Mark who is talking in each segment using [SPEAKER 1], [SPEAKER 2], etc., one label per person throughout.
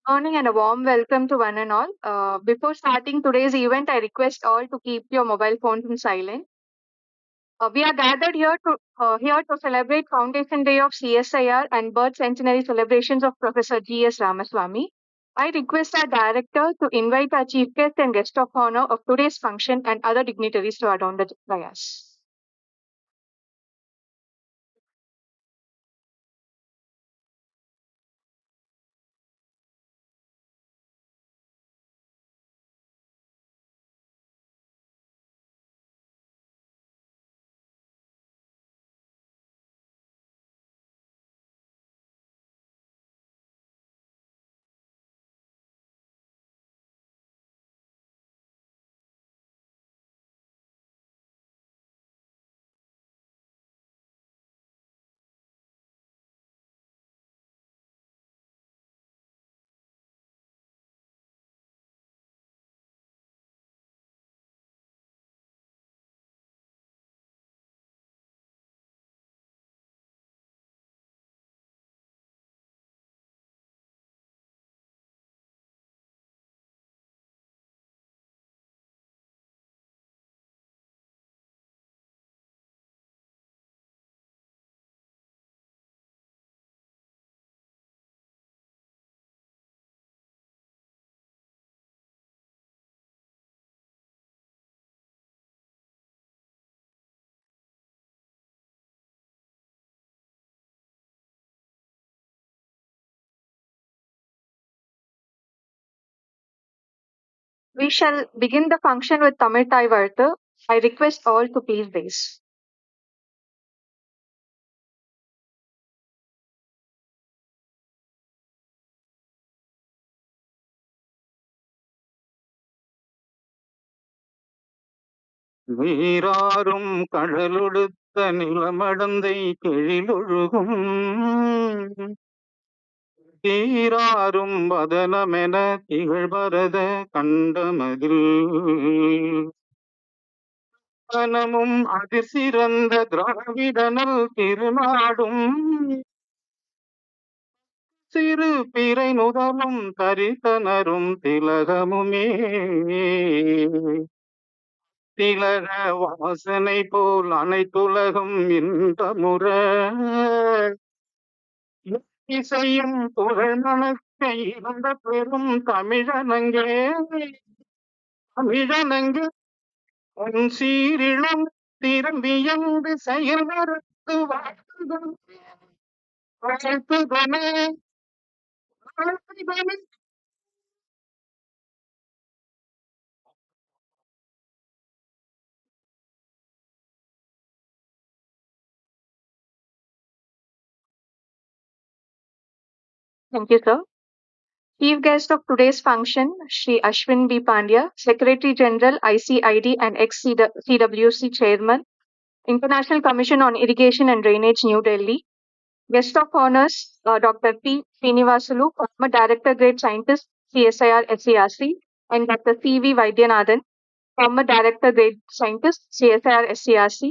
[SPEAKER 1] Morning and a warm welcome to one and all. Before starting today's event, I request all to keep your mobile phones in silent. We are gathered here to celebrate Foundation Day of CSIR and Birth Centenary celebrations of Professor G.S. Ramaswamy. I request our director to invite our chief guest and guest of honor of today's function and other dignitaries to adorn the dais. We shall begin the function with Tamil Thai Varthu. I request all to please rise.
[SPEAKER 2] நீராறும் கடலொடுத்த நிலமடந்தை கெழிலொழுகும் தீராறும் வதனமென திகழ்பரத கண்டமதில் வனமும் அதிசிறந்த திராவிடனல் திருநாடும் சிறு பிறை நுதலும் தரித்தனரும் திலகமுமே திலக வாசனை போல் அனைத்துலகம் இன்பமுற இசையும் புகழ் மணக்க இருந்த பெரும் தமிழனங்கே உன் சீரிழும் திரும்பியங்கு செயல்வரத்து வாழ்த்துதனே வாழ்த்துதனே.
[SPEAKER 1] Thank you, sir. Chief guest of today's function, Shri Ashwin B. Pandya, Secretary General, ICID and ex-CWC Chairman, International Commission on Irrigation and Drainage, New Delhi. Guest of honors, Dr. P. Srinivasulu, former Director Grade Scientist, CSIR-SERC, and Dr. C.V. Vaidyanathan, former Director Grade Scientist, CSIR-SERC,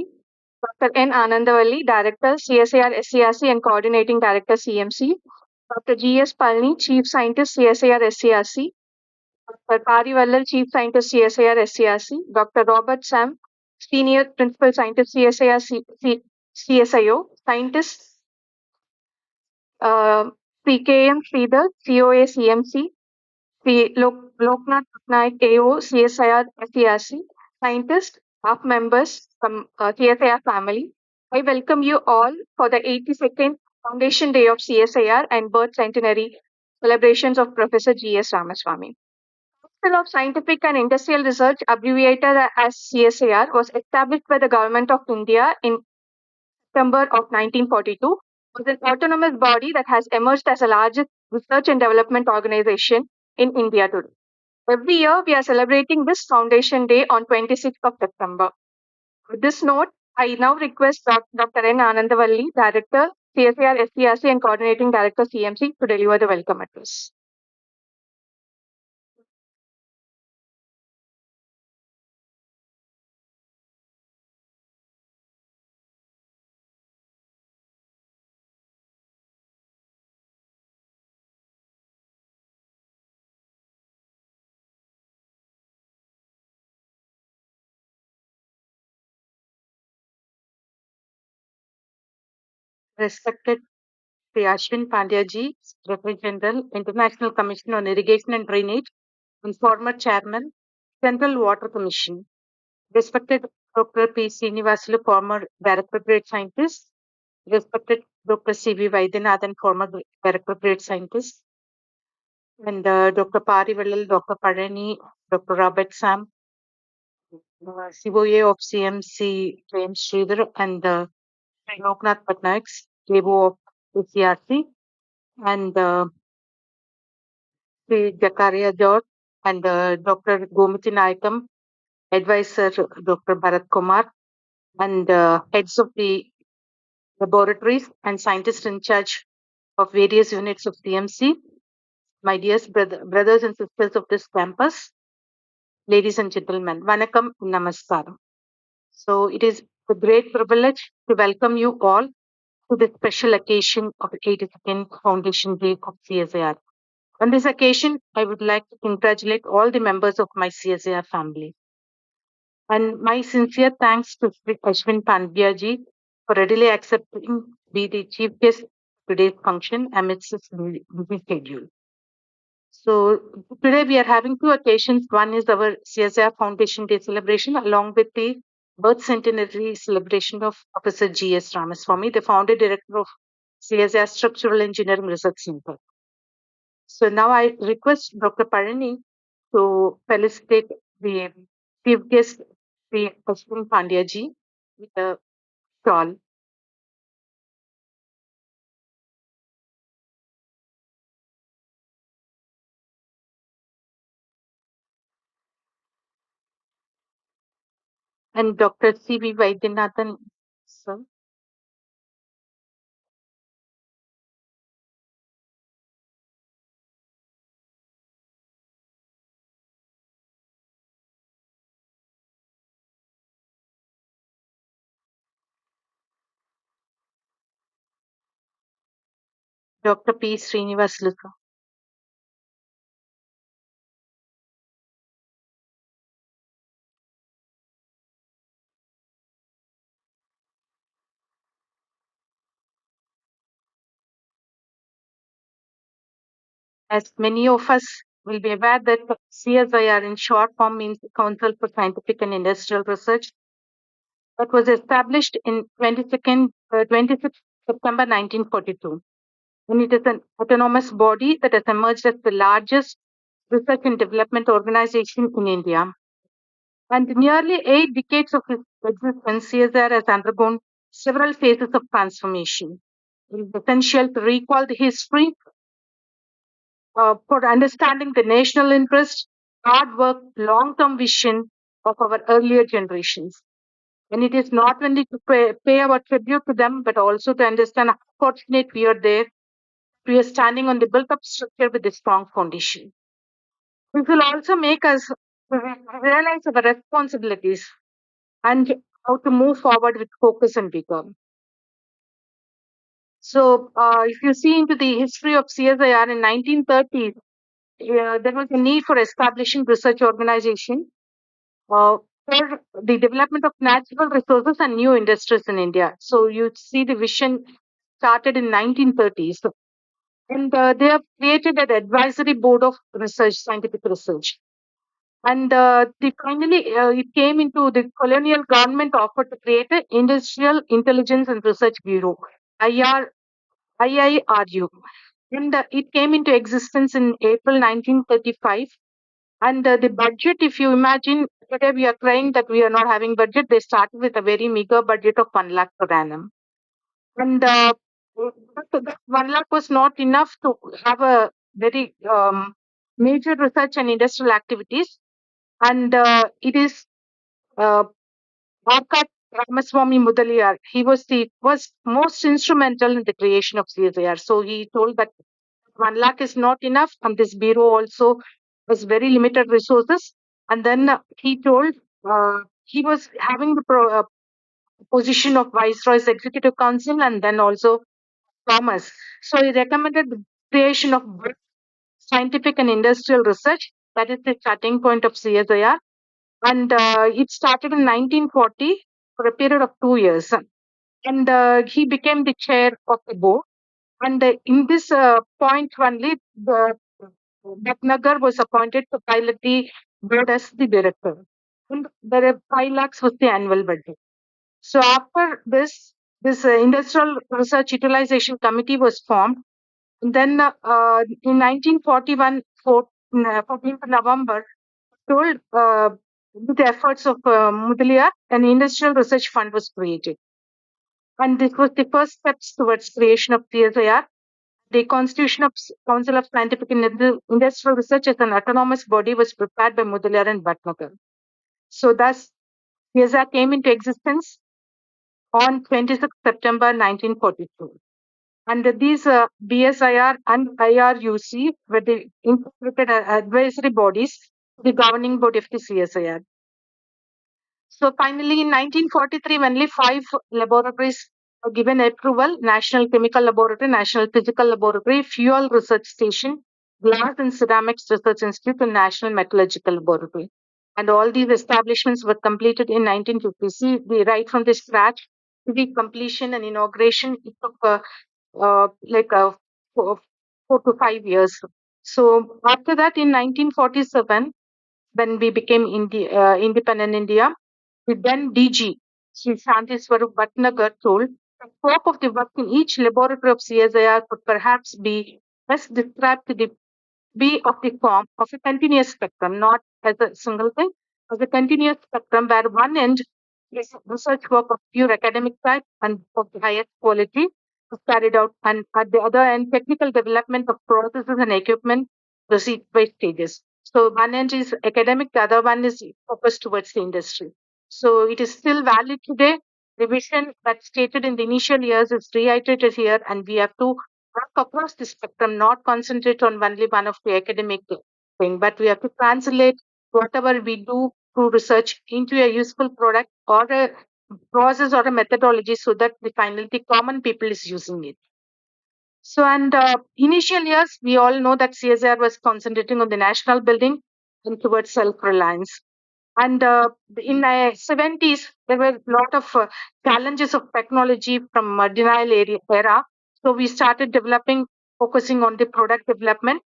[SPEAKER 1] Dr. N. Anandavalli, Director, CSIR-SERC and Coordinating Director, CMC, Dr. G.S. Palni, Chief Scientist, CSIR-SERC, Dr. Parivalal, Chief Scientist, CSIR-SERC, Dr. Robert Sam, Senior Principal Scientist, CSIO, Scientist, PKM Sridhar, COA CMC, Loknath Patnaik, AO, CSIR SERC, scientists, staff members from CSIR family. I welcome you all for the 82nd Foundation Day of CSIR and Birth Centenary celebrations of Professor G.S. Ramaswamy. Council of Scientific and Industrial Research, abbreviated as CSIR, was established by the Government of India in September of 1942, was an autonomous body that has emerged as the largest research and development organization in India today. Every year, we are celebrating this Foundation Day on 26th of September. With this note, I now request Dr. N. Anandavalli, Director, CSIR, SCRC, and Coordinating Director, CMC, to deliver the welcome address. Respected Shri Ashwin Pandya ji, Secretary General, International Commission on Irrigation and Drainage, and former Chairman, Central Water Commission. Respected Dr. P. Srinivasulu, former Director Grade Scientist. Respected Dr. C.V. Vaidyanathan, former Director Grade Scientist. And Dr. Parivalal, Dr. Parani, Dr. Robert Sam, COA of CMC, James Sridhar, and Loknath Patnaik, JBO of ACRC, and Sri Jakaria George, and Dr. Gomiti Naikam, Advisor Dr. Bharat Kumar, and heads of the laboratories and scientists in charge of various units of CMC, my dear brothers and sisters of this campus, ladies and gentlemen, Vanakkam, Namaskaram. So it is a great privilege to welcome you all to this special occasion of the 82nd Foundation Day of CSIR. On this occasion, I would like to congratulate all the members of my CSIR family. And my sincere thanks to Sri Ashwin Pandya ji for readily accepting to be the chief guest of today's function amidst his busy schedule. So today we are having two occasions. One is our CSIR Foundation Day celebration along with the birth centenary celebration of Professor G.S. Ramaswamy, the founder director of CSIR Structural Engineering Research Center. So now I request Dr. Parani to felicitate the chief guest, the Ashwin Pandya ji, with a shawl. And Dr. C.V. Vaidyanathan, sir. Dr. P. Srinivasulu, sir. As many of us will be aware that CSIR in short form means Council for Scientific and Industrial Research, that was established in 26 September 1942. And it is an autonomous body that has emerged as the largest research and development organization in India. And nearly 8 decades of its existence, CSIR has undergone several phases of transformation. It is essential to recall the history for understanding the national interest, hard work, long term vision of our earlier generations. And it is not only to pay our tribute to them, but also to understand how fortunate we are there. We are standing on the built up structure with a strong foundation. This will also make us realize our responsibilities and how to move forward with focus and vigor. So, if you see into the history of CSIR in 1930s, there was a need for establishing research organization for the development of natural resources and new industries in India. So you see the vision started in 1930s, and they have created an advisory board of research, scientific research. And finally, it came into the colonial government offered to create an Industrial Intelligence and Research Bureau, IR, IIRU. And it came into existence in April 1935. And the budget, if you imagine, today we are crying that we are not having budget. They started with a very meager budget of 1 lakh per annum. And that 1 lakh was not enough to have a very major research and industrial activities. And it is uh, Arkat Ramaswamy Mudaliar. He was most instrumental in the creation of CSIR. So he told that 1 lakh is not enough, and this bureau also has very limited resources. And then he told he was having the position of Viceroy's Executive Council and then also Thomas. So he recommended the creation of scientific and industrial research. That is the starting point of CSIR. And it started in 1940 for a period of 2 years. and he became the chair of the board. And in this point only, the Bhatnagar was appointed to pilot the board as the director. And there are 5 lakhs was the annual budget. So after this Industrial Research Utilization Committee was formed. And then in 1941, 14th November, told with the efforts of Mudaliar, an industrial research fund was created. And this was the first steps towards creation of CSIR. The Constitution of Council of Scientific and Industrial Research as an autonomous body was prepared by Mudaliar and Bhatnagar. So thus, CSIR came into existence on 26 September 1942. And these BSIR and IRUC were the integrated advisory bodies, the governing body of the CSIR. So finally, in 1943, only 5 laboratories were given approval: National Chemical Laboratory, National Physical Laboratory, Fuel Research Station, Glass and Ceramics Research Institute, and National Metallurgical Laboratory. And all these establishments were completed in 1950. See, right from the scratch to the completion and inauguration, it took like 4 to 5 years. So after that, in 1947, when we became independent India, the then DG, Sri Shanti Swarup Bhatnagar, told the scope of the work in each laboratory of CSIR could perhaps be best described to be of the form of a continuous spectrum, not as a single thing, as a continuous spectrum where one end is research work of pure academic type and of the highest quality is carried out, and at the other end, technical development of processes and equipment proceed by stages. So one end is academic, the other one is focused towards the industry. So it is still valid today. The vision that stated in the initial years is reiterated here, and we have to work across the spectrum, not concentrate on only one of the academic thing, but we have to translate whatever we do through research into a useful product or a process or a methodology so that the finally the common people is using it. So, and initial years, we all know that CSIR was concentrating on the national building and towards self-reliance. And in the 70s, there were a lot of challenges of technology from denial era. So we started developing, focusing on the product development.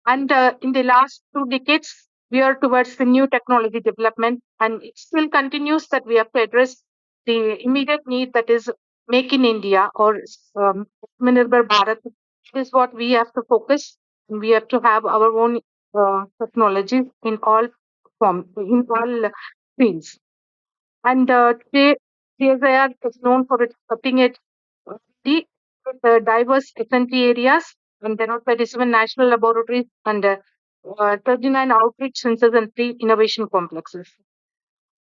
[SPEAKER 1] And in the last 2 decades, we are towards the new technology development. And it still continues that we have to address the immediate need, that is make in India or Atmanirbhar Bharat. This is what we have to focus. And we have to have our own technology in all in all fields. And today, CSIR is known for its cutting edge R&D with diverse S&T areas, and there are 37 national laboratories and 39 outreach centers and 3 innovation complexes.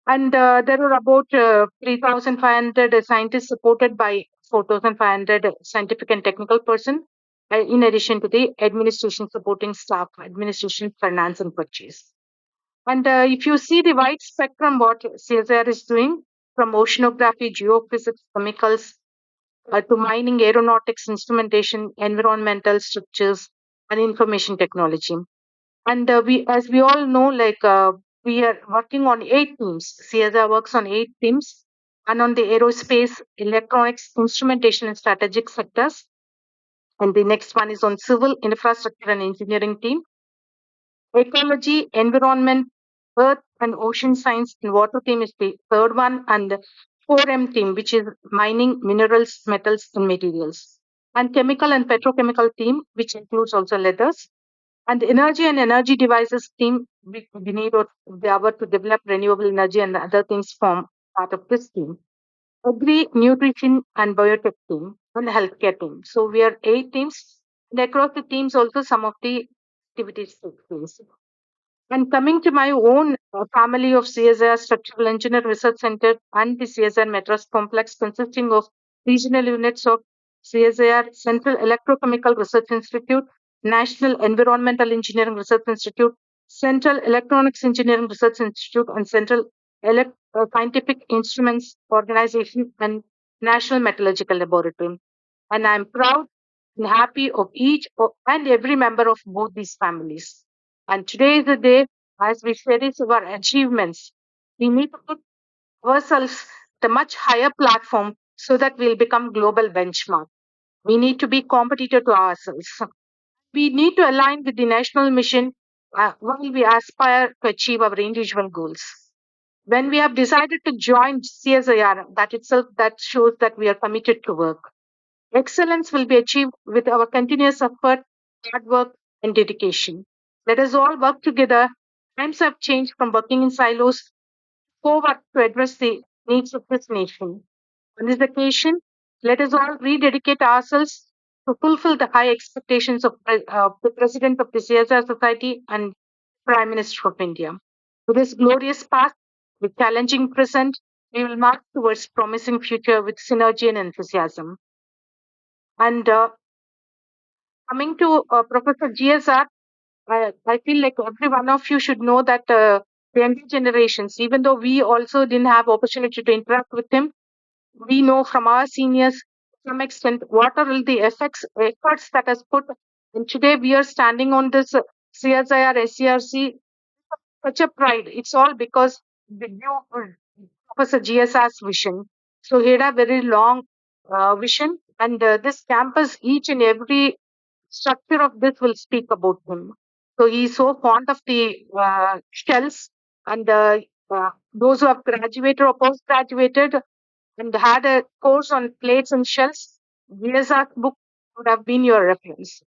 [SPEAKER 1] And there are about 3,500 scientists supported by 4,500 scientific and technical person, in addition to the administration supporting staff, administration, finance, and purchase. And if you see the wide spectrum, what CSIR is doing from oceanography, geophysics, chemicals, to mining, aeronautics, instrumentation, environmental structures, and information technology. And as we all know, like we are working on 8 teams. CSIR works on 8 teams, and on the aerospace, electronics, instrumentation, and strategic sectors. And the next one is on civil infrastructure and engineering team, ecology, environment, earth and ocean science and water team is the third one, and 4M team, which is mining, minerals, metals, and materials. And chemical and petrochemical team, which includes also leathers. And energy and energy devices team, we need the hour to develop renewable energy and other things form part of this team. Agri, nutrition, and biotech team, and healthcare team. So we are 8 teams. And across the teams, also some of the activities take place. And coming to my own family of CSIR Structural Engineer Research Center and the CSIR Madras complex, consisting of regional units of CSIR Central Electrochemical Research Institute, National Environmental Engineering Research Institute, Central Electronics Engineering Research Institute, and Central Scientific Instruments Organization, and National Metallurgical Laboratory. And I'm proud and happy of each and every member of both these families. And today is the day as we cherish our achievements. We need to put ourselves at a much higher platform so that we'll become global benchmark. We need to be competitor to ourselves. We need to align with the national mission while we aspire to achieve our individual goals. When we have decided to join CSIR, that itself that shows that we are committed to work. Excellence will be achieved with our continuous effort, hard work, and dedication. Let us all work together. Times have changed from working in silos, co-work to address the needs of this nation. On this occasion, let us all rededicate ourselves to fulfill the high expectations of the President of the CSR Society and Prime Minister of India. With this glorious past, with challenging present, we will march towards promising future with synergy and enthusiasm. And coming to Professor GSR, I feel like every one of you should know that the younger generations, even though we also didn't have opportunity to interact with him, we know from our seniors to some extent what are all the efforts that has put. And today we are standing on this CSIR SCRC, such a pride. It's all because the new Professor GS's vision. So he had a very long vision, and this campus, each and every structure of this will speak about him. So he's so fond of the shells, and those who have graduated or post-graduated and had a course on plates and shells, GSR's book would have been your reference.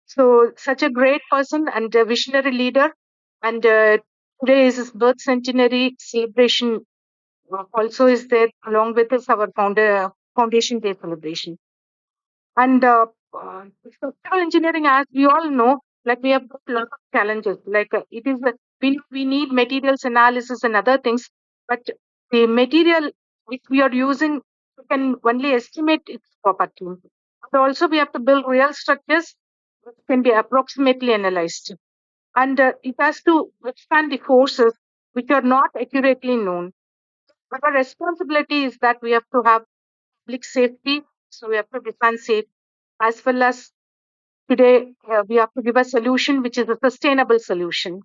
[SPEAKER 1] So, such a great person and a visionary leader. And today is his birth centenary celebration, also is there along with us, our Foundation Day celebration. And structural engineering, as we all know, like we have got a lot of challenges. Like it is, we need materials analysis and other things, but the material which we are using, we can only estimate its property. But also, we have to build real structures which can be approximately analyzed. And it has to withstand the forces which are not accurately known. Our responsibility is that we have to have public safety, so we have to define safe, as well as today we have to give a solution which is a sustainable solution.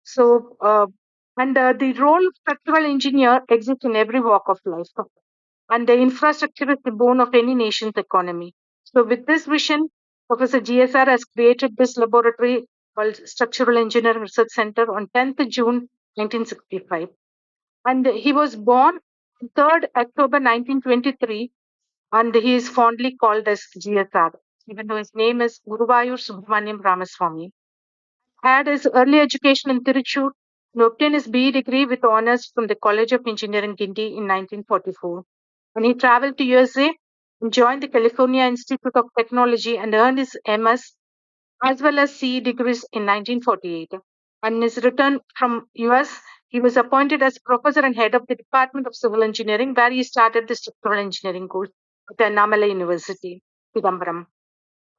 [SPEAKER 1] So, and the role of structural engineer exists in every walk of life, and the infrastructure is the bone of any nation's economy. So, with this vision, Professor GSR has created this laboratory called Structural Engineering Research Center on 10th June 1965. And he was born on 3rd October 1923, and he is fondly called as GSR, even though his name is Guruvayur Subramaniam Ramaswamy. Had his early education in Tiruchur and obtained his BE degree with honors from the College of Engineering, Guindy in 1944. When he traveled to USA and joined the California Institute of Technology and earned his MS as well as CE degrees in 1948. On his return from US, he was appointed as professor and head of the Department of Civil Engineering, where he started the structural engineering course at Annamalai University, Chidambaram.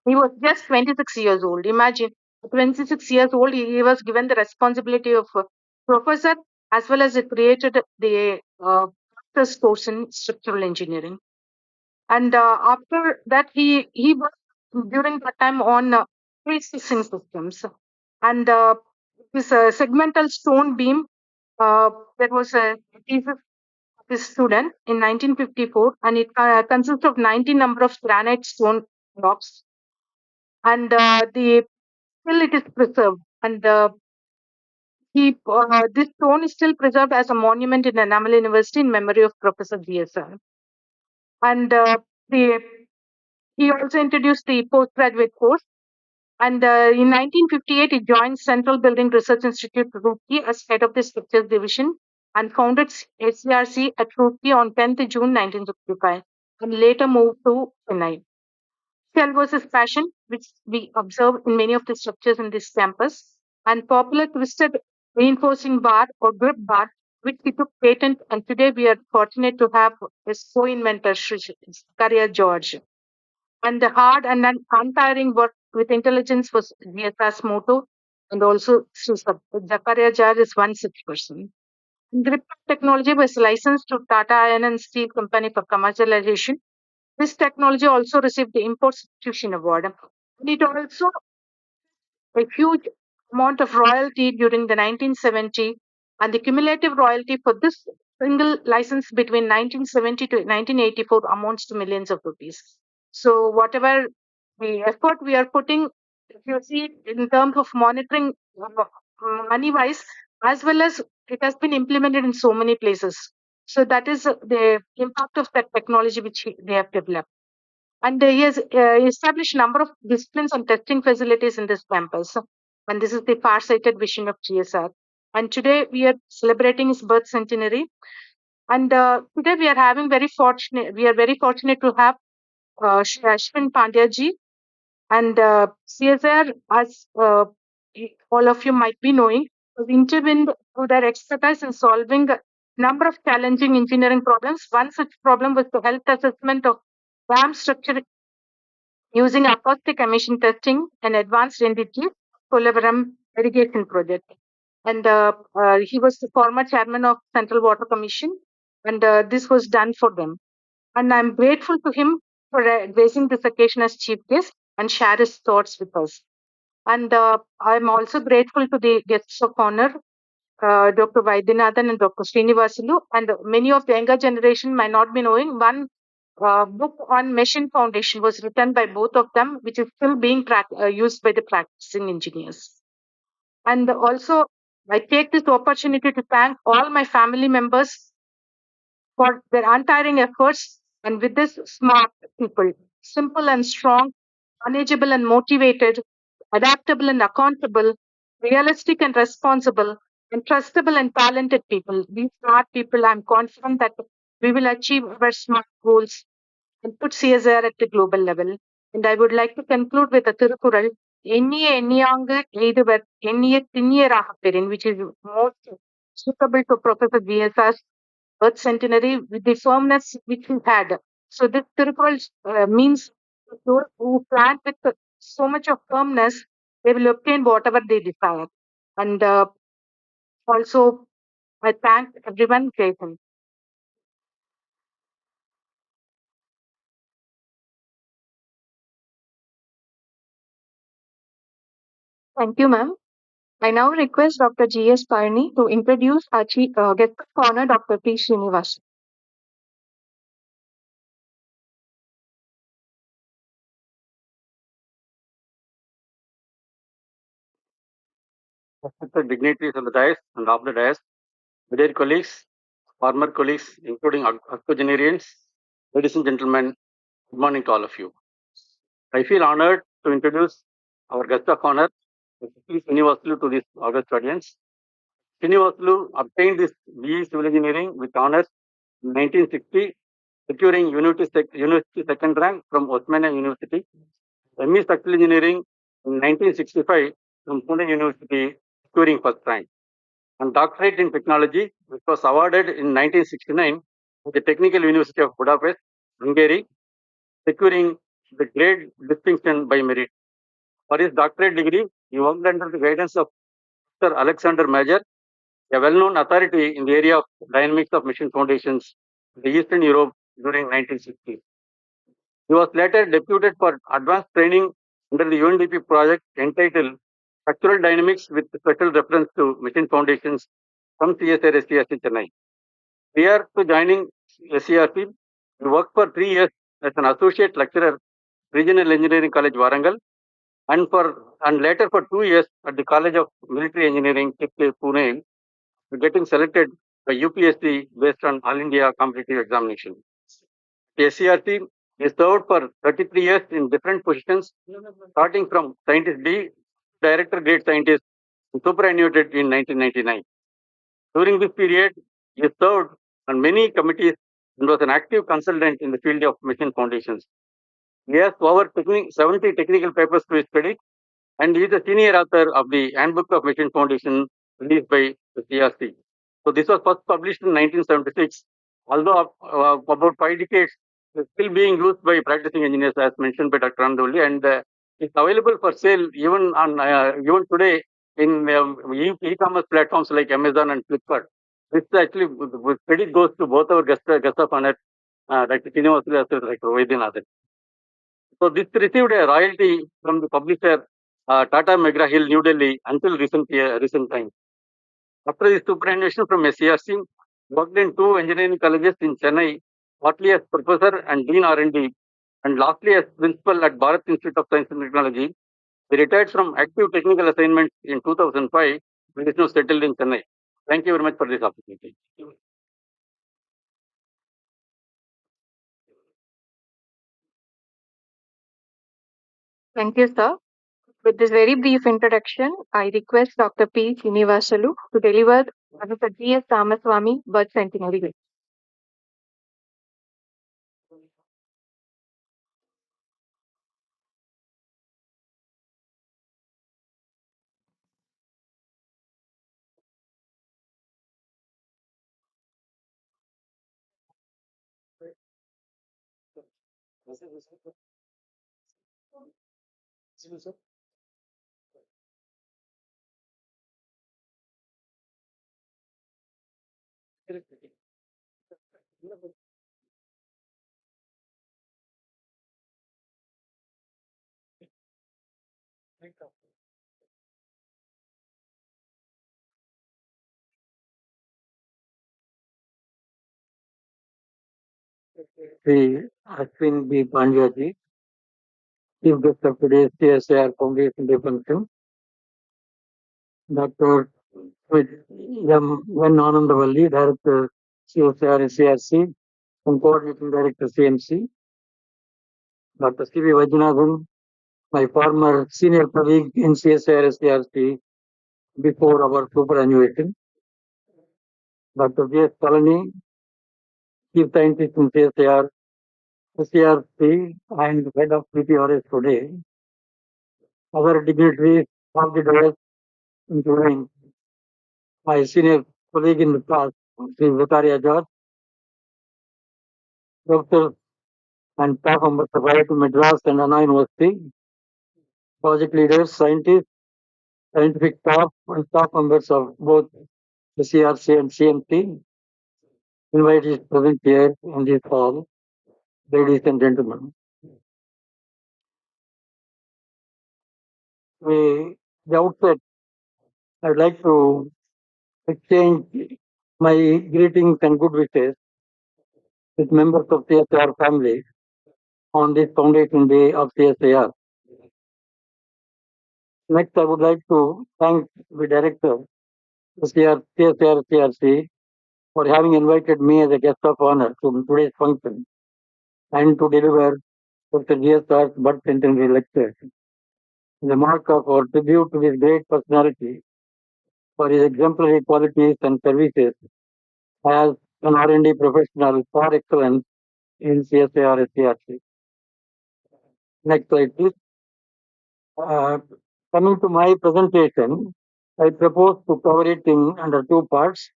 [SPEAKER 1] He was just 26 years old. Imagine, at 26 years old, he was given the responsibility of professor as well as he created the master's course in structural engineering. And after that, he worked during that time on pre-stitching systems. And this segmental stone beam, there was a thesis of this student in 1954, and it consists of 90 number of granite stone blocks, and the still it is preserved. And this stone is still preserved as a monument in Annamalai University in memory of Professor GSR. And the he also introduced the postgraduate course. And in 1958, he joined Central Building Research Institute, Roorkee, as head of the structures division and founded SCRC at Roorkee on 10th June 1965 and later moved to Chennai. Shell was his passion, which we observe in many of the structures in this campus, and popular twisted reinforcing bar or grip bar, which he took patent, and today we are fortunate to have his co-inventor, Shri George. And the hard and untiring work with intelligence was GSR's motto, and also Zakaria Jar is one such person. Grip technology was licensed to Tata Iron and Steel Company for commercialization. This technology also received the Import Substitution Award. And it also a huge amount of royalty during the 1970, and the cumulative royalty for this single license between 1970 to 1984 amounts to millions of rupees. So whatever the effort we are putting, if you see in terms of monitoring money wise, as well as it has been implemented in so many places. So that is the impact of that technology which they have developed. And he has established a number of disciplines and testing facilities in this campus. And this is the far-sighted vision of GSR. And today we are celebrating his birth centenary. And today we are having very fortunate to have Shri Ashwin Pandya ji and CSIR, as all of you might be knowing, was intervened through their expertise in solving a number of challenging engineering problems. One such problem was the health assessment of dam structure using acoustic emission testing and advanced NDT Polavaram irrigation project. And he was the former chairman of Central Water Commission, and this was done for them. And I'm grateful to him for raising this occasion as chief guest and share his thoughts with us. And I'm also grateful to the guests of honor, Dr. Vaidyanathan and Dr. Srinivasulu, and many of the younger generation might not be knowing. One book on Machine Foundation was written by both of them, which is still being used by the practicing engineers. And also, I take this opportunity to thank all my family members for their untiring efforts. And with this smart people, simple and strong, manageable and motivated, adaptable and accountable, realistic and responsible, and trustable and talented people. These smart people, I'm confident that we will achieve our smart goals and put CSR at the global level. And I would like to conclude with a Tirukural, எண்ணிய எண்ணியாங்கு எய்துவர் எண்ணிய திண்ணியராக பெறின், which is most suitable to Professor G.S.'s birth centenary with the firmness which he had. So this Tirukural means those who plant with so much of firmness, they will obtain whatever they desire. And also, I thank everyone, Jason. Thank you, ma'am. I now request Dr. G.S. Parni to introduce our guest of honor, Dr. P. Srinivasulu.
[SPEAKER 2] Respected dignitaries on the dais and off the dais, dear colleagues, former colleagues, including octogenarians, ladies and gentlemen, good morning to all of you. I feel honored to introduce our guest of honor, Shri Srinivasulu, to this august audience. Srinivasulu obtained this BE Civil Engineering with honors in 1960, securing university second rank from Osmania University. ME Structural Engineering in 1965 from Pune University, securing first rank. And doctorate in technology, which was awarded in 1969 at the Technical University of Budapest, Hungary, securing the grade distinction by merit. For his doctorate degree, he worked under the guidance of Sir Alexander Major, a well-known authority in the area of dynamics of machine foundations in the Eastern Europe during 1960s. He was later deputed for advanced training under the UNDP project entitled Structural Dynamics with special reference to machine foundations from CSIR-SERC Chennai. Prior to joining SERC, he worked for 3 years as an associate lecturer, Regional Engineering College, Warangal, and later for 2 years at the College of Military Engineering, TIPK, Pune, getting selected by UPSC based on All India competitive examination. The SERC is served for 33 years in different positions, starting from scientist D, director grade scientist, and superannuated in 1999. During this period, he served on many committees and was an active consultant in the field of machine foundations. He has over 70 technical papers to his credit, and he is a senior author of the Handbook of Machine Foundation released by the CRC. So this was first published in 1976. Although about 5 decades, it's still being used by practicing engineers, as mentioned by Dr. Andoli, and it's available for sale even today in e-commerce platforms like Amazon and Flipkart. This actually, with credit goes to both our guest of honor, Dr. Srinivasulu as well as Dr. Vaidyanathan. So this received a royalty from the publisher Tata McGraw Hill, New Delhi, until recent time. After the superannuation from SCRC, Worked in two engineering colleges in Chennai, partly as professor and dean R&D, and lastly as principal at Bharat Institute of Science and Technology. He retired from active technical assignments in 2005 and is now settled in Chennai. Thank you very much for this opportunity.
[SPEAKER 1] Thank you, sir. With this very brief introduction, I request Dr. P. Srinivasulu to deliver Professor G.S. Ramaswamy Birth Centenary Lecture.
[SPEAKER 2] Shri Ashwin B. Pandya ji, Chief Guest of today's CSIR Foundation Day Function, Dr. N. Anandavalli, Director CSIR-SERC and Coordinating Director CMC, Dr. C.V. Vajanathan, my former senior colleague in CSIR-SERC before our superannuation, Dr. G.S. Palani, Chief Scientist in CSIR, SERC and Head of PPRS today, other dignitaries of the dais, including my senior colleague in the past, Sri Zakaria George, doctors and staff members of IIT Madras and Anna University, project leaders, scientists, scientific staff, and staff members of both the CRC and CMT, invitees present here in this hall, ladies and gentlemen. The outset, I'd like to exchange my greetings and good wishes with members of CSIR family on this Foundation Day of CSIR. Next, I would like to thank the director of CSIR-CRC for having invited me as a guest of honor to today's function and to deliver Dr. G.S.'s Birth Centenary Lecture. The mark of our tribute to this great personality for his exemplary qualities and services as an R&D professional par excellence in CSIR-SERC. Next slide, please. Coming to my presentation, I propose to cover it in under two parts.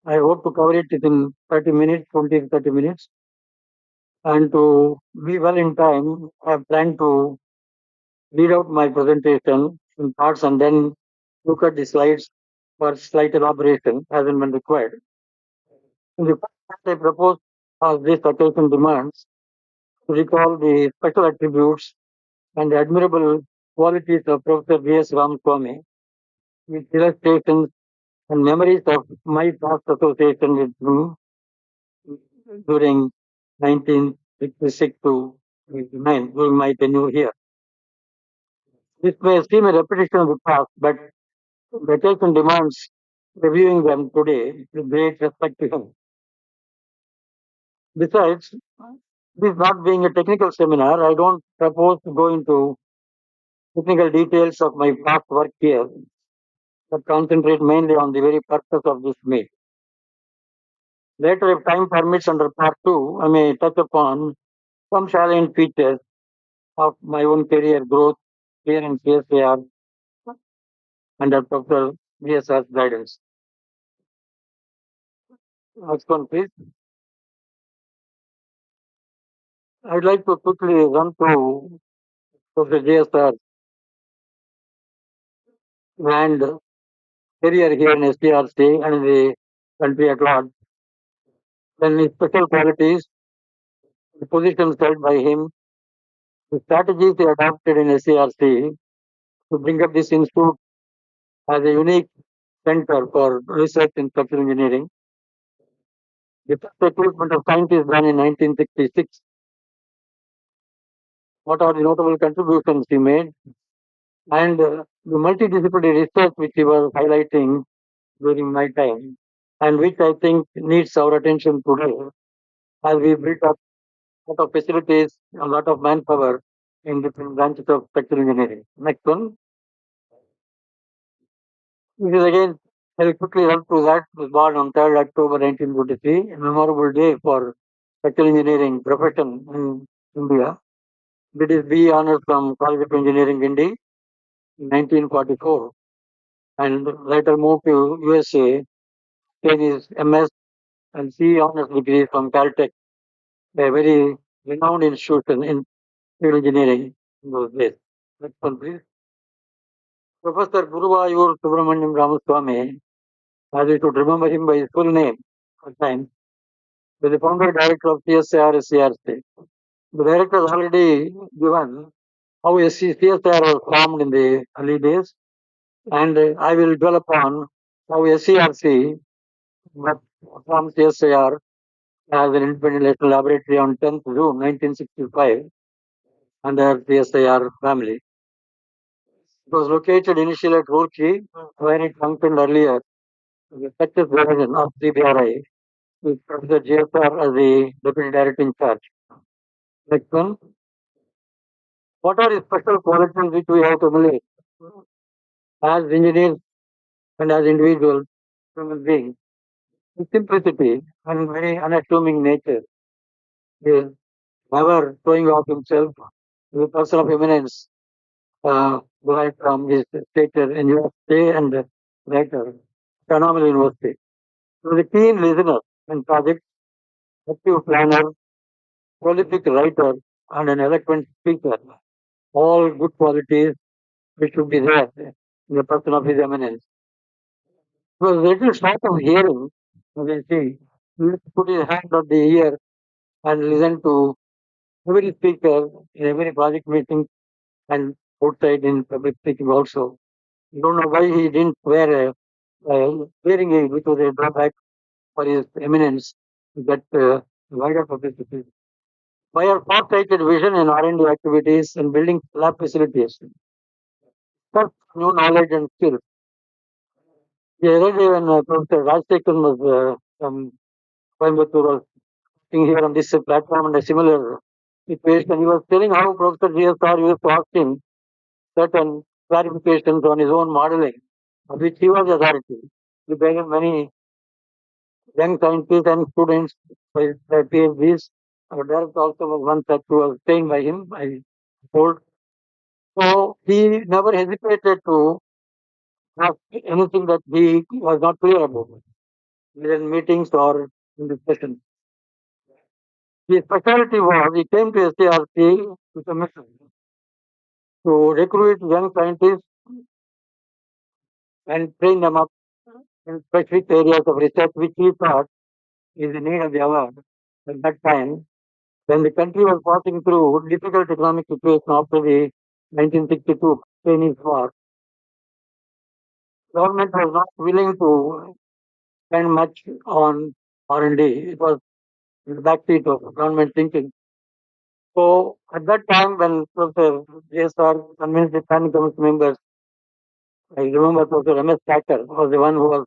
[SPEAKER 2] I hope to cover it within 30 minutes, 20 to 30 minutes. And to be well in time, I have planned to read out my presentation in parts and then look at the slides for slight elaboration as and when required. In the first part, I propose, as this occasion demands, to recall the special attributes and admirable qualities of Professor G.S. Ramaswamy with illustrations and memories of my past association with him during 1966 to 89, during my tenure here. This may seem a repetition of the past, but the occasion demands reviewing them today with great respect to him. Besides, this not being a technical seminar, I don't propose to go into technical details of my past work here, but concentrate mainly on the very purpose of this meet. Later, if time permits, under part 2, I may touch upon some salient features of my own career growth here in CSIR under Professor G.S.'s guidance. Next one, please. I'd like to quickly run through Professor G.S.'s grand career here in SDRC and in the country at large. Then his special qualities, the positions held by him, the strategies he adopted in SCRC to bring up this institute as a unique center for research in structural engineering, The first recruitment of scientists done in 1966. What are the notable contributions he made? And the multidisciplinary research which he was highlighting during my time, and which I think needs our attention today as we build up a lot of facilities, a lot of manpower in different branches of structural engineering. Next one. This is again, I will quickly run through that. Was born on 3rd October 1943, a memorable day for structural engineering profession in India. Did his B honors from College of Engineering, India in 1944, and later moved to USA, gained his MS and C honors degree from Caltech, a very renowned institution in civil engineering in those days. Next one, please. Professor Guruvayur Subramaniam Ramaswamy, as we should remember him by his full name at times, was the founder director of CSIR-SERC. The director has already given how CSIR was formed in the early days, and I will dwell upon how SCRC formed CSIR as an independent national laboratory on 10th June 1965 under CSIR family. It was located initially at Roorkee, where it functioned earlier the Texas division of CBRI, with Professor G.S. as the deputy director in charge. Next one. What are the special qualities which we have to emulate as engineers and as individuals, human beings? The simplicity and very unassuming nature is never showing off himself as a person of eminence, derived from his stature in USA and later Phenomenal University. He was a keen listener in projects, active planner, prolific writer, and an eloquent speaker. All good qualities which should be there in the person of his eminence. He was a little short of hearing, you can see. He used to put his hand on the ear and listen to every speaker in every project meeting and outside in public speaking also. I don't know why he didn't wear a hearing aid, which was a drawback for his eminence to get wider publicity. By our far-sighted vision in R&D activities and building lab facilities, first new knowledge and skills. The other day when Professor Rajsekhan was from Coimbatore was sitting here on this platform and a similar situation, he was telling how Professor G.S. used to ask him certain clarifications on his own modeling, of which he was authority. He begged many young scientists and students for their PhDs. Our director also was one such who was trained by him, I told. So he never hesitated to ask anything that he was not clear about, either in meetings or in discussions. His specialty was he came to SARC with a mission to recruit young scientists and train them up in specific areas of research which he thought is the need of the hour. At that time, when the country was passing through difficult economic situation after the 1962 Chinese war, government was not willing to spend much on R&D. It was in the backseat of government thinking. So at that time, when Professor J.S.R. convinced the planning committee members, I remember Professor M.S. Thacker was the one who was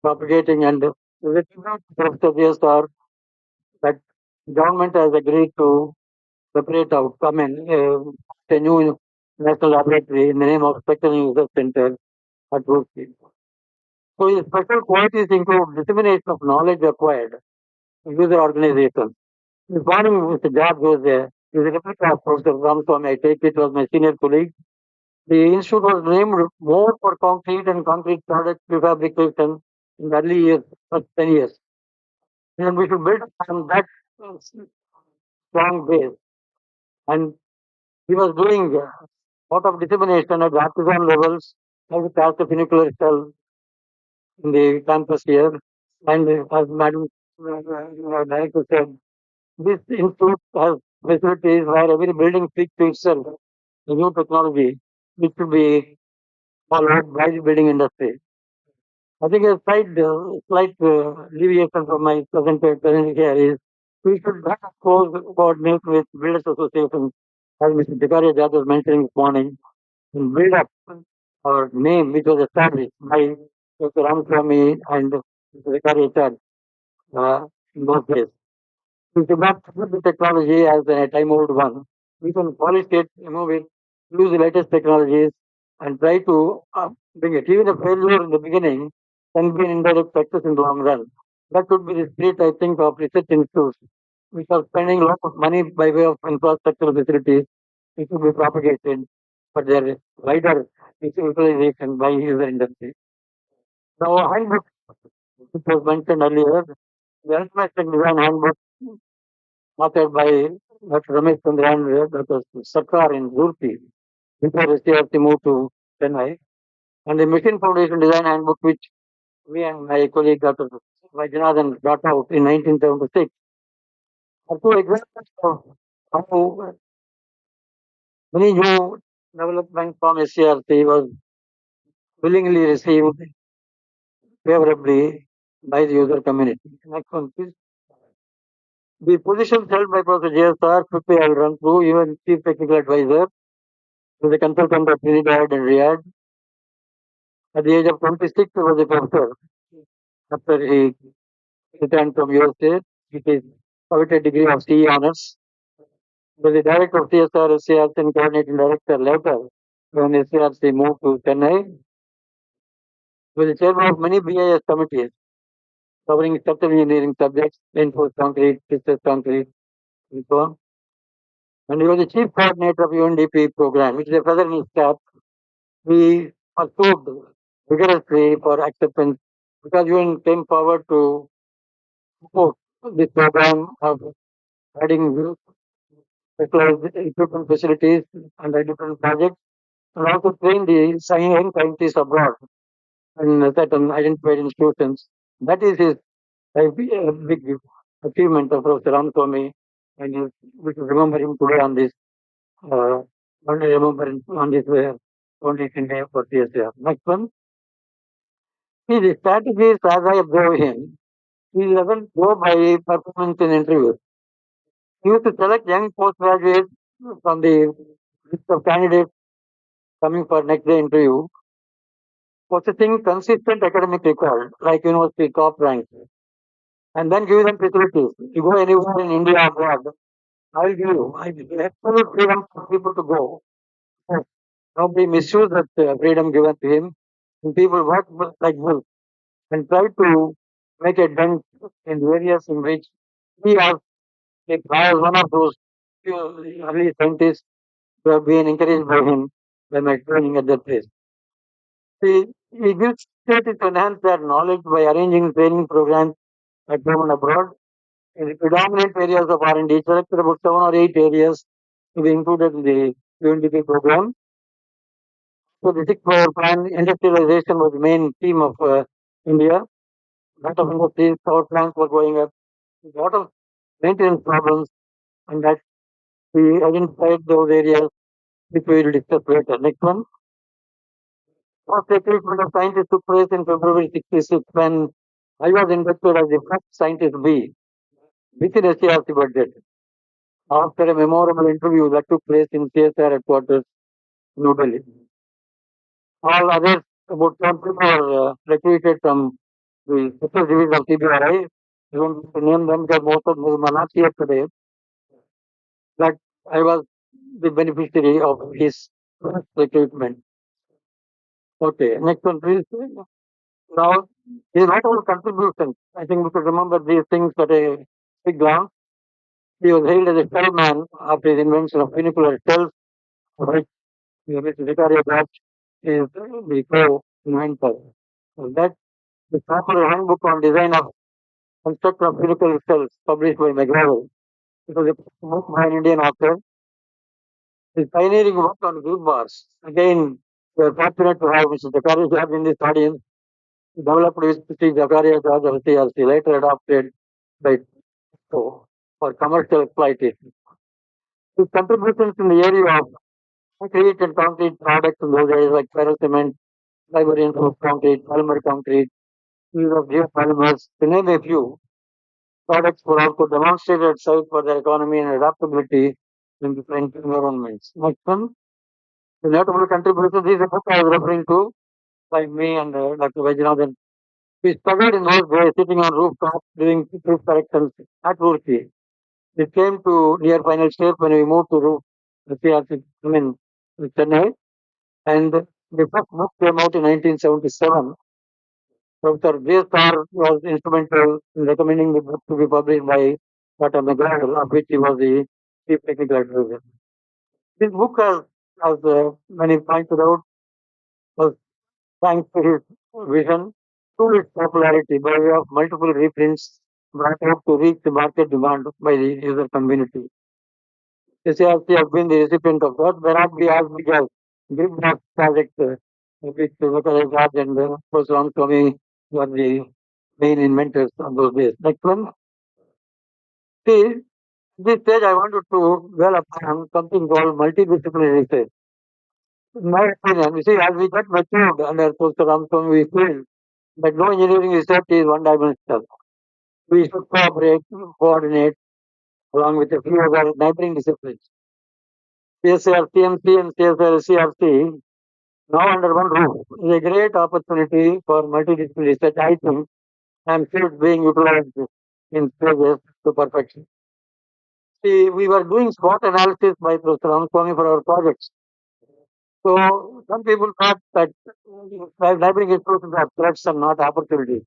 [SPEAKER 2] propagating and with Professor J.S.R. that government has agreed to separate out, come in, a new national laboratory in the name of Spectrum Research Center at Roorkee. So his special qualities include dissemination of knowledge acquired in user organizations. This morning, Mr. George was there. He is a replica of Professor Ramaswamy. I take it was my senior colleague. The institute was named more for concrete and concrete product prefabrication in the early years, first 10 years. And we should build on that strong base. And he was doing a lot of dissemination at the artisan levels, how to cast a funicular cell in the campus here. And as Madam Director said, this institute has facilities where every building speaks to itself, a new technology which should be followed by the building industry. I think a slight deviation from my present here is we should not coordinate with Builders Association, as Mr. Dikaria Jad was mentioning this morning, and build up our name, which was established by Dr. Ramaswamy and Mr. Dikaria Jad in those days. We should not treat the technology as a time-old one. We can polish it, remove it, use the latest technologies, and try to bring it. Even a failure in the beginning can be an indirect success in the long run. That could be the spirit, I think, of research institutes, which are spending a lot of money by way of infrastructural facilities, which will be propagated for their wider utilization by user industry. Now, a handbook, which was mentioned earlier, the Arithmetic Design Handbook authored by Dr. Ramesh Chandran, Dr. Sarkar in Roorkee, before SCRC moved to Chennai, and the Mission Foundation Design Handbook, which we and my colleague Dr. Vajanathan brought out in 1976, are two examples of how many new development from SCRC was willingly received favorably by the user community. Next one, please. The positions held by Prof G.S are quickly I'll run through, even Chief Technical Advisor, to the consultant of Trinidad and Riyadh. At the age of 26, he was a professor. After he returned from USA, with his coveted degree of CE honors, he was the director of CSIR-SERC and coordinating director later when SCRC moved to Chennai. He was the chairman of many BIS committees covering structural engineering subjects, reinforced concrete, distressed concrete, and so on. And he was the chief coordinator of UNDP program, which is a feather in his cap. We pursued vigorously for acceptance because UN came forward to support this program of adding specialized equipment facilities and different projects, and also train the young scientists abroad in certain identified institutions. That is his big achievement of Professor Ramaswamy, and we should remember him today on this. Only remember him on this Foundation Day for CSIR. Next one. See, the strategies as I observe him, he doesn't go by performance in interviews. He used to select young postgraduates from the list of candidates coming for next day interview, possessing consistent academic record, like university top rank, and then give them facilities. You go anywhere in India abroad, I'll give you. I give absolute freedom for people to go. Nobody misuse that freedom given to him. And people work like bulls and try to make a dent in the areas in which he has. Like, I was one of those few early scientists who have been encouraged by him by my training at that place. He gives states to enhance their knowledge by arranging training programs at home and abroad. In the predominant areas of R&D, selected about 7 or 8 areas to be included in the UNDP program. So the sixth power plan, industrialization was the main theme of India. A lot of industries, power plants were going up. A lot of maintenance problems, and that we identified those areas which we will discuss later. Next one. First recruitment of scientists took place in February 66 when I was inducted as the first scientist B within SCRC budget after a memorable interview that took place in CSIR headquarters, New Delhi. All others, about 10 people were recruited from the special division of CBRI. I don't want to name them because most of them are not here today. But I was the beneficiary of his first recruitment. Okay, next one, please. Now, these are not all contributions. I think we should remember these things at a big glance. He was hailed as a shell man after his invention of funicular shells, of which Mr. Vicaria Batch is the co-inventor. So that the popular handbook on design of construction of funicular cells published by McGraw. It was a book by an Indian author. His pioneering work on group bars. Again, we are fortunate to have Mr. Zakaria in this audience. He developed with Sri Zakaria of CRC, later adopted by TISCO for commercial exploitation. His contributions in the area of concrete and concrete products in those areas like ferro cement, fiber reinforced concrete, polymer concrete, use of geopolymers, to name a few. Products could demonstrate itself for the economy and adaptability in different environments. Next one, the notable contributions is a book I was referring to by me and Dr. Vajanathan. We struggled in those days sitting on rooftops doing proof corrections at Roorkee. It came to near final shape when we moved to CRC, Chennai, and the first book came out in 1977. Professor G.S. was instrumental in recommending the book to be published by Dr. McGrath, of which he was the chief technical advisor. This book, as many pointed out, was thanks to his vision, to its popularity by way of multiple reprints brought out to reach the market demand by the user community. CSIR has been the recipient of that. There have been as big as Greenback project, which Madras and Prof Ramaswamy were the main inventors on those days. Next one. See, this stage I wanted to dwell upon something called multidisciplinary research. In my opinion, you see, as we get matured under Prof Ramaswamy, we feel that no engineering research is one dimensional. We should cooperate, coordinate, along with a few other neighboring disciplines. CSIR CMC and CSIR CRC now under one roof is a great opportunity for multidisciplinary research. I think and still being utilized in stages to perfection. See, we were doing SWOT analysis by Professor Ramaswamy for our projects. So some people thought that neighboring institutions are threats and not opportunities.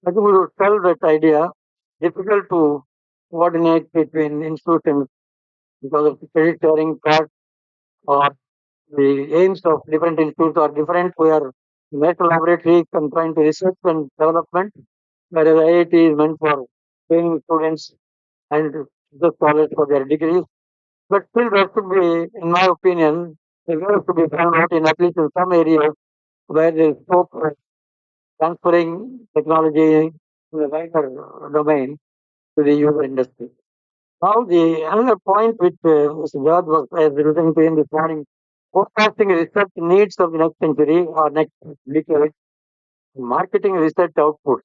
[SPEAKER 2] I think we would tell that idea difficult to coordinate between institutions because of the credit sharing part or the aims of different institutes are different. We are national laboratory confined to research and development, whereas IIT is meant for training students and the scholars for their degrees. But still, there should be, in my opinion, the way to be found out in at least in some areas where there is scope for transferring technology to the wider domain to the user industry. Now, the another point which Mr. George was alluding to in this morning, forecasting research needs of the next century or next decade, marketing research output.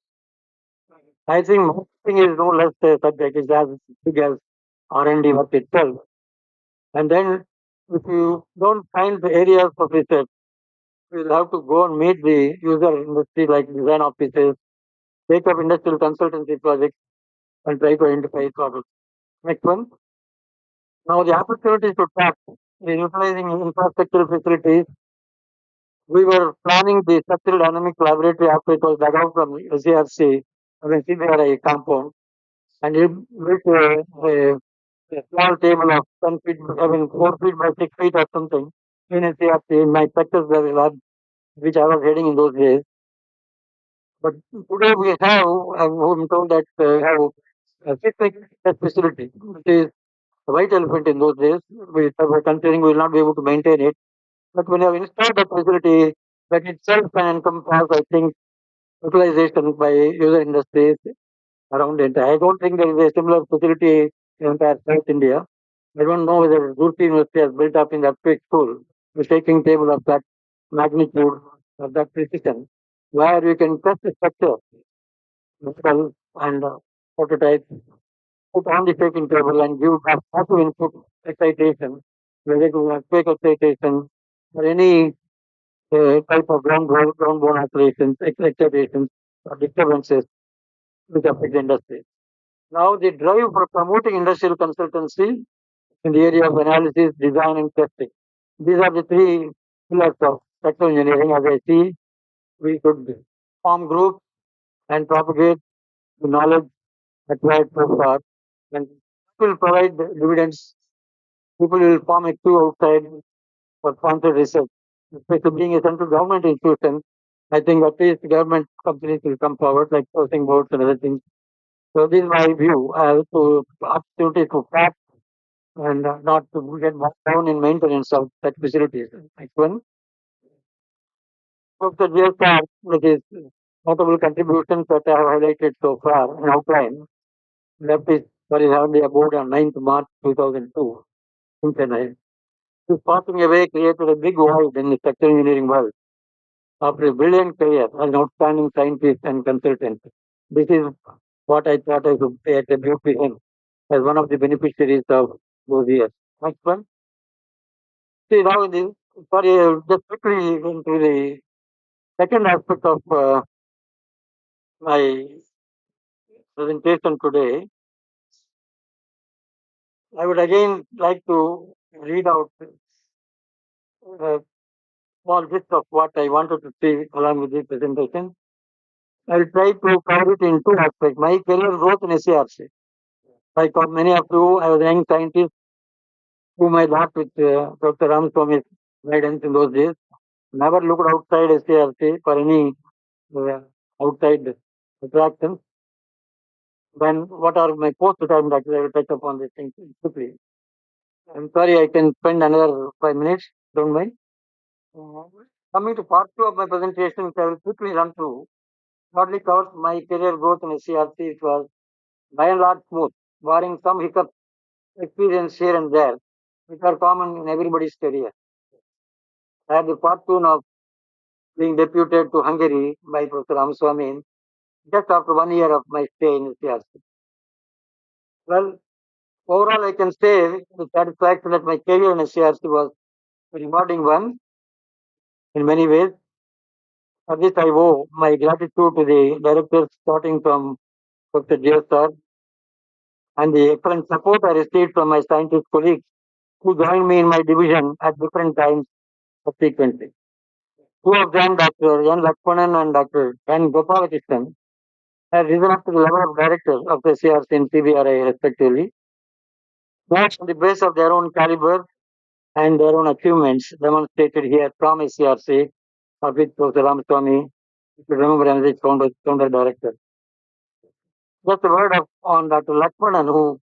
[SPEAKER 2] I think marketing is no less a subject, it's as big as R&D work itself. And then if you don't find the areas of research, you'll have to go and meet the user industry like design offices, take up industrial consultancy projects and try to identify problems. Next one. Now the opportunities to tap in utilizing infrastructural facilities. We were planning the structural dynamic laboratory after it was dug out from CRC, CBRI compound, and it built a small table of 10 feet, 4 feet by 6 feet or something in a CRC in my practice lab, which I was heading in those days. But today we have, I'm told that have a seismic test facility, which is a white elephant in those days. We were considering we will not be able to maintain it. But when you have installed that facility, that itself can encompass, I think, utilization by user industries around it. I don't think there is a similar facility in entire South India. I don't know whether Roorkee University has built up in that big school a taking table of that magnitude, of that precision, where you can test the structure, model, and prototype, put on the taking table and give back passive input excitation, whether it is earthquake excitation or any type of ground-borne operations, excitations, or disturbances which affect the industry. Now, the drive for promoting industrial consultancy in the area of analysis, design, and testing. These are the three pillars of structural engineering. As I see, we should form groups and propagate the knowledge acquired so far, and will provide dividends. People will form a queue outside for sponsored research. Especially being a central government institution, I think at least government companies will come forward, like sourcing boards and other things. So this is my view as to opportunity to tap and not to get bogged down in maintenance of such facilities. Next one. Of the GSR, which is notable contributions that I have highlighted so far in outline, left is for his hardly aboard on 9th March 2002 in Chennai. His passing away created a big void in the structural engineering world. after a brilliant career as an outstanding scientist and consultant. This is what I thought I should pay a tribute to him as one of the beneficiaries of those years. Next one. See, now sorry, just quickly into the second aspect of my presentation today. I would again like to read out a small list of what I wanted to say along with the presentation. I will try to cover it in two aspects. My career growth in SCRC. Like many of you, I was a young scientist whom I worked with Dr. Ramaswamy's guidance in those days. Never looked outside SCRC for any uh, outside attractions. Then, what are my post-retirement activities? I will touch upon these things quickly. I'm sorry, I can spend another 5 minutes. Don't mind. Uh, Coming to part two of my presentation, which I will quickly run through, broadly covers my career growth in SCRC. It was by and large smooth, barring some hiccups experienced here and there, which are common in everybody's career. I had the fortune of being deputed to Hungary by Professor Ramaswamy just after 1 year of my stay in SCRC. Well, overall, I can say with satisfaction that my career in SCRC was a rewarding one in many ways. For this, I owe my gratitude to the directors, starting from Dr. G.S. and the excellent support I received from my scientist colleagues who joined me in my division at different times subsequently. Two of them, Dr. N. Lakshmanan and Dr. N. Gopalakrishnan, have risen up to the level of directors of the CRC and CBRI respectively, both on the base of their own caliber and their own achievements demonstrated here from SCRC, of which Professor Ramaswamy, if you remember, as its founder director. Just a word on Dr. Lakshmanan, who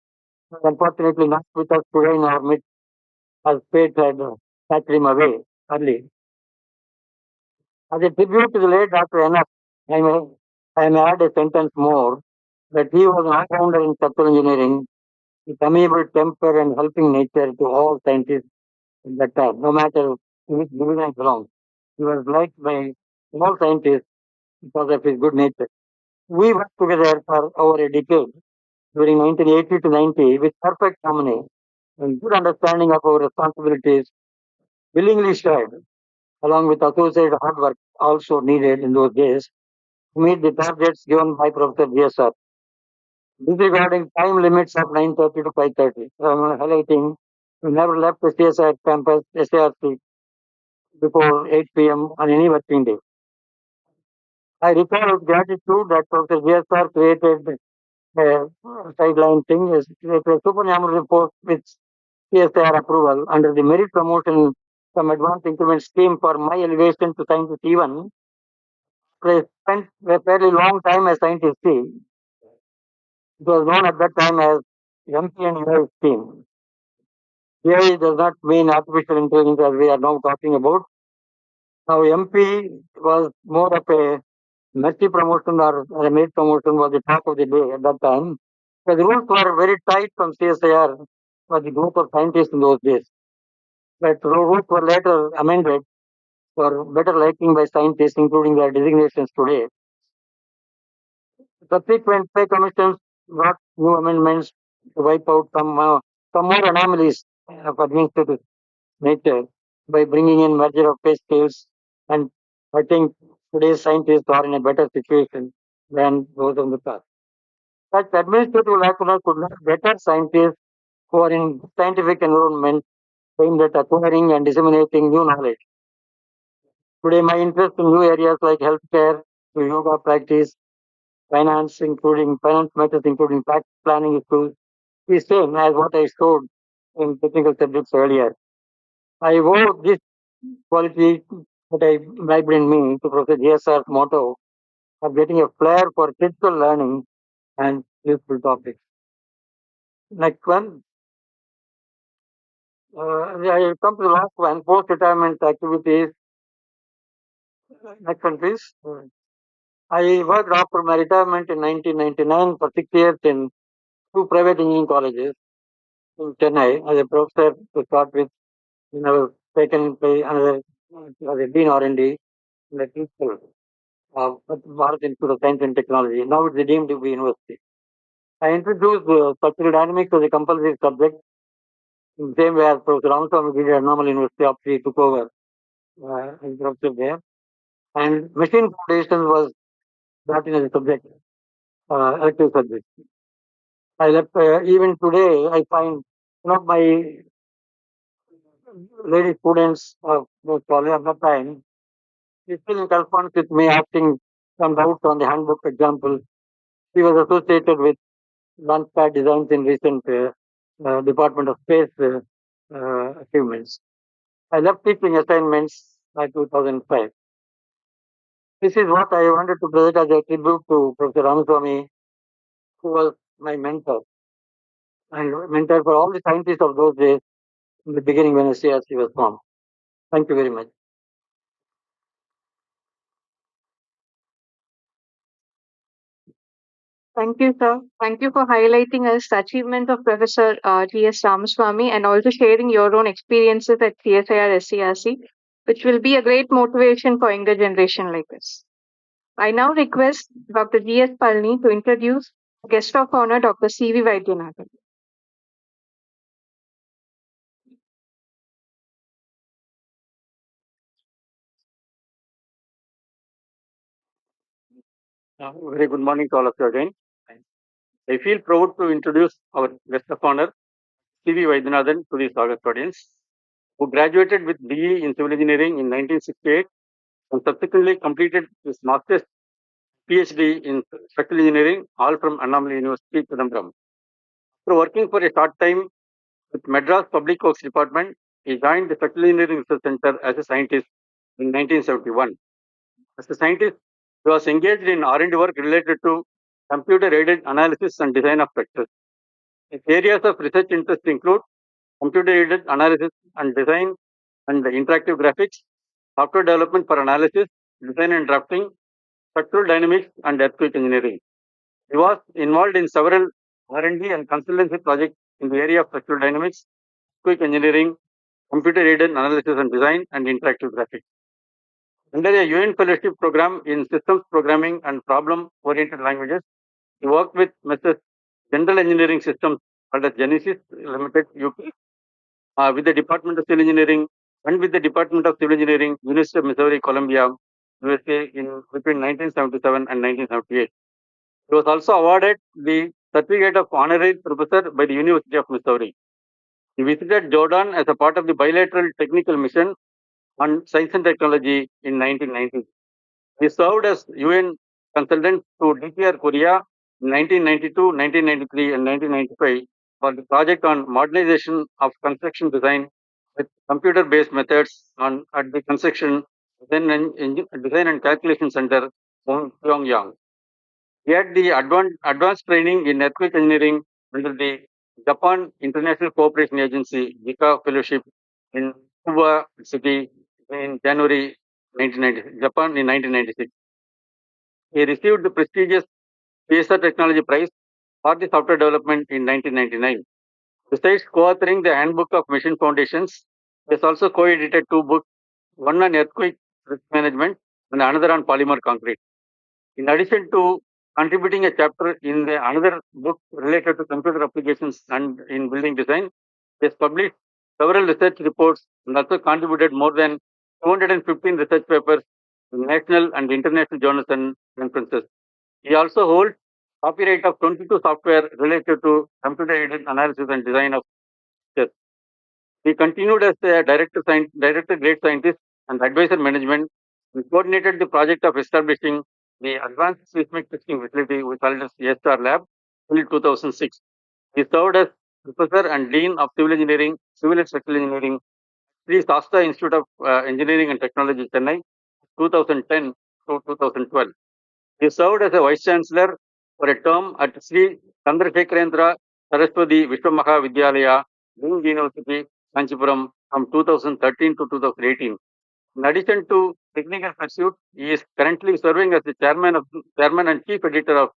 [SPEAKER 2] is unfortunately not with us today in our midst, as fate had snatched him away early. As a tribute to the late Dr. N.F., I may add a sentence more that he was an all-rounder in structural engineering with amiable temper and helping nature to all scientists at that time, no matter to which division he belonged. He was liked by all scientists because of his good nature. We worked together for over a decade during 1980 to 90 with perfect harmony and good understanding of our responsibilities, willingly shared, along with associated hard work also needed in those days to meet the targets given by Professor G.S. Disregarding time limits of 9:30 to 5:30. I'm highlighting we never left the CSIR campus, SARC, before 8 p.m. on any working day. I recall with gratitude that Professor G.S. created a sideline thing, is created a supernumerary report with CSIR approval under the merit promotion from advanced increment scheme for my elevation to scientist even. I spent a fairly long time as scientist. It was known at that time as MP and AI scheme. AI does not mean artificial intelligence as we are now talking about. Now, MP was more of a mercy promotion or a merit promotion was the talk of the day at that time. The rules were very tight from CSIR for the group of scientists in those days. But rules were later amended for better liking by scientists, including their designations today. Subsequent pay commissions brought new amendments to wipe out some more anomalies of administrative nature by bringing in merger of pay scales. And I think today's scientists are in a better situation than those of the past. Such administrative lacunas could not better scientists who are in scientific environment aimed at acquiring and disseminating new knowledge. Today, my interest in new areas like healthcare, to yoga practice, finance matters, including tax planning issues, is same as what I showed in technical subjects earlier. I owe this quality that I imbibed in me to Professor G.S.'s motto of getting a flair for critical learning and useful topics. Next one. I come to the last one, post-retirement activities. Next one, please. I worked after my retirement in 1999 for 6 years in two private engineering colleges in Chennai as a professor to start with. I was taken by another as a dean R&D in the principal Bharat Institute of Science and Technology. Now it's deemed to be university. I introduced structural dynamics as a compulsory subject in the same way as Professor Ramaswamy Birth at Normal University of Shri took over as professor there. And machine foundation was brought in as a subject, elective subject. I left, even today, I find one of my lady students of college at that time, she still corresponds with me asking some doubts on the handbook example. She was associated with launchpad designs in recent Department of Space achievements. I left teaching assignments by 2005. This is what I wanted to present as a tribute to Professor Ramaswamy, who was my mentor and mentor for all the scientists of those days in the beginning when CSIR was formed. Thank you very much.
[SPEAKER 1] Thank you, sir. Thank you for highlighting us the achievements of Professor G.S. Ramaswamy and also sharing your own experiences at CSIR-SERC, which will be a great motivation for younger generation like us. I now request Dr. G.S. Palni to introduce guest of honor, Dr. C.V. Vigyan.
[SPEAKER 2] Very good morning to all of you again. I feel proud to introduce our guest of honor, C.V. Vaidyanathan, to this august audience, who graduated with BE in Civil Engineering in 1968 and subsequently completed his master's PhD in Structural Engineering, all from Annamalai University, Chidambaram. After working for a short time with Madras Public Works Department, he joined the Structural Engineering Research Center as a scientist in 1971. As a scientist, he was engaged in R&D work related to computer-aided analysis and design of structures. His areas of research interest include computer-aided analysis and design and interactive graphics, software development for analysis, design and drafting, structural dynamics, and earthquake engineering. He was involved in several R&D and consultancy projects in the area of structural dynamics, earthquake engineering, computer-aided analysis and design, and interactive graphics. Under a UN fellowship program in systems programming and problem-oriented languages, he worked with Messrs. General Engineering Systems called as Genesis Limited UK, with the Department of Civil Engineering and with the Department of Civil Engineering, University of Missouri, Columbia, USA, in between 1977 and 1978. He was also awarded the Certificate of Honorary Professor by the University of Missouri. He visited Jordan as a part of the bilateral technical mission on science and technology in 1990. He served as UN consultant to DPR Korea in 1992, 1993, and 1995 for the project on modernization of construction design with computer-based methods at the Construction Design and Calculation Center, Pyongyang. He had the advanced training in earthquake engineering under the Japan International Cooperation Agency (JICA) fellowship in Kuba City in January 1990, Japan in 1996. He received the prestigious CSIR Technology Prize for the software development in 1999. Besides co-authoring the Handbook of Machine Foundations, he has also co-edited two books, one on earthquake risk management and another on polymer concrete. In addition to contributing a chapter in another book related to computer applications and in building design, he has published several research reports and also contributed more than 215 research papers in national and international journals and conferences. He also holds copyright of 22 software related to computer-aided analysis and design of chess. He continued as a director grade scientist and advisor management and coordinated the project of establishing the Advanced Seismic Testing Facility we called as CSR Lab till 2006. He served as professor and dean of civil engineering, civil and structural engineering, Sri Shasta Institute of Engineering and Technology, Chennai, 2010 to 2012. He served as a vice chancellor for a term at Sri Chandrasekharendra Saraswati Vishwamaha Vidyalaya, Deemed University, Kanchipuram from 2013 to 2018. In addition to technical pursuits, he is currently serving as the chairman and chief editor of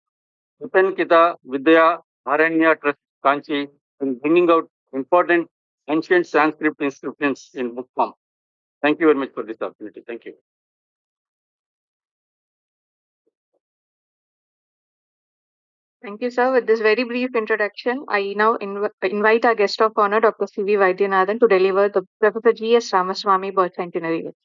[SPEAKER 2] Vipankita Vidya Aranya Trust Kanchi in bringing out important ancient Sanskrit inscriptions in book form. Thank you very much for this opportunity. Thank you.
[SPEAKER 1] Thank you, sir. With this very brief introduction, I now invite our guest of honor, Dr. C.V. Vaidyanathan, to deliver the Professor G.S. Ramaswamy Birth Centenary Lecture.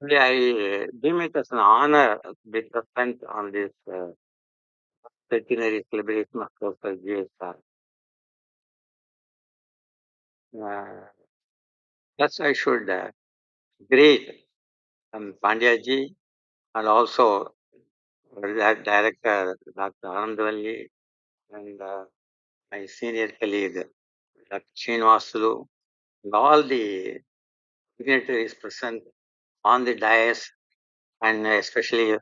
[SPEAKER 2] I deem it as an honor to be present on this centenary celebration of Professor G.S. Thus, I should greet Pandya ji and also that director, Dr. Anandvalli, and my senior colleague, Dr. Srinivasulu, and all the dignitaries present on the dais, and especially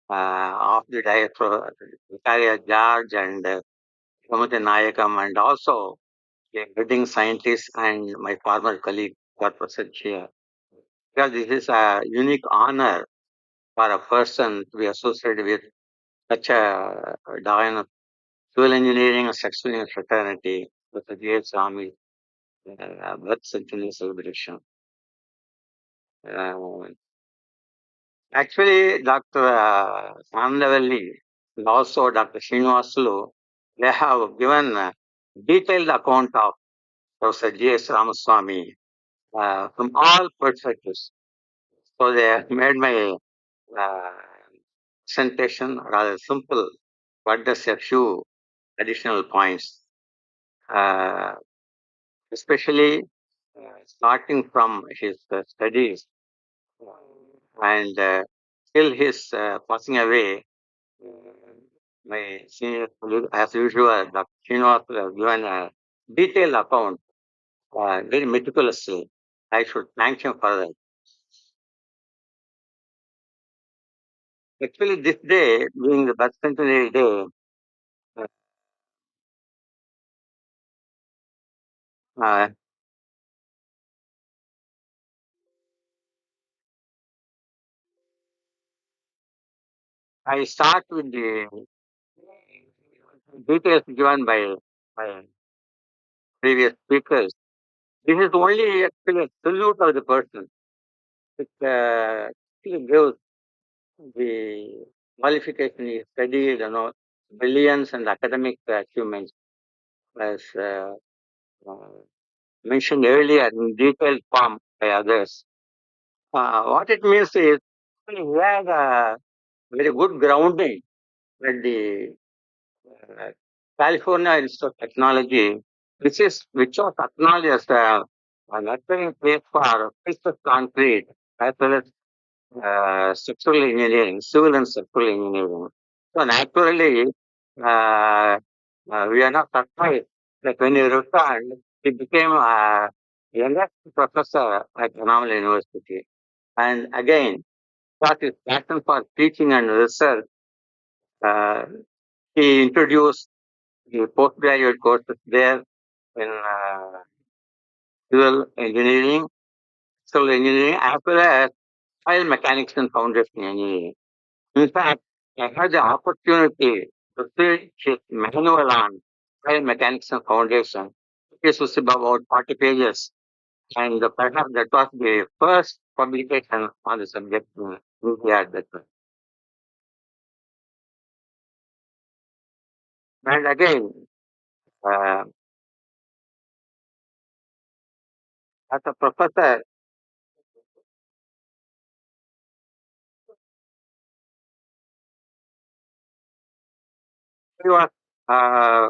[SPEAKER 2] off the dais, Victoria George and Pramati Nayakam, and also the budding scientist and my former colleague, Professor G.S. Because this is a unique honor for a person to be associated with such a doyen of civil engineering and structural engineering fraternity, Professor G.S. Swami birth centenary celebration. Uh, Actually, Dr. Sandavalli and also Dr. Srinivasulu, they have given a detailed account of Professor G.S. Ramaswamy from all perspectives. So they have made my uh, presentation rather simple, but just a few additional points, especially starting from his studies and till his passing away. My senior colleague, as usual, Dr. Srinivas has given a detailed account, very meticulously. I should thank him for that. Actually, this day, being the birth centenary day, uh, I start with the details given by previous speakers. This is only actually a salute of the person. It actually gives the qualification he studied, brilliance and academic achievements, as uh, mentioned earlier in detailed form by others. What it means is he had a very good grounding at the uh, California Institute of Technology, which was acknowledged as a nurturing place for fixed concrete as well as structural engineering, civil and structural engineering. So naturally, uh, we are not surprised that when he returned, he became a youngest professor at Annamalai University. And again, got his passion for teaching and research. Uh, he introduced the postgraduate courses there in civil engineering, as well as oil mechanics and foundation engineering. In fact, I had the opportunity to see his manual on oil mechanics and foundation. This was about 40 pages, and perhaps that was the first publication on the subject in India at that time. And again, uh, as a professor, he was uh,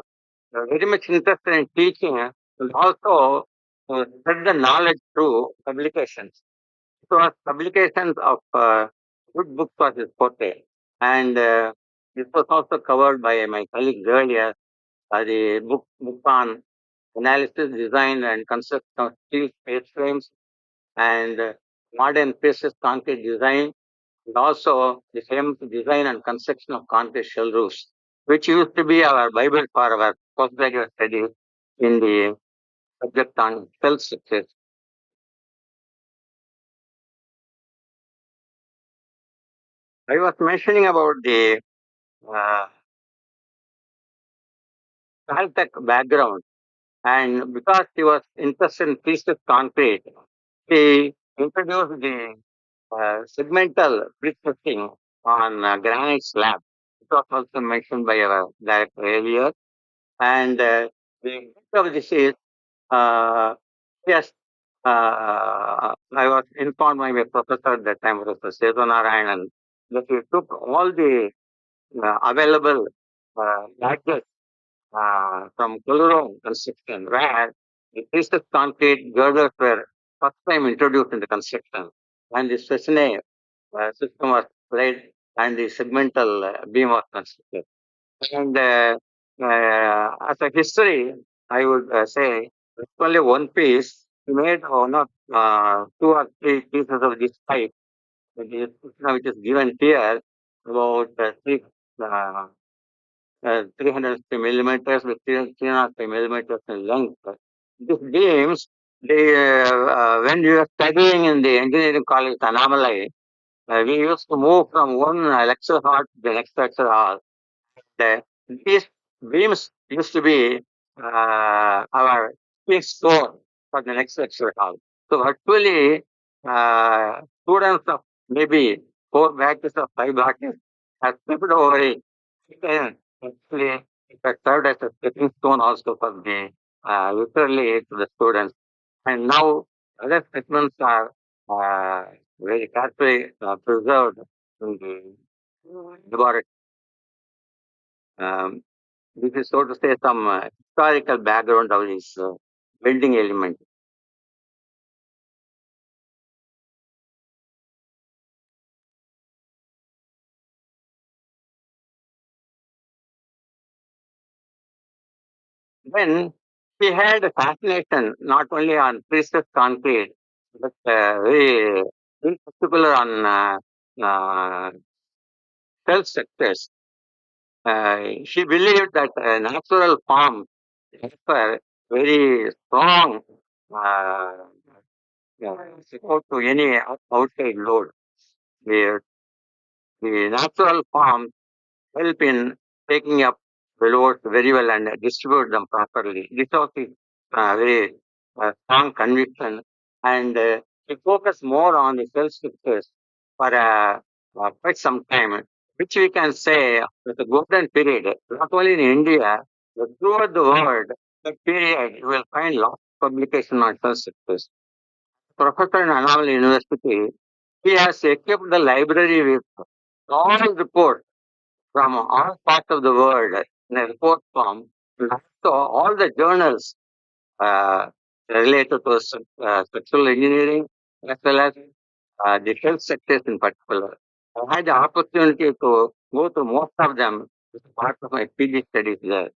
[SPEAKER 2] very much interested in teaching and also spread the knowledge through publications. So publications of good books was his forte. And this was also covered by my colleagues earlier, the book on analysis, design, and construction of steel space frames and modern precious concrete design and also the famous design and construction of concrete shell roofs, which used to be our Bible for our postgraduate studies in the subject on cell structures. I was mentioning about the uh, Caltech background, and because he was interested in pieces concrete, he introduced the segmental brick shifting on granite slab. It was also mentioned by our director earlier. And the gift of this is, uh, yes, I was informed by my professor at that time, Professor Setunarayanan, that he took all the available gadgets from Colorado construction, where the pieces concrete girders were first time introduced in the construction. And the Sesame system was laid and the segmental beam was constructed. And as a history, I would say it's only one piece. We made not two or three pieces of this pipe, which is given here, about 350 millimeters with 305 millimeters in length. These beams, when we were studying in the engineering college, Annamalai, we used to move from one lecture hall to the next lecture hall. These beams used to be our speech store for the next lecture hall. So actually, students of maybe four batches or five batches have stepped over it. And actually, it has served as a stepping stone also for the literally to the students. And now other segments are very carefully preserved in the laboratory. Um, this is so to say some historical background of this building element. Then she had a fascination not only on precious concrete, but very particular on cell structures. She believed that natural forms offer very strong uh, support to any outside load. The, the natural forms help in taking up the loads very well and distribute them properly. This was his very strong conviction, and he focused more on the cell structures for quite some time, which we can say was a golden period, not only in India, but throughout the world. That period, you will find lots of publication on cell structures. Professor in Annamalai University, he has equipped the library with all reports from all parts of the world in a report form. So all the journals uh, related to structural engineering as well as the health sectors in particular. I had the opportunity to go to most of them as part of my PG studies there.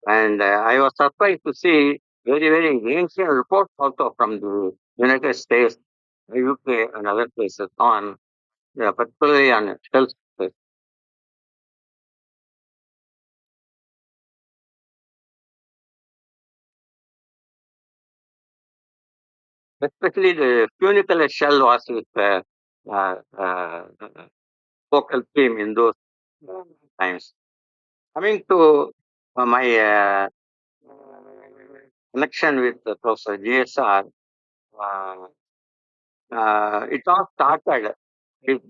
[SPEAKER 2] And I was surprised to see very ancient reports also from the United States, UK, and other places on, particularly on health sectors. Especially the funicular shell was his uh, uh, focal theme in those uh, times. Coming to my connection with Professor G.S.R., uh, it all started with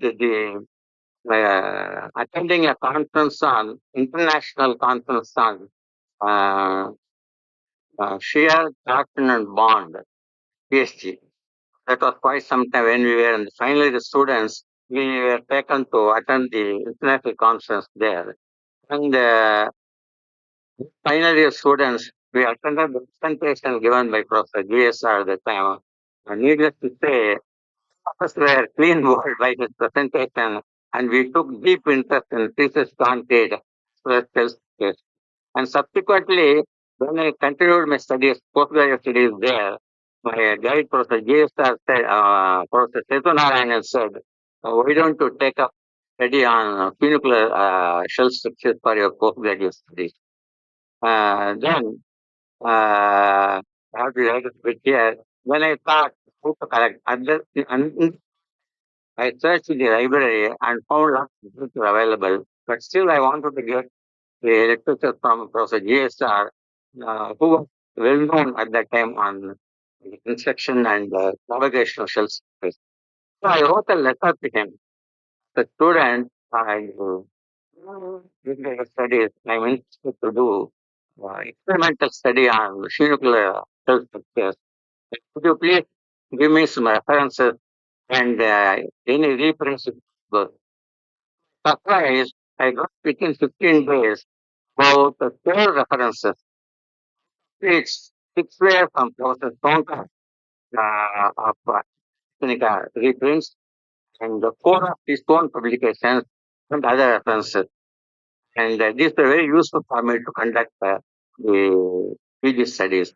[SPEAKER 2] attending a conference on international conference on uh, shear, traction, and bond, PSG. That was quite some time when we were in the final year students. We were taken to attend the international conference there. And final year students, we attended the presentation given by Professor G.S.R. at the time. And needless to say, of us were clean board by his presentation, and we took deep interest in thesis concrete case. And subsequently, when I continued my studies, postgraduate studies there, my guide Professor G.S.R. said, Professor Setunarayanan said, why don't you take up study on funicular shell structures for your postgraduate studies? Then I have to write a bit here. When I thought how to correct, I searched in the library and found lots of literature available, but still I wanted to get the literature from Professor G.S., who was well known at that time on construction and propagation of shell structures. So I wrote a letter to him. The student, I did the studies, I'm interested to do experimental study on nuclear cell structures. Could you please give me some references and any references? Surprise, I got within 15 days about 12 references, which six were from Professor Tonka of Seneca reprints and four of his own publications and other references. And these were very useful for me to conduct the PG studies.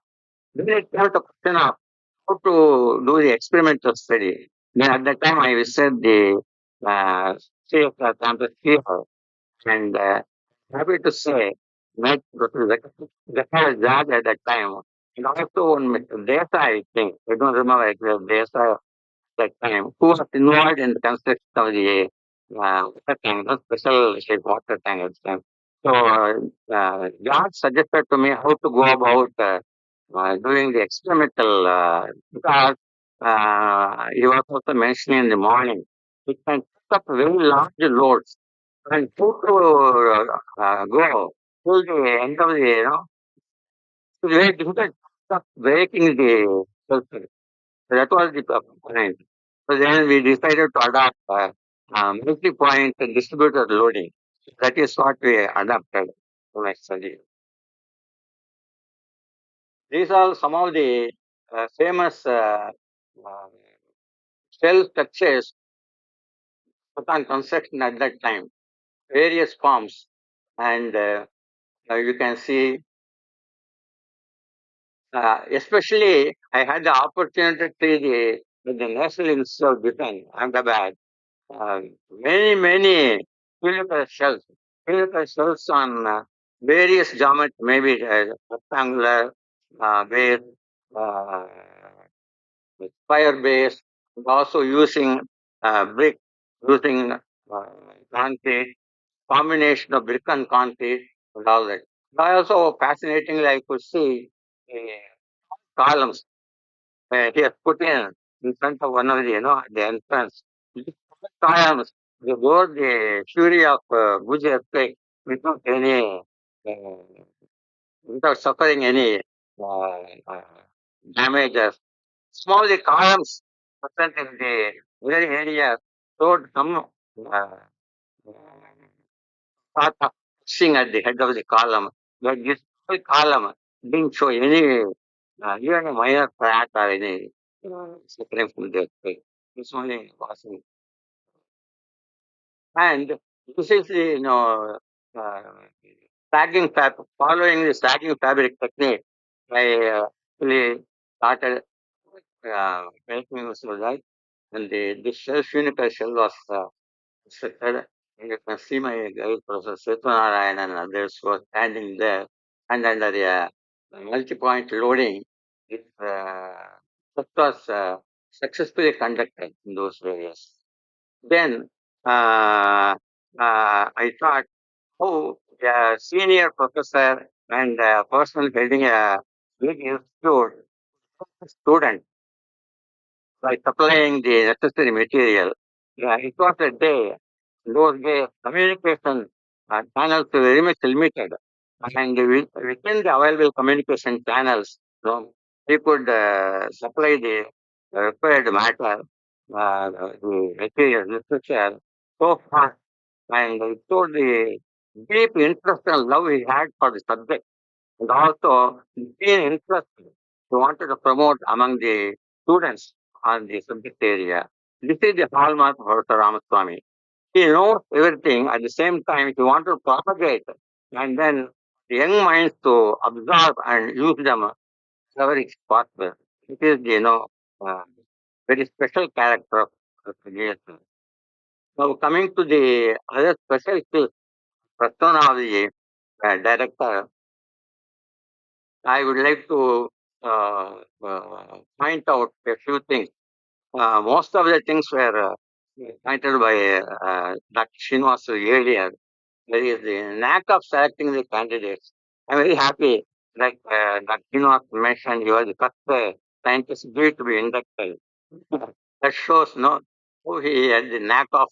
[SPEAKER 2] Then it came to question of how to do the experimental study. Then at that time I visited the CSIR campus here, and happy to say, met the judge at that time. And also one Mr. Desa, I think, I don't remember exactly Desa that time, who was involved in the construction of the water tank, special shape water tank at the time. So, George suggested to me how to go about doing the experimental, because he was also mentioning in the morning, it can pick up very large loads and who to go till the end of the, it's very difficult of breaking the circle. So that was the point. So then we decided to adopt multi-point distributed loading. That is what we adopted to my study. These are some of the famous uh, shell structures put on construction at that time, various forms. And you can see, especially, I had the opportunity to see the National Institute of Defense, Ahmedabad, many clinical shells on various geometry, maybe rectangular base, uh, with fire base, and also using brick, using concrete, combination of brick and concrete, and all that. Also, fascinatingly, I could see columns he has put in front of one of the, the entrance. These columns, they bore the fury of Bhuj earthquake without any, without suffering any uh, damages. Some of the columns present in the very area showed some uh, sort of fixing at the head of the column, but this whole column didn't show any, even a minor crack or any suffering from the earthquake. It's only passing. And this is the, uh, following the sagging fabric technique, I actually started making this right. And the shell, funicle shell was constructed. And you can see my guide, Professor Setwanarayan and others were standing there. And under the multi-point loading, it that was successfully conducted in those areas. Then I thought, oh, a senior professor and a person heading a big institute, student, by supplying the necessary material. Yeah, it was a day. Those days, communication channels were very much limited. And within the available communication channels, we could supply the required matter, the material, literature, so fast. And it showed the deep interest and love he had for the subject. And also, keen interest he wanted to promote among the students on the subject area. This is the hallmark of Dr. Ramaswamy. He knows everything. At the same time, he wanted to propagate and then the young minds to absorb and use them wherever it's possible. It is the, uh, very special character of Dr. G.S. Now, coming to the other special persona of the director, I would like to point out a few things. Most of the things were pointed by Dr. Srinivasulu earlier. There is the knack of selecting the candidates. I'm very happy that Dr. Srinivas mentioned he was the first scientist to be inducted. That shows how he had the knack of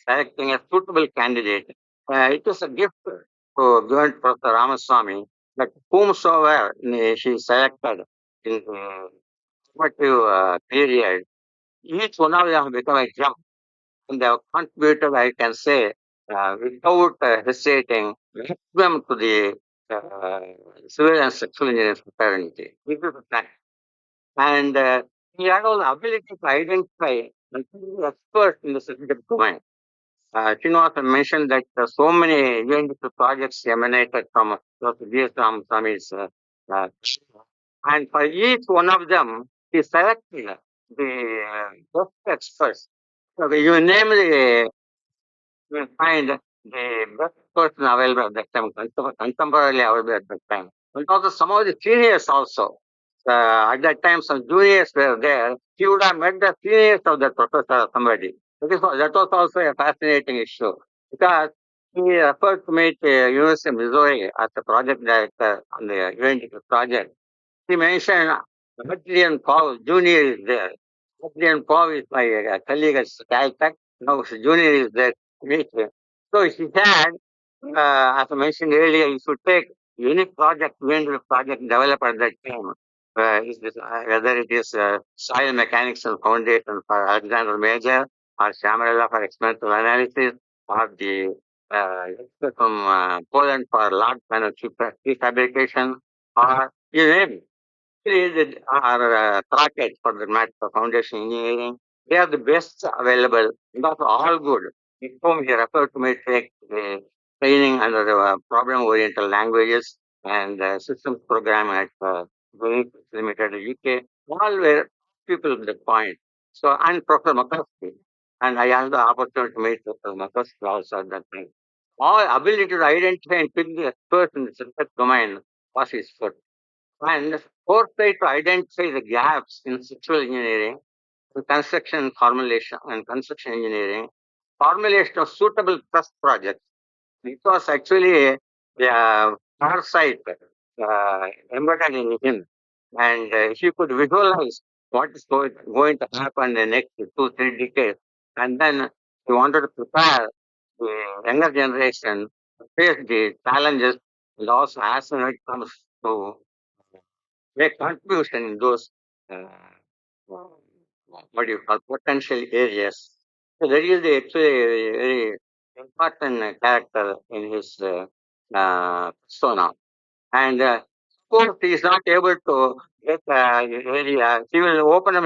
[SPEAKER 2] selecting a suitable candidate. It is a gift to given to Professor Ramaswamy that whomsoever she selected in the formative period, each one of them have become a gem. And they have contributed, I can say, without hesitating, maximum to the uh, civil and sexual engineering fraternity. This is a fact. And he had all the ability to identify and to be expert in the specific domain. Srinivasa mentioned that so many UNDP projects emanated from Dr. G.S. Ramaswamy's uh, and for each one of them, he selected the best experts. So you name the you will find the best person available at that time, contemporarily available at that time. And also some of the seniors also. At that time, some juniors were there. He would have met the seniors of the professor or somebody. That was also a fascinating issue because he referred to me to University of Missouri as the project director on the UNDP project. He mentioned Adrian Paul Jr. is there. Adrian Paul is my colleague at Caltech. Now Junior is there to meet him. So he had, as I mentioned earlier, you should take any project, wind project developed at that time. Whether it is soil mechanics and foundation for Alexander Major or Shamarella for experimental analysis or the expert from Poland for large panel prefabrication or you name it created our bracket for the math for foundation engineering. They are the best available. Not all good. In whom he referred to me take the training under the problem-oriented languages and systems program at Unix Limited UK. All were people with the point. So and Professor McCuskey. And I had the opportunity to meet Professor McCuskey also at that time. All ability to identify and pick the experts in the subject domain was his forte. And foresight to identify the gaps in structural engineering, in construction formulation and construction engineering, formulation of suitable trust projects. It was actually the foresight embedded in him. And if you could visualize what is going to happen in the next 2, 3 decades, and then you wanted to prepare the younger generation to face the challenges, and also as when it comes to make contribution in those uh, what do you call potential areas. So that is the actually a very important character in his persona. And of course, he is not able to get area. He will open up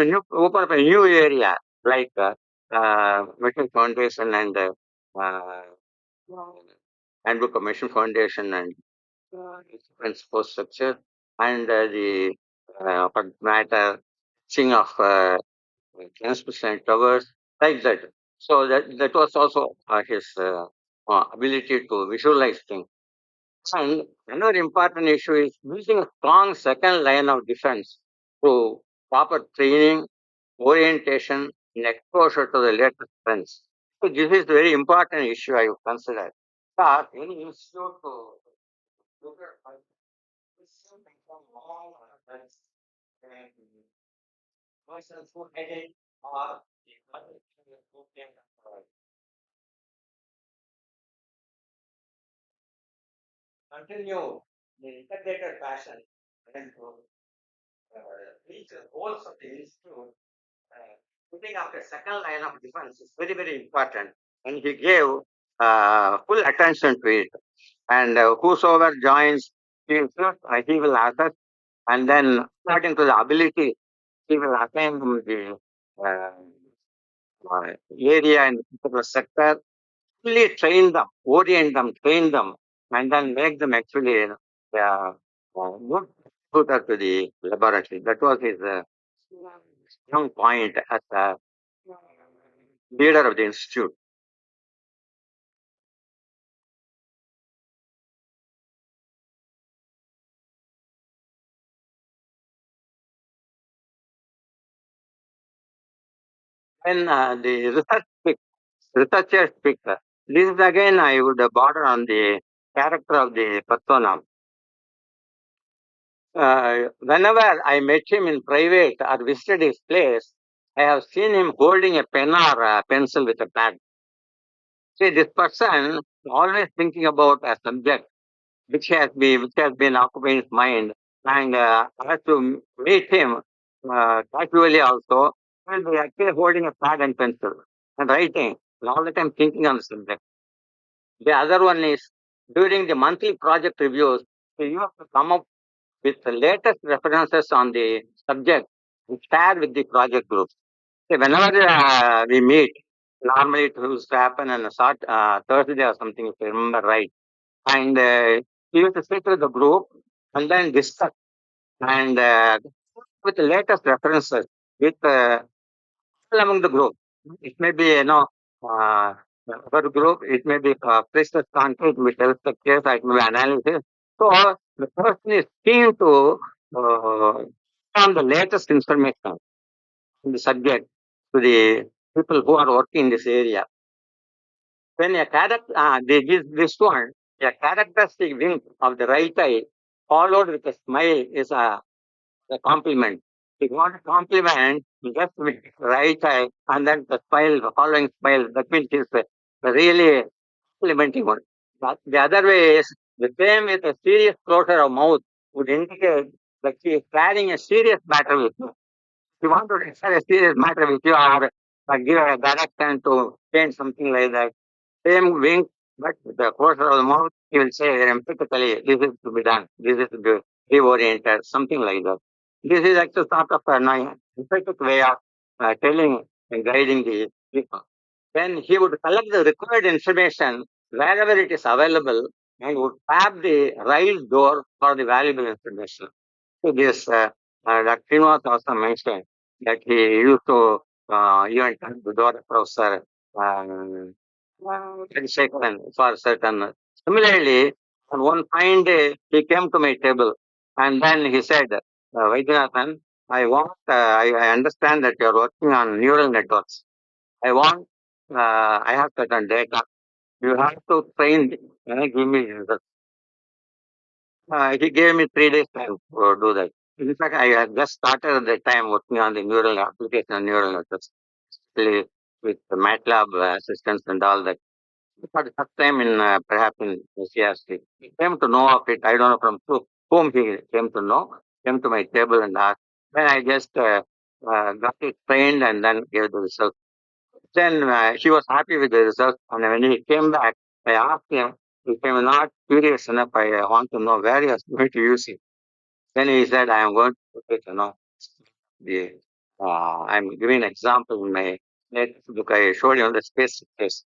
[SPEAKER 2] a new area like Mission Foundation and uh, Handbook of Mission Foundation and principal structure and the for matter thing of transmission towers like that. So that was also his ability to visualize things. And another important issue is building a strong second line of defense through proper training, orientation, and exposure to the latest trends. So this is a very important issue I would consider. That any institute to look at something from all trends and persons who headed or the other who can continue the integrated fashion and to reach the goals of the institute, putting up a second line of defense is very, very important. And he gave full attention to it. And whosoever joins, he will assess, and then according to the ability, he will assign them the area in the particular sector, fully train them, orient them, train them, and then make them actually good suitor to the laboratory. That was his strong point as a leader of the institute. When the researchers pick, this is again I would border on the character of the persona. Whenever I met him in private or visited his place, I have seen him holding a pen or a pencil with a pad. See, this person always thinking about a subject which has been occupying his mind, and I have to meet him casually also. And we actually holding a pad and pencil and writing, and all the time thinking on the subject. The other one is during the monthly project reviews, you have to come up with the latest references on the subject and share with the project group. See, whenever we meet, normally it used to happen on a Thursday or something, if I remember right. And we used to sit with the group and then discuss and with the latest references with among the group. It may be, uh, our group, it may be process content, it may be health case, it may be analysis. So the person is keen to on the latest information in the subject to the people who are working in this area. When a character, they give this one, a characteristic wink of the right eye followed with a smile is a compliment. If you want a compliment, you just with right eye and then the smile, the following smile, that means it's a really complimenting one. But the other way is the same with a serious closure of mouth would indicate that she is carrying a serious matter with you. If you want to discuss a serious matter with you or give a direction to change something like that, same wink, but the closure of the mouth, he will say very emphatically, this is to be done, this is to be reoriented, something like that. This is actually sort of an emphatic way of telling and guiding the people. Then he would collect the required information wherever it is available and would tap the right door for the valuable information. So this, Dr. Srinivas also mentioned that he used to even tap the door of Professor Shaken for certain. Similarly, on one fine day, he came to my table and then he said, Vaidyanathan, I understand that you're working on neural networks. I want, I have certain data. You have to train, give me results. He gave me 3 days time to do that. In fact, I had just started at the time working on the neural application of neural networks, especially with the MATLAB assistance and all that. For the first time in perhaps in CSIR, he came to know of it. I don't know from whom he came to know. Came to my table and asked. Then I just got it trained and then gave the result. Then he was happy with the result. And when he came back, I asked him if I'm not curious enough. I want to know where he was going to use it. Then he said, I am going to put it, the, I'm giving an example in my next book. I showed you the space case.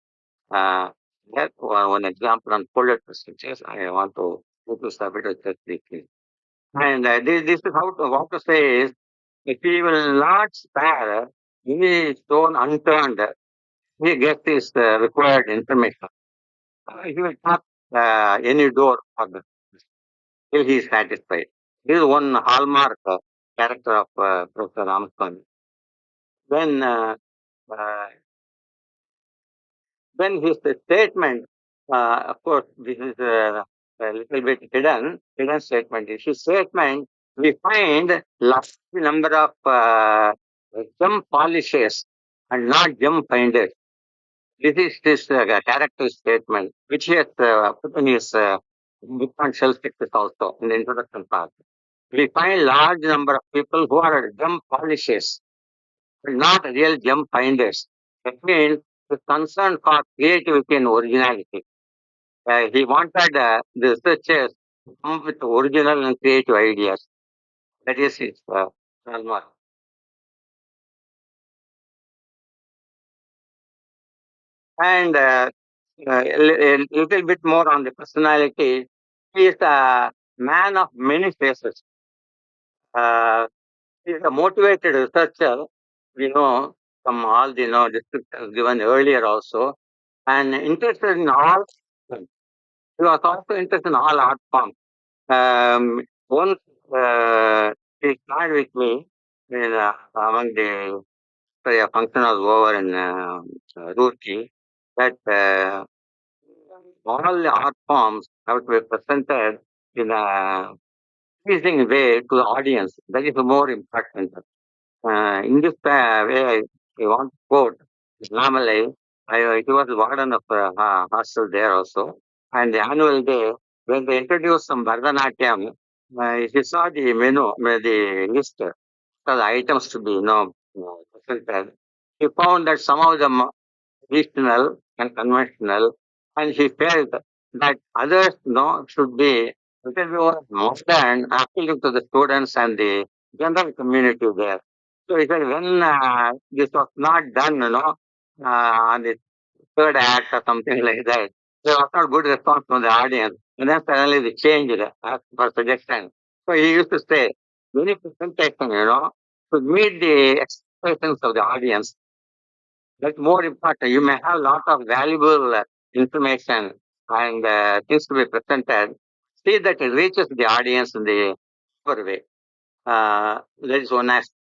[SPEAKER 2] Uh, that one example on folded procedures. I want to go to submit just briefly. And this is what to say is, if he will not spare any stone unturned, he gets his required information. He will tap any door for the, till he is satisfied. This is one hallmark character of Professor Ramaswamy. Then, uh, then his statement, of course, this is a little bit hidden statement. In his statement, we find large number of gem polishes and not gem finders. This is his character statement, which he has put in his book on shell stickers also in the introduction part. We find large number of people who are gem polishers, but not real gem finders. That means the concern for creativity and originality. He wanted the researchers to come with original and creative ideas. That is his hallmark. And a little bit more on the personality. He is a man of many faces. Uh, he is a motivated researcher. We know from all the descriptions given earlier also, and interested in all. He was also interested in all art forms. Once he started with me in, among the
[SPEAKER 3] after a function was over in Roorkee, that all the art forms have to be presented in a pleasing way to the audience. That is more important. In this way, I want to quote normally. He was the warden of hostel there also. And the annual day, when they introduced some Bharatanatyam, he saw the menu, the list of the items to be, presented. He found that some of them traditional and conventional, and he felt that others, should be little more modern, appealing to the students and the general community there. So he said when this was not done, on the third act or something like that, there was not good response from the audience. And then suddenly they changed it as per suggestion. So he used to say, any presentation, should meet the expectations of the audience. That's more important. You may have a lot of valuable information and things to be presented. See that it reaches the audience in the proper way. That is one aspect.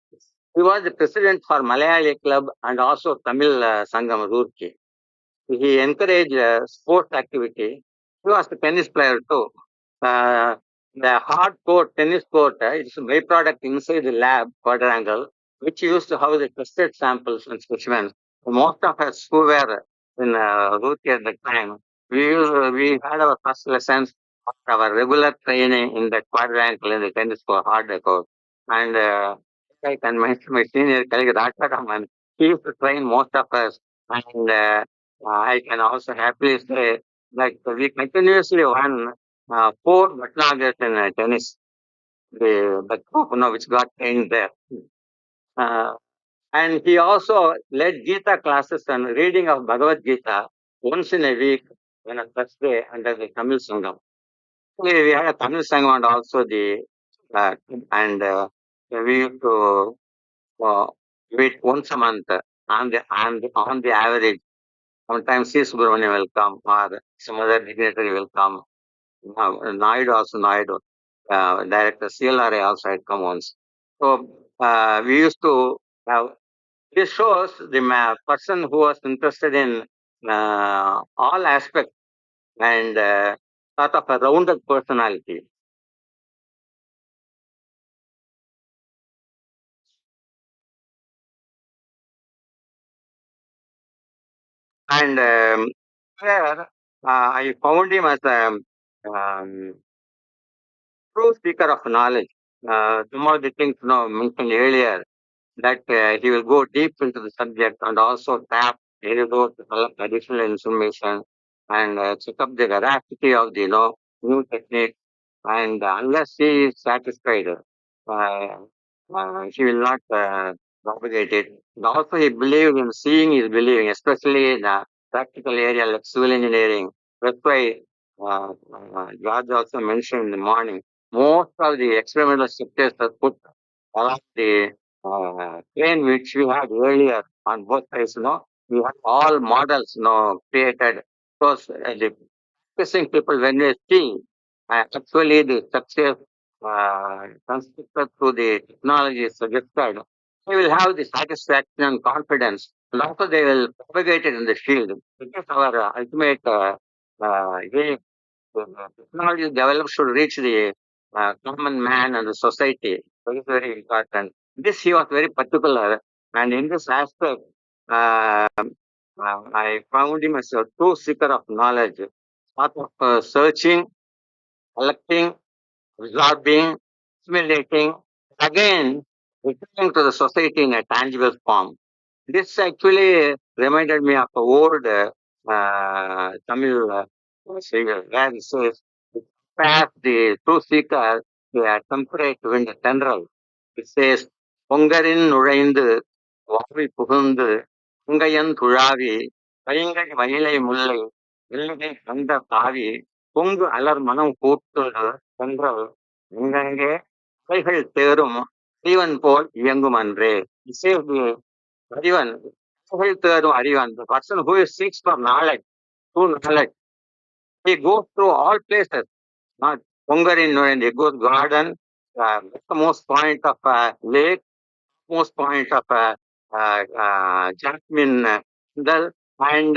[SPEAKER 3] He was the president for Malayali Club and also Tamil Sangam Roorkee. He encouraged sports activity. He was a tennis player too. Uh, the hard court, tennis court, it's a byproduct inside the lab quadrangle, which used to have the tested samples and specimens. Most of us who were in Roorkee at the time, we had our first lessons, our regular training in the quadrangle in the tennis court, hard court. And I can mention my senior colleague Raman. He used to train most of us. And I can also happily say that we continuously won 4 Bhatnagars in tennis, the group, which got trained there. Uh, and he also led Gita classes and reading of Bhagavad Gita once in a week on a Thursday under the Tamil Sangam. We had a Tamil Sangam and also and we used to meet once a month on the average. Sometimes C. Subramanian will come or some other dignitary will come. Naidu, director CLRA also had come once. So we used to have, this shows the person who was interested in all aspects and sort of a rounded personality. And there, I found him as a um, true seeker of knowledge. Some of the things mentioned earlier, that he will go deep into the subject and also tap anecdotes to collect additional information and check up the veracity of the new technique. And unless he is satisfied, he will not propagate it. And also, he believed in seeing is believing, especially in a practical area like civil engineering. That's why George also mentioned in the morning, most of the experimental structures are put along the train which we had earlier on both sides. We had all models, created. So the practicing people, when they see actually the success constructed through the technology suggested, they will have the satisfaction and confidence. And also they will propagate it in the field. Because our ultimate aim, technology developed should reach the common man and the society. That is very important. This he was very particular, and in this aspect, uh, I found him as a true seeker of knowledge, sort of searching, collecting, absorbing, assimilating, again returning to the society in a tangible form. This actually reminded me of a old Tamil singer where he says, "Pass the true seeker to a temperate wind tendril." It says, "பொங்கரின் நுழைந்து வாவி புகுந்து பொங்கையன் துழாவி பைங்கை மயிலை முல்லை வெள்ளிகை கந்த தாவி பொங்கு அலர் மனம் கூட்டுண்டு தென்றல் எங்கெங்கே அலைகள் தேரும் அறிவன் போல் இயங்கும் அன்றே." It says the Arivan, Arivan, the person who seeks for knowledge, true knowledge, he goes through all places, not Pungarin, and he goes garden, the most point of lake, most point of Jasmine, and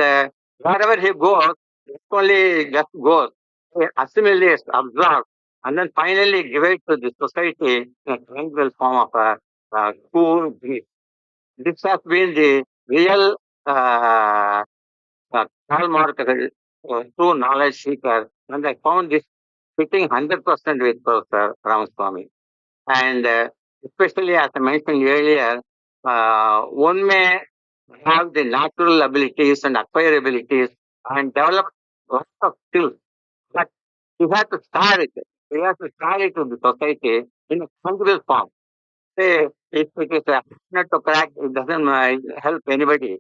[SPEAKER 3] wherever he goes, not only just goes, he assimilates, absorbs, and then finally give it to the society in a tranquil form of a cool breeze. This has been the real hallmark of a true knowledge seeker, and I found this fitting 100% with Professor Ramaswamy. And especially as I mentioned earlier, one may have the natural abilities and acquire abilities and develop lots of skills, but you have to share it. You have to share it to the society in a tangible form. Say, if it is a nut to crack, it doesn't help anybody.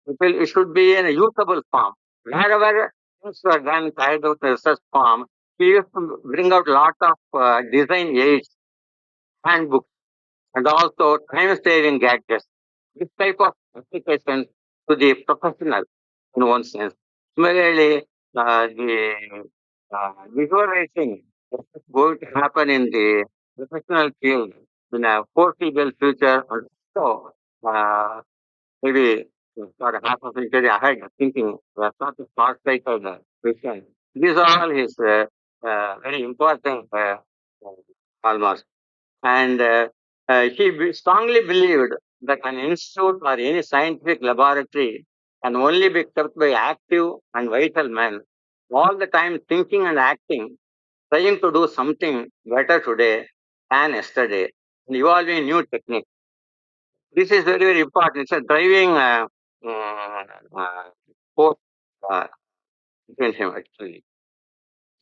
[SPEAKER 3] It should be in a usable form. Wherever things were done, carried out in research form, we used to bring out lot of design aids, handbooks, and also time-saving gadgets. This type of application to the professional in one sense. Similarly, the visualizing what is going to happen in the professional field in a foreseeable future, and so maybe for half a century ahead, thinking that's not a far-sighted vision. These are all his very important hallmarks. And strongly believed that an institute or any scientific laboratory can only be kept by active and vital men, all the time thinking and acting, trying to do something better today than yesterday, and evolving new techniques. This is very, very important. It's a driving force uh, between him, actually.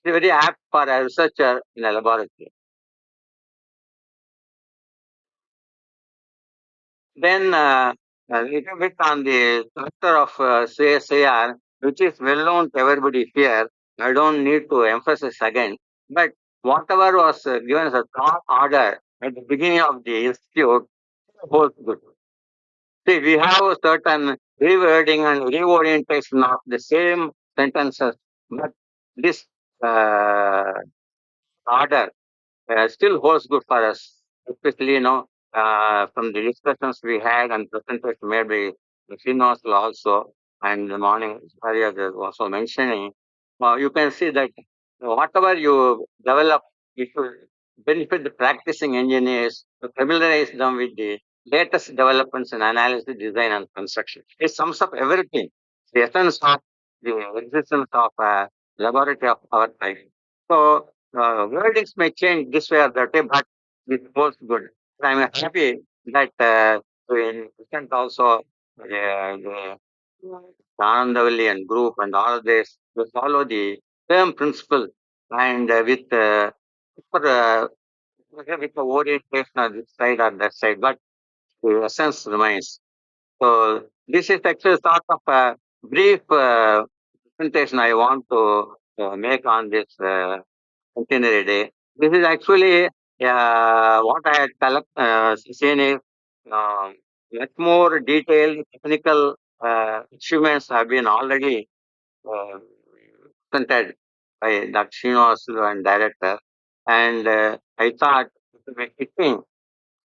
[SPEAKER 3] It's very apt for a researcher in a laboratory. Then a little bit on the structure of CSIR, which is well known to everybody here. I don't need to emphasize again. But whatever was given as a top order at the beginning of the institute holds good. See, we have a certain rewording and reorientation of the same sentences, but this uh, order still holds good for us, especially, from the discussions we had and presentation made by Srinivasulu also, and the morning Arya was also mentioning. You can see that whatever you develop, you should benefit the practicing engineers to familiarize them with the latest developments in analysis, design, and construction. It sums up everything, the essence of the existence of a laboratory of our time. So, wordings may change this way or that way, but it holds good. I'm happy that in present also the Anandavalli and group and all this will follow the same principle and for, uh, with the orientation on this side or that side, but the essence remains. So this is actually sort of a brief presentation I want to make on this centenary day. This is actually what I had seen is much more detailed technical achievements have been already uh, presented by Dr. Srinivasulu and director. And I thought it would be fitting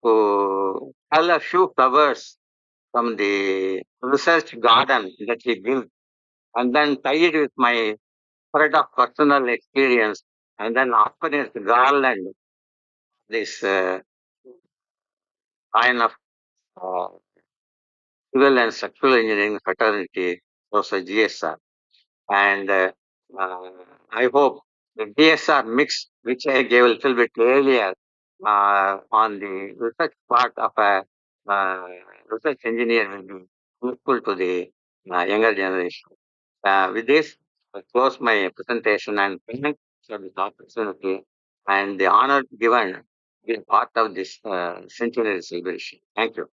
[SPEAKER 3] to tell a few flowers from the research garden that he built and then tie it with my thread of personal experience and then offer it garland this line of uh, civil and structural engineering fraternity, Professor G.S. And uh, I hope the DSR mix, which I gave a little bit earlier on the research part of a uh, research engineer, will be useful to the younger generation. With this, I close my presentation and thank for this opportunity and the honor given to be part of this centenary celebration. Thank you.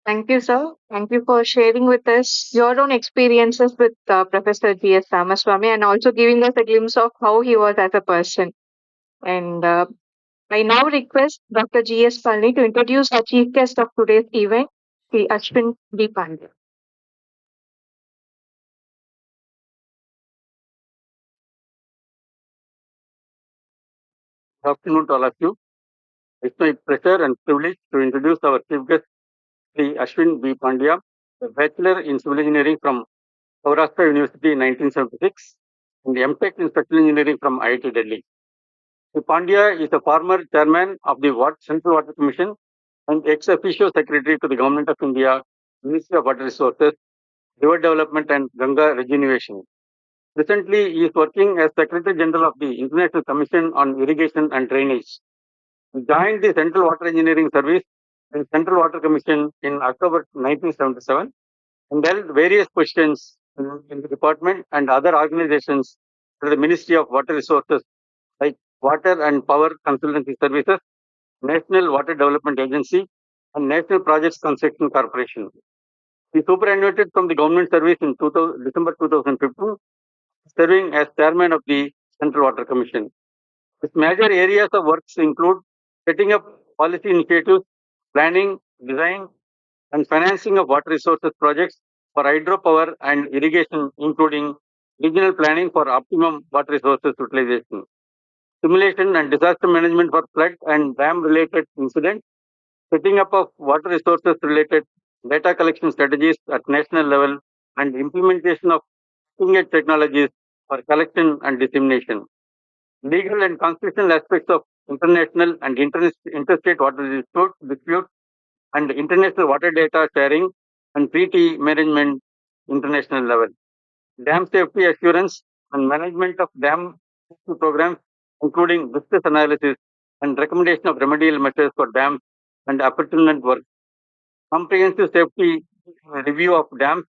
[SPEAKER 1] Thank you, sir. Thank you for sharing with us your own experiences with Professor G.S. Ramaswamy and also giving us a glimpse of how he was as a person. And I now request Dr. G.S. Palni to introduce our chief guest of today's event, the Ashwin D. Pandya.
[SPEAKER 2] Good afternoon to all of you. It's my pleasure and privilege to introduce our chief guest, Shri Ashwin B. Pandya, a Bachelor in Civil Engineering from Saurashtra University in 1976 and M.Tech in Structural Engineering from IIT Delhi. Shri Pandya is a former chairman of the Central Water Commission and ex officio secretary to the Government of India, Ministry of Water Resources, River Development and Ganga Regeneration. Recently, he is working as Secretary General of the International Commission on Irrigation and Drainage. He joined the Central Water Engineering Service and Central Water Commission in October 1977 and held various positions in the department and other organizations to the Ministry of Water Resources like Water and Power Consultancy Services, National Water Development Agency, and National Projects Construction Corporation. He superannuated from the government service in December 2015, serving as chairman of the Central Water Commission. His major areas of works include setting up policy initiatives, planning, design, and financing of water resources projects for hydropower and irrigation, including regional planning for optimum water resources utilization, simulation and disaster management for flood and dam related incidents, setting up of water resources related data collection strategies at national level, and implementation of cutting edge technologies for collection and dissemination. Legal and constitutional aspects of international and interstate water disputes and international water data sharing and treaty management international level. Dam safety assurance and management of dam safety programs, including distress analysis and recommendation of remedial measures for dams and appurtenant work. Comprehensive safety review of dams,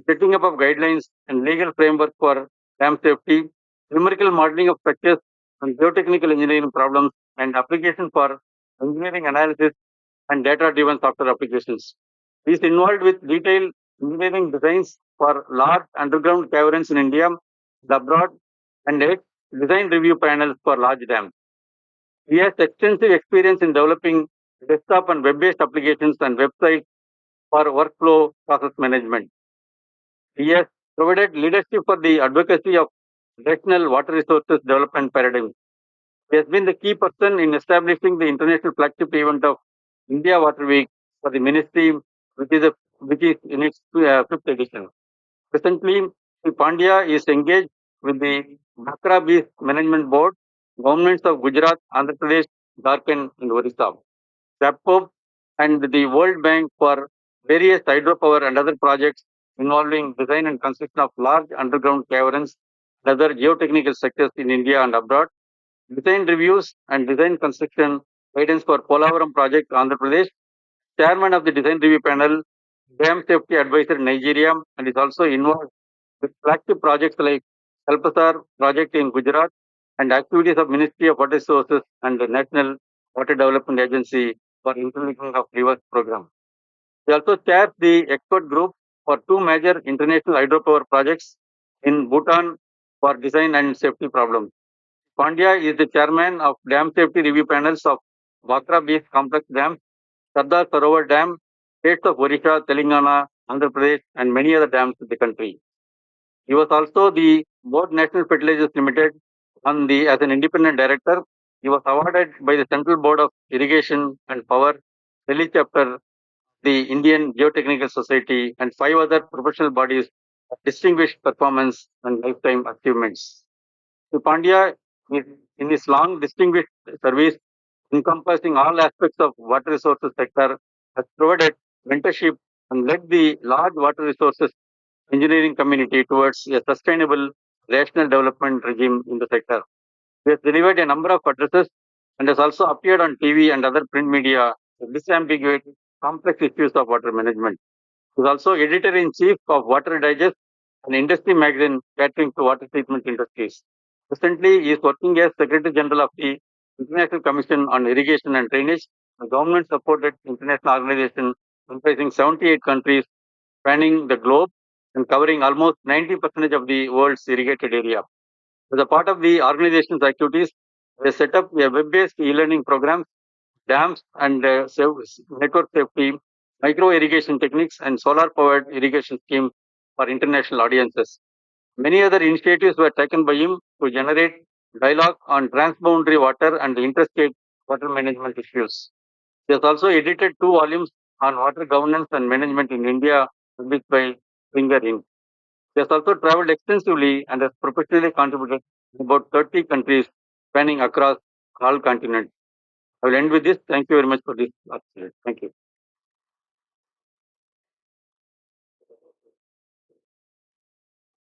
[SPEAKER 2] setting up of guidelines and legal framework for dam safety, numerical modeling of structures and geotechnical engineering problems, and application for engineering analysis and data-driven software applications. He is involved with detailed engineering designs for large underground caverns in India, the abroad, and design review panels for large dams. He has extensive experience in developing desktop and web-based applications and websites for workflow process management. He has provided leadership for the advocacy of national water resources development paradigm. He has been the key person in establishing the international flagship event of India Water Week for the ministry, which is in its fifth edition. Presently, Sri Pandya is engaged with the Bhakra Beach Management Board, governments of Gujarat, Andhra Pradesh, Jharkhand, and Orissa. SAPCO, and the World Bank for various hydropower and other projects involving design and construction of large underground caverns and other geotechnical sectors in India and abroad, design reviews and design construction guidance for Polavaram project, Andhra Pradesh, chairman of the design review panel, dam safety advisor in Nigeria, and is also involved with flagship projects like Kalpasar project in Gujarat and activities of Ministry of Water Resources and the National Water Development Agency for interlinking of rivers program. He also chairs the expert group for two major international hydropower projects in Bhutan for design and safety problems. Pandya is the chairman of dam safety review panels of Bhakra Beach Complex Dam, Sardar Sarovar Dam, states of Odisha, Telangana, Andhra Pradesh, and many other dams in the country. He was also the Board National Fertilizers Limited as an independent director. He was awarded by the Central Board of Irrigation and Power, Delhi chapter, the Indian Geotechnical Society, and five other professional bodies of distinguished performance and lifetime achievements. Sri Pandya, in his long distinguished service encompassing all aspects of water resources sector, has provided mentorship and led the large water resources engineering community towards a sustainable, rational development regime in the sector. He has delivered a number of addresses and has also appeared on TV and other print media to disambiguate complex issues of water management. He is also editor in chief of Water Digest, an industry magazine catering to water treatment industries. Presently, he is working as Secretary General of the International Commission on Irrigation and Drainage, a government supported international organization comprising 78 countries spanning the globe and covering almost 90% of the world's irrigated area. As a part of the organization's activities, they set up a web-based e-learning program, dams and network safety, micro irrigation techniques, and solar-powered irrigation scheme for international audiences. Many other initiatives were taken by him to generate Dialogue on Transboundary Water and Interstate Water Management Issues. He has also edited 2 volumes on water governance and management in India, published by Finger Inc. He has also traveled extensively and has professionally contributed in about 30 countries spanning across all continents. I will end with this. Thank you very much for this opportunity. Thank you.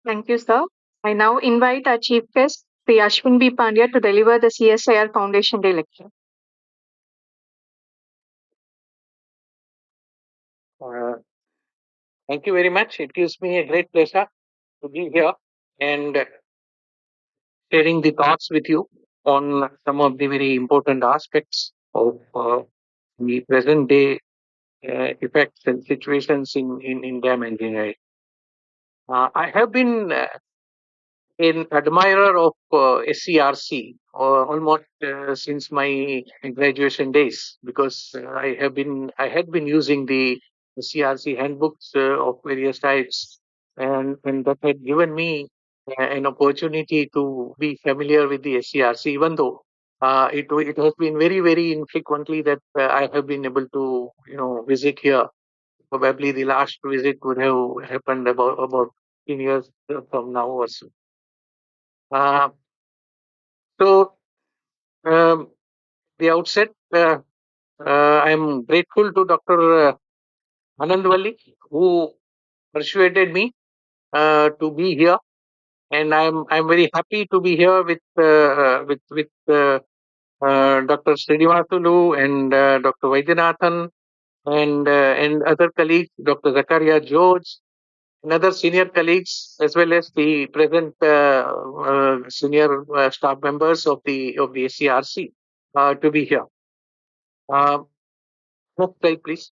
[SPEAKER 1] Thank you, sir. I now invite our chief guest, Sri Ashwin B. Pandya, to deliver the CSIR Foundation Day Lecture.
[SPEAKER 4] Thank you very much. It gives me a great pleasure to be here and sharing the thoughts with you on some of the very important aspects of the present day effects and situations in dam engineering. I have been an admirer of SCRC almost since my graduation days because I had been using the SCRC handbooks of various types and that had given me an opportunity to be familiar with the SCRC even though it has been very infrequently that I have been able to visit here. Probably the last visit would have happened about 15 years from now or so. Uh, so, the outset, I'm grateful to Dr. Anandvalli who persuaded me to be here, and I'm very happy to be here with Dr. Srinivasulu and Dr. Vaidyanathan and other colleagues, Dr. Zakaria George, and other senior colleagues, as well as the present senior staff members of the SCRC to be here. Next slide, please.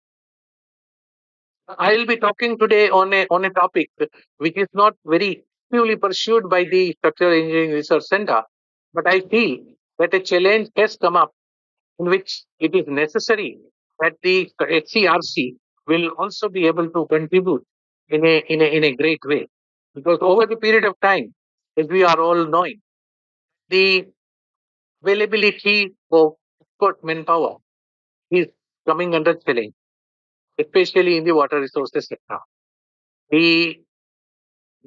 [SPEAKER 4] I will be talking today on a topic which is not very actively pursued by the Structural Engineering Research Center, but I feel that a challenge has come up in which it is necessary that the HCRC will also be able to contribute in a great way. Because over the period of time, as we are all knowing, the availability of expert manpower is coming under challenge, especially in the water resources sector. The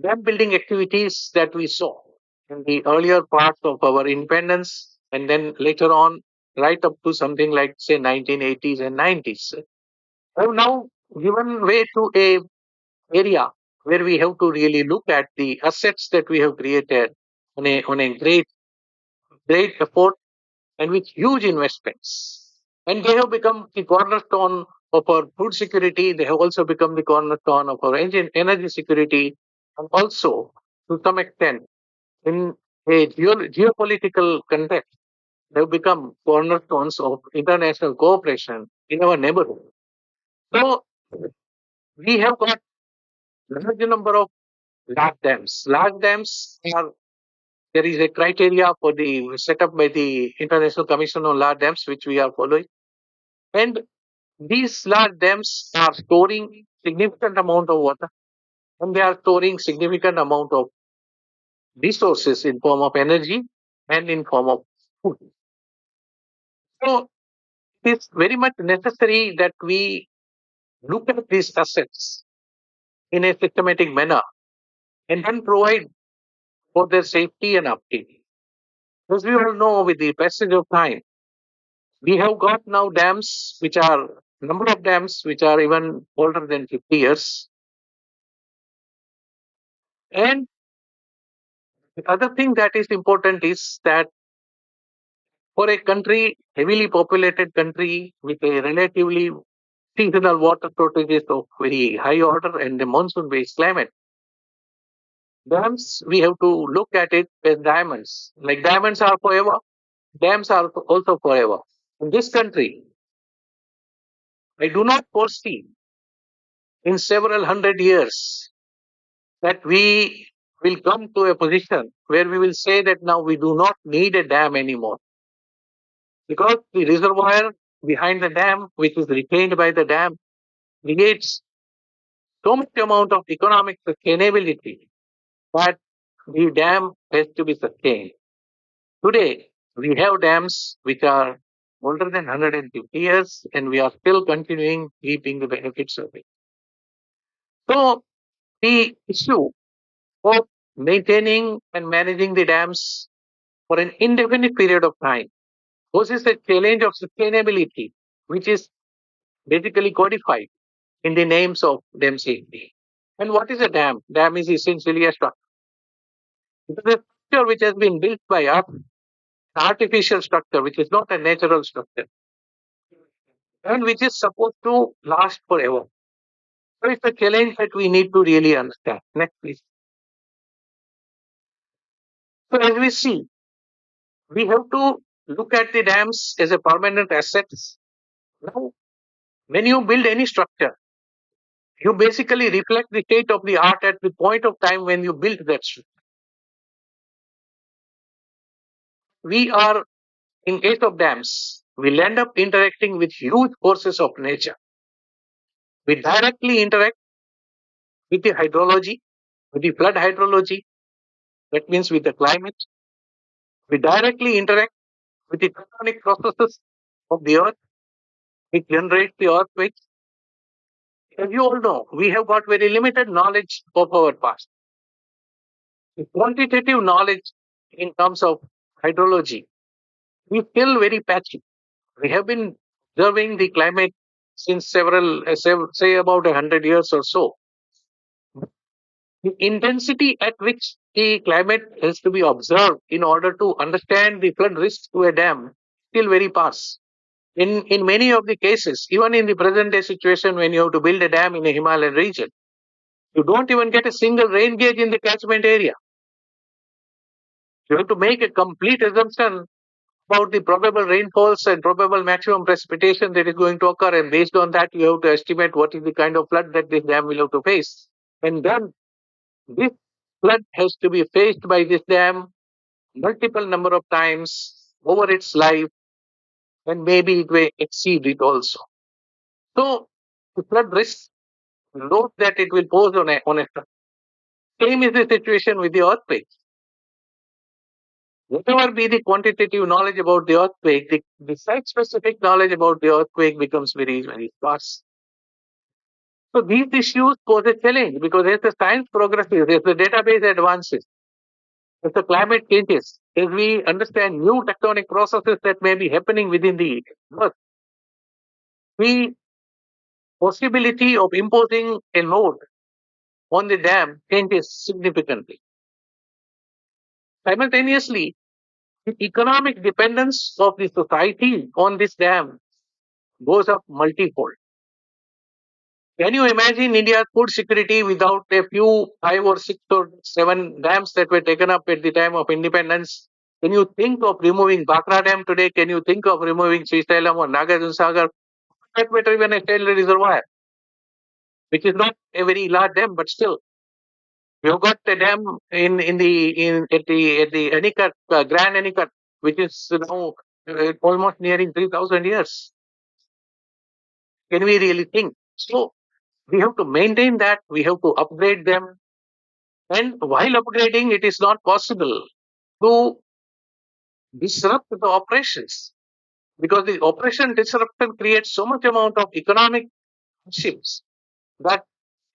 [SPEAKER 4] dam building activities that we saw in the earlier parts of our independence and then later on right up to something like say 1980s and 90s have now given way to a area where we have to really look at the assets that we have created on a great effort and with huge investments. And they have become the cornerstone of our food security. They have also become the cornerstone of our energy security, and also to some extent in a geopolitical context, they have become cornerstones of international cooperation in our neighborhood. So we have got large number of large dams. Large dams are there is a criteria for the set up by the International Commission on Large Dams, which we are following. And these large dams are storing significant amount of water, and they are storing significant amount of resources in form of energy and in form of food. So it is very much necessary that we look at these assets in a systematic manner and then provide for their safety and upkeep. As we all know, with the passage of time, we have got now dams which are number of dams which are even older than 50 years. And the other thing that is important is that for a country, heavily populated country with a relatively seasonal water shortages of very high order and a monsoon-based climate, dams we have to look at it as diamonds. Like diamonds are forever, dams are also forever. In this country, I do not foresee in several hundred years that we will come to a position where we will say that now we do not need a dam anymore. Because the reservoir behind the dam, which is retained by the dam, creates so much amount of economic sustainability that the dam has to be sustained. Today, we have dams which are older than 150 years, and we are still continuing reaping the benefits of it. So, the issue of maintaining and managing the dams for an indefinite period of time poses a challenge of sustainability, which is basically codified in the names of dam safety. And what is a dam? Dam is essentially a structure. It is a structure which has been built by us, an artificial structure, which is not a natural structure, and which is supposed to last forever. So it's a challenge that we need to really understand. Next, please. So as we see, we have to look at the dams as a permanent asset. Now, when you build any structure, you basically reflect the state of the art at the point of time when you built that structure. We are, in case of dams, we'll end up interacting with huge forces of nature. We directly interact with the hydrology, with the flood hydrology, that means with the climate. We directly interact with the tectonic processes of the earth, which generate the earthquakes. As you all know, we have got very limited knowledge of our past. The quantitative knowledge in terms of hydrology, we still very patchy. We have been observing the climate since say about 100 years or so. The intensity at which the climate has to be observed in order to understand the flood risk to a dam still very sparse. In many of the cases, even in the present day situation, when you have to build a dam in a Himalayan region, you don't even get a single rain gauge in the catchment area. You have to make a complete assumption about the probable rainfalls and probable maximum precipitation that is going to occur, and based on that, you have to estimate what is the kind of flood that this dam will have to face. And then this flood has to be faced by this dam multiple number of times over its life, and maybe it may exceed it also. So the flood risk load that it will pose on a same is the situation with the earthquake. Whatever be the quantitative knowledge about the earthquake, the site-specific knowledge about the earthquake becomes very, very sparse. So these issues pose a challenge because as the science progresses, as the database advances, as the climate changes, as we understand new tectonic processes that may be happening within the earth, the possibility of imposing a load on the dam changes significantly. Simultaneously, the economic dependence of the society on this dam goes up multifold. Can you imagine India's food security without a few 5 or 6 or 7 dams that were taken up at the time of independence? Can you think of removing Bakra Dam today? Can you think of removing Srisailam or Nagarjuna Sagar? That matter even a tail reservoir, which is not a very large dam, but still, you've got a dam at the Anikat, Grand Anikat, which is now almost nearing 3,000 years. Can we really think? So we have to maintain that. We have to upgrade them. And while upgrading, it is not possible to disrupt the operations because the operation disruption creates so much amount of economic shifts that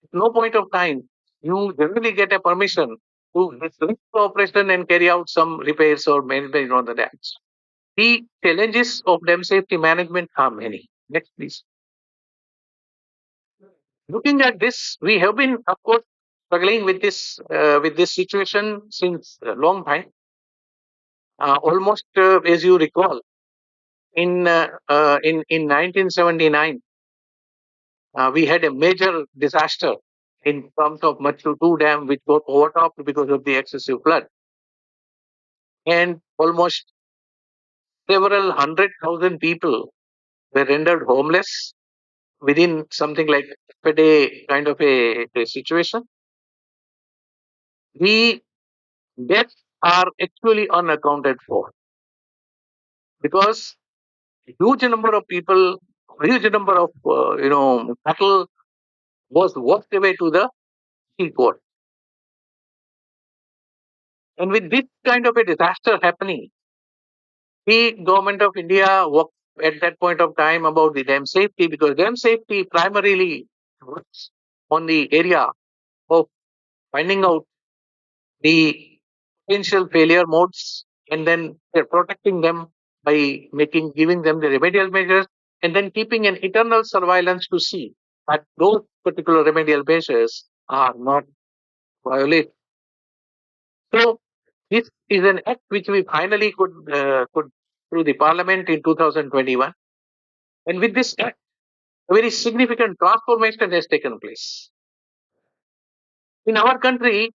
[SPEAKER 4] at no point of time you generally get a permission to disrupt the operation and carry out some repairs or maintenance on the dams. The challenges of dam safety management are many. Next, please. Looking at this, we have been, of course, struggling with this situation since a long time. Almost, as you recall, in 1979, we had a major disaster in terms of Machu 2 Dam, which got overtopped because of the excessive flood, and almost several 100,000 people were rendered homeless within something like a day kind of a situation. The deaths are actually unaccounted for because huge number of people, huge number of cattle was washed away to the seaport. And with this kind of a disaster happening, the government of India worked at that point of time about the dam safety, because dam safety primarily works on the area of finding out the potential failure modes, and then they're protecting them by giving them the remedial measures, and then keeping an eternal surveillance to see that those particular remedial measures are not violated. So this is an act which we finally could through the parliament in 2021, and with this act, a very significant transformation has taken place in our country.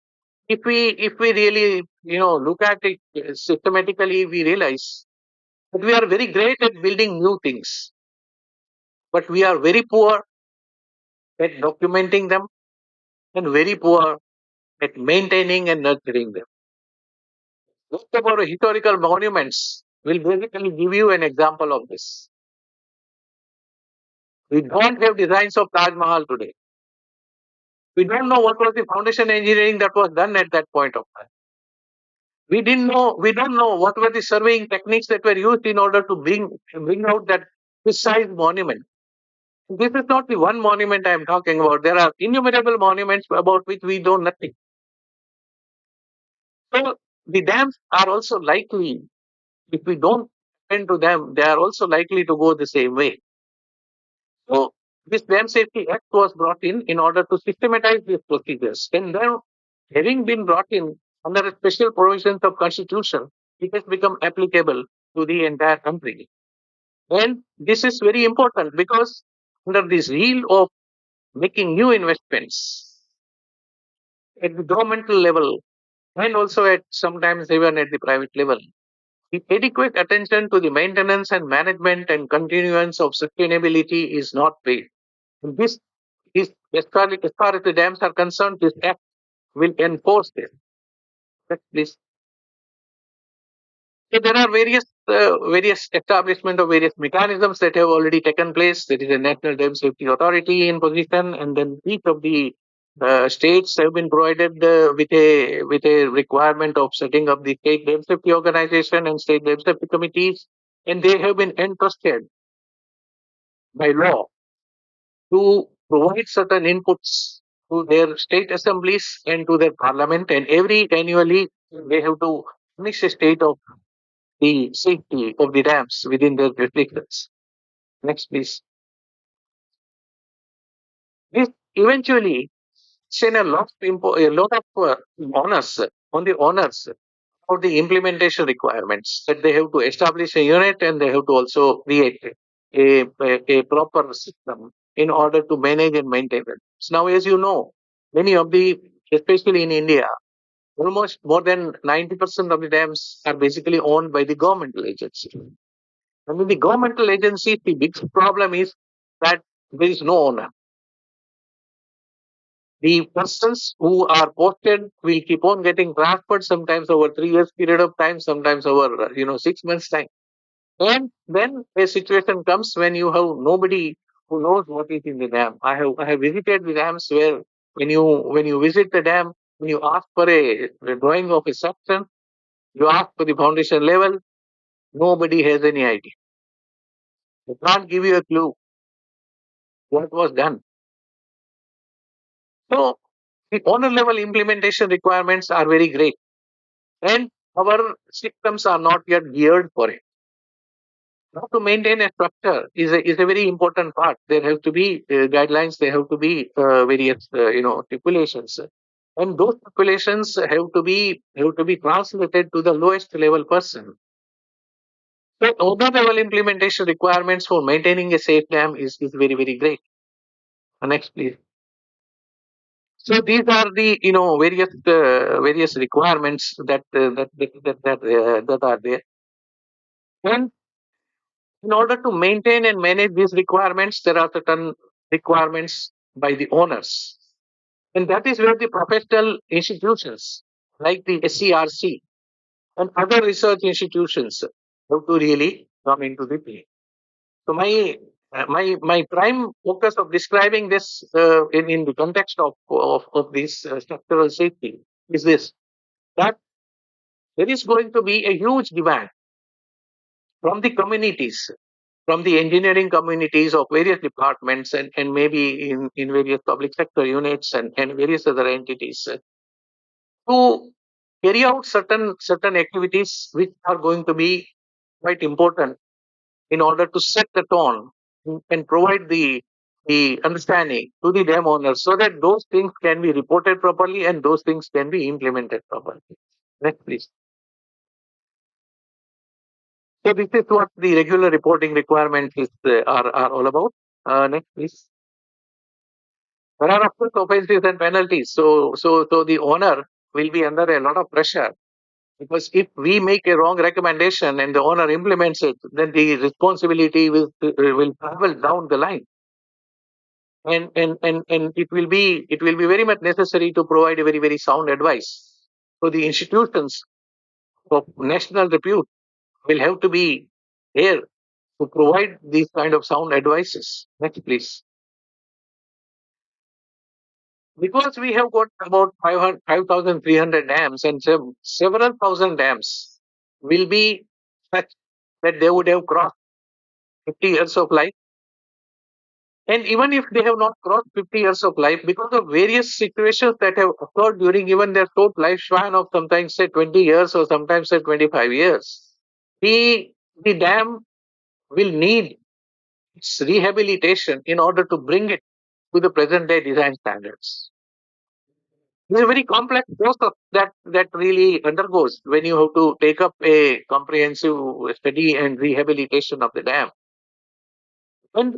[SPEAKER 4] If we really look at it systematically, we realize that we are very great at building new things, but we are very poor at documenting them and very poor at maintaining and nurturing them. Most of our historical monuments will basically give you an example of this. We don't have designs of Taj Mahal today. We don't know what was the foundation engineering that was done at that point of time. We don't know what were the surveying techniques that were used in order to bring out that precise monument. This is not the one monument I am talking about. There are innumerable monuments about which we know nothing. So the dams are also likely, if we don't attend to them, they are also likely to go the same way. So this Dam Safety Act was brought in order to systematize these procedures. And then, having been brought in under a special provisions of Constitution, it has become applicable to the entire country. And this is very important because under this rule of making new investments at the governmental level and also at sometimes even at the private level, the adequate attention to the maintenance and management and continuance of sustainability is not paid. This is, as far as the dams are concerned, this act will enforce this. Next, please. So there are various establishment of various mechanisms that have already taken place. There is a National Dam Safety Authority in position, and then each of the states have been provided with a requirement of setting up the state dam safety organization and state dam safety committees, and they have been entrusted by law to provide certain inputs to their state assemblies and to their parliament, and annually they have to furnish a state of the safety of the dams within their jurisdictions. Next, please. This eventually send a lot of onus on the owners for the implementation requirements, that they have to establish a unit and they have to also create a proper system in order to manage and maintain it. So now, as you know, many of the, especially in India, almost more than 90% of the dams are basically owned by the governmental agency. And in the governmental agency, the big problem is that there is no owner. The persons who are posted will keep on getting transferred, sometimes over 3 years period of time, sometimes over 6 months time. And then a situation comes when you have nobody who knows what is in the dam. I have visited the dams where when you visit the dam, when you ask for a drawing of a section, you ask for the foundation level, nobody has any idea. They can't give you a clue what was done. So the owner level implementation requirements are very great, and our systems are not yet geared for it. Now, to maintain a structure is a very important part. There have to be guidelines. There have to be various stipulations, and those stipulations have to be translated to the lowest level person. So, owner level implementation requirements for maintaining a safe dam is very very great. Next, please. So these are the various requirements that are there, and in order to maintain and manage these requirements, there are certain requirements by the owners. And that is where the professional institutions like the SCRC and other research institutions have to really come into the play. So my prime focus of describing this in the context of this structural safety is this, that there is going to be a huge demand from the communities, from the engineering communities of various departments and maybe in various public sector units and various other entities to carry out certain activities which are going to be quite important in order to set the tone and provide the understanding to the dam owners so that those things can be reported properly and those things can be implemented properly. Next, please. So this is what the regular reporting requirements are all about. Next, please. There are of course offenses and penalties. So the owner will be under a lot of pressure because if we make a wrong recommendation and the owner implements it, then the responsibility will travel down the line. And it will be very much necessary to provide a very sound advice. So the institutions of national repute will have to be here to provide these kind of sound advices. Next, please. Because we have got about 5,300 dams and several thousand dams will be such that they would have crossed 50 years of life. And even if they have not crossed 50 years of life, because of various situations that have occurred during even their short lifespan of sometimes say 20 years or sometimes say 25 years, the, the dam will need its rehabilitation in order to bring it to the present day design standards. It's a very complex process that really undergoes when you have to take up a comprehensive study and rehabilitation of the dam. And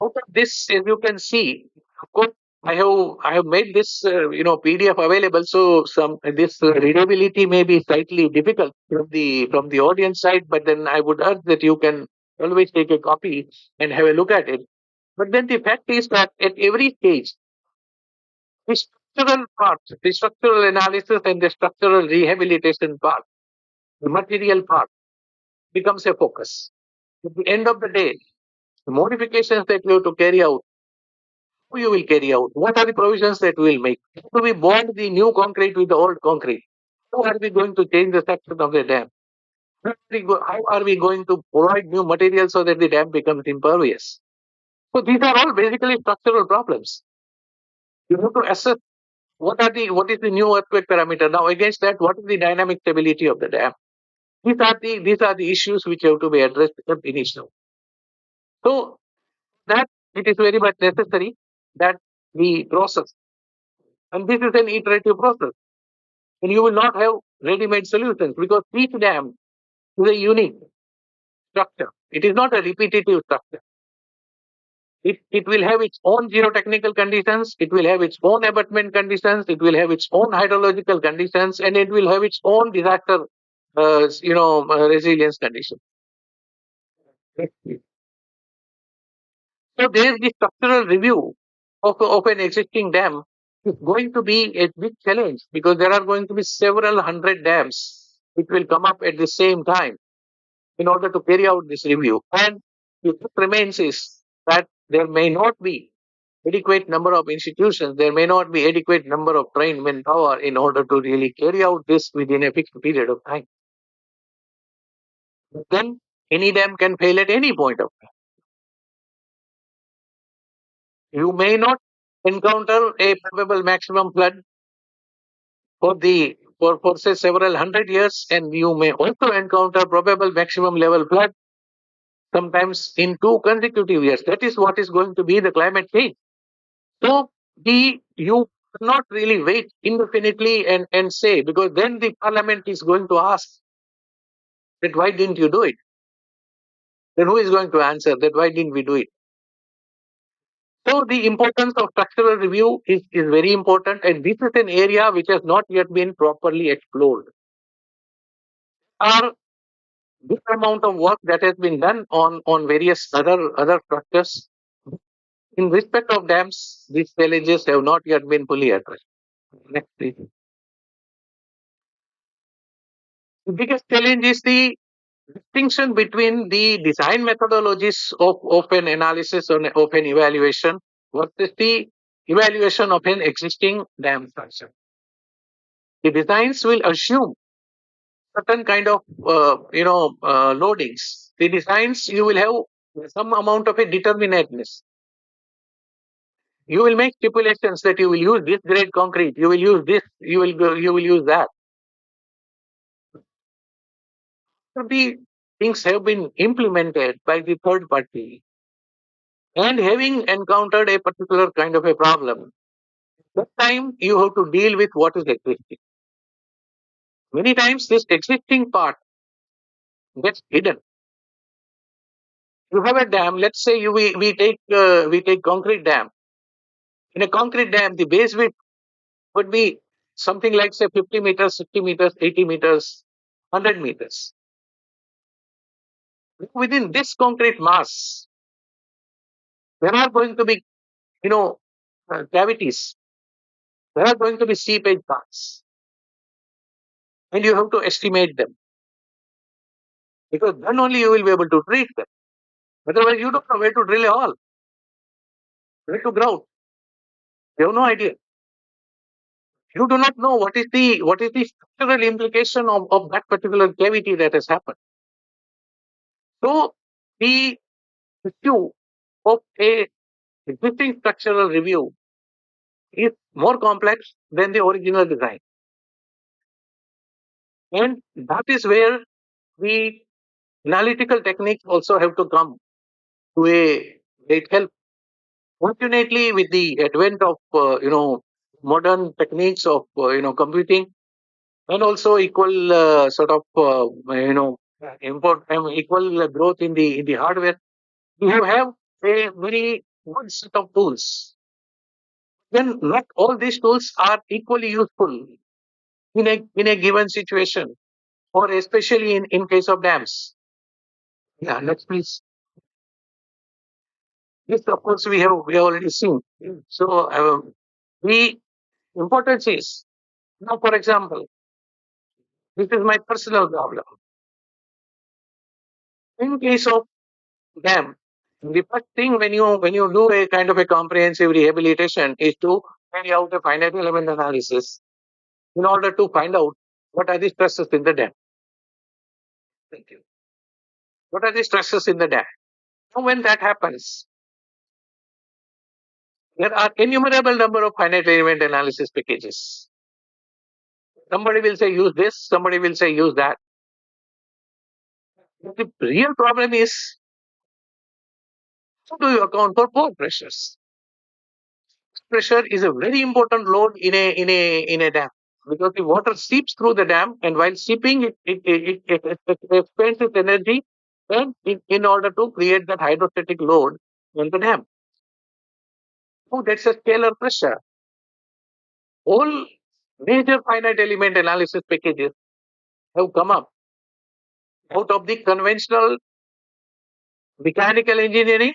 [SPEAKER 4] out of this, as you can see, of course, I have made this PDF available. So this readability may be slightly difficult from the audience side, but then I would urge that you can always take a copy and have a look at it. But then the fact is that at every stage, the structural part, the structural analysis and the structural rehabilitation part, the material part becomes a focus. At the end of the day, the modifications that you have to carry out, who you will carry out, what are the provisions that we will make? How do we bond the new concrete with the old concrete? How are we going to change the section of the dam? How are we going to provide new materials so that the dam becomes impervious? So these are all basically structural problems. You have to assess what is the new earthquake parameter. Now against that, what is the dynamic stability of the dam? These are the issues which have to be addressed initially. So that it is very much necessary that the process, and this is an iterative process, and you will not have ready-made solutions because each dam is a unique structure. It is not a repetitive structure. It will have its own geotechnical conditions, it will have its own abutment conditions, it will have its own hydrological conditions, and it will have its own disaster resilience conditions. So there is the structural review of an existing dam is going to be a big challenge because there are going to be several hundred dams which will come up at the same time in order to carry out this review. And the truth remains is that there may not be adequate number of institutions, there may not be adequate number of trained manpower in order to really carry out this within a fixed period of time. But then any dam can fail at any point of time. You may not encounter a probable maximum flood for say several hundred years, and you may also encounter probable maximum level flood sometimes in 2 consecutive years. That is what is going to be the climate change. So you cannot really wait indefinitely and say, because then the parliament is going to ask that why didn't you do it? Then who is going to answer that why didn't we do it? So the importance of structural review is very important, and this is an area which has not yet been properly explored. Are this amount of work that has been done on various other structures. In respect of dams, these challenges have not yet been fully addressed. Next, please. The biggest challenge is the distinction between the design methodologies of an analysis or of an evaluation versus the evaluation of an existing dam structure. The designs will assume certain kind of loadings, the designs you will have some amount of a determinateness. You will make stipulations that you will use this grade concrete, you will use this, you will use that. So the things have been implemented by the third party, and having encountered a particular kind of a problem, that time you have to deal with what is existing. Many times this existing part gets hidden. You have a dam. Let's say we take concrete dam. In a concrete dam, the base width would be something like say 50 meters, 60 meters, 80 meters, 100 meters. Within this concrete mass, there are going to be cavities. There are going to be seepage paths, and you have to estimate them, because then only you will be able to treat them. Otherwise, you don't know where to drill a hole, where to grout. You have no idea. You do not know what is the structural implication of that particular cavity that has happened. So the issue of a existing structural review is more complex than the original design. And that is where the analytical techniques also have to come to a great help. Fortunately, with the advent of modern techniques of computing, and also equal equal growth in the hardware, we have a very good set of tools. Then not all these tools are equally useful in a given situation, or especially in case of dams. Yeah, next please. This of course we have already seen. So the importance is, now for example, this is my personal problem. In case of dam, the first thing when you do a kind of a comprehensive rehabilitation is to carry out a finite element analysis in order to find out what are the stresses in the dam. Thank you. What are the stresses in the dam? Now, when that happens, there are innumerable number of finite element analysis packages. Somebody will say use this, somebody will say use that. But the real problem is, how do you account for pore pressures? Pressure is a very important load in a dam, because the water seeps through the dam, and while seeping it expends its energy, and in order to create that hydrostatic load on the dam. So that's a scalar pressure. All major finite element analysis packages have come up out of the conventional mechanical engineering,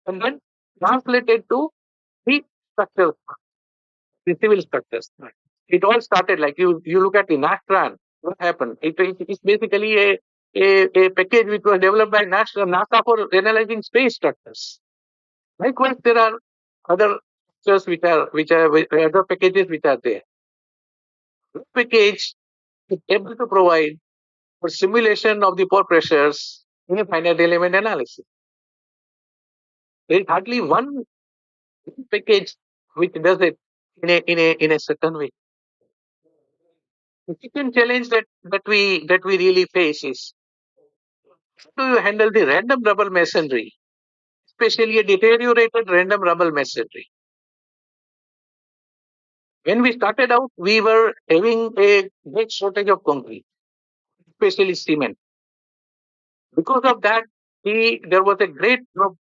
[SPEAKER 4] and then translated to the structural, the civil structures. It all started like you look at the NASTRAN. What happened? It's basically a package which was developed by NASA for analyzing space structures. Likewise, there are other structures other packages which are there. This package is able to provide for simulation of the pore pressures in a finite element analysis. There is hardly one package which does it in a certain way. The second challenge that we really face is, how do you handle the random rubble masonry, especially a deteriorated random rubble masonry? When we started out, we were having a great shortage of concrete, especially cement. Because of that, there was a great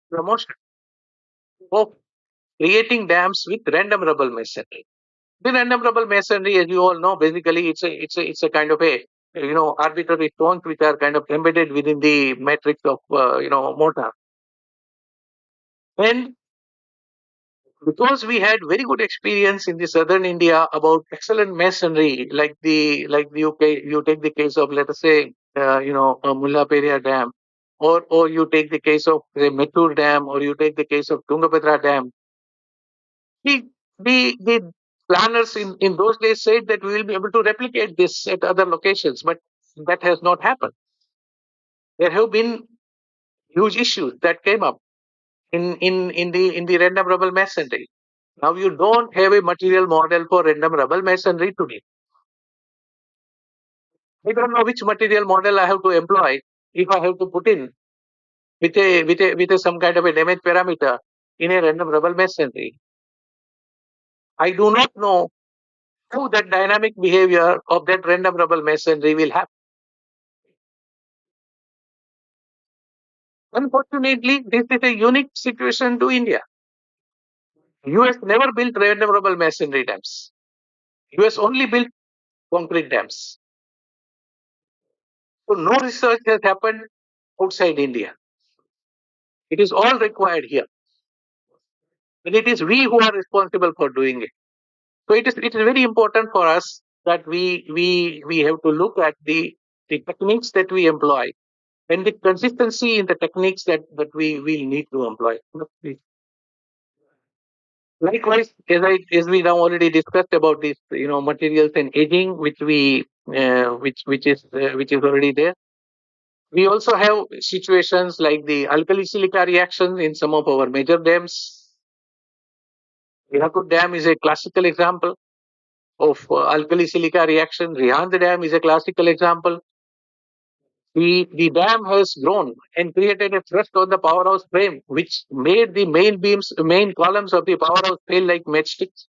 [SPEAKER 4] promotion of creating dams with random rubble masonry. The random rubble masonry, as you all know, basically it's a kind of a arbitrary stones which are kind of embedded within the matrix of mortar. And because we had very good experience in the southern India about excellent masonry, like the UK, you take the case of, let us say, Mulla Peria Dam, or you take the case of say Mettur Dam, or you take the case of Tungabhadra Dam. The planners in those days said that we will be able to replicate this at other locations, but that has not happened. There have been huge issues that came up in the random rubble masonry. Now you don't have a material model for random rubble masonry today. I don't know which material model I have to employ if I have to put in with a some kind of a damage parameter in a random rubble masonry. I do not know how that dynamic behavior of that random rubble masonry will happen. Unfortunately, this is a unique situation to India. US never built random rubble masonry dams. US only built concrete dams. So no research has happened outside India. It is all required here. And it is we who are responsible for doing it. So it is very important for us that we have to look at the techniques that we employ and the consistency in the techniques that we will need to employ. Likewise, as we now already discussed about these materials and aging, which is already there. We also have situations like the alkali silica reaction in some of our major dams. Hirakud Dam is a classical example of alkali silica reaction. Rihand Dam is a classical example. The dam has grown and created a thrust on the powerhouse frame, which made the main columns of the powerhouse fail like matchsticks.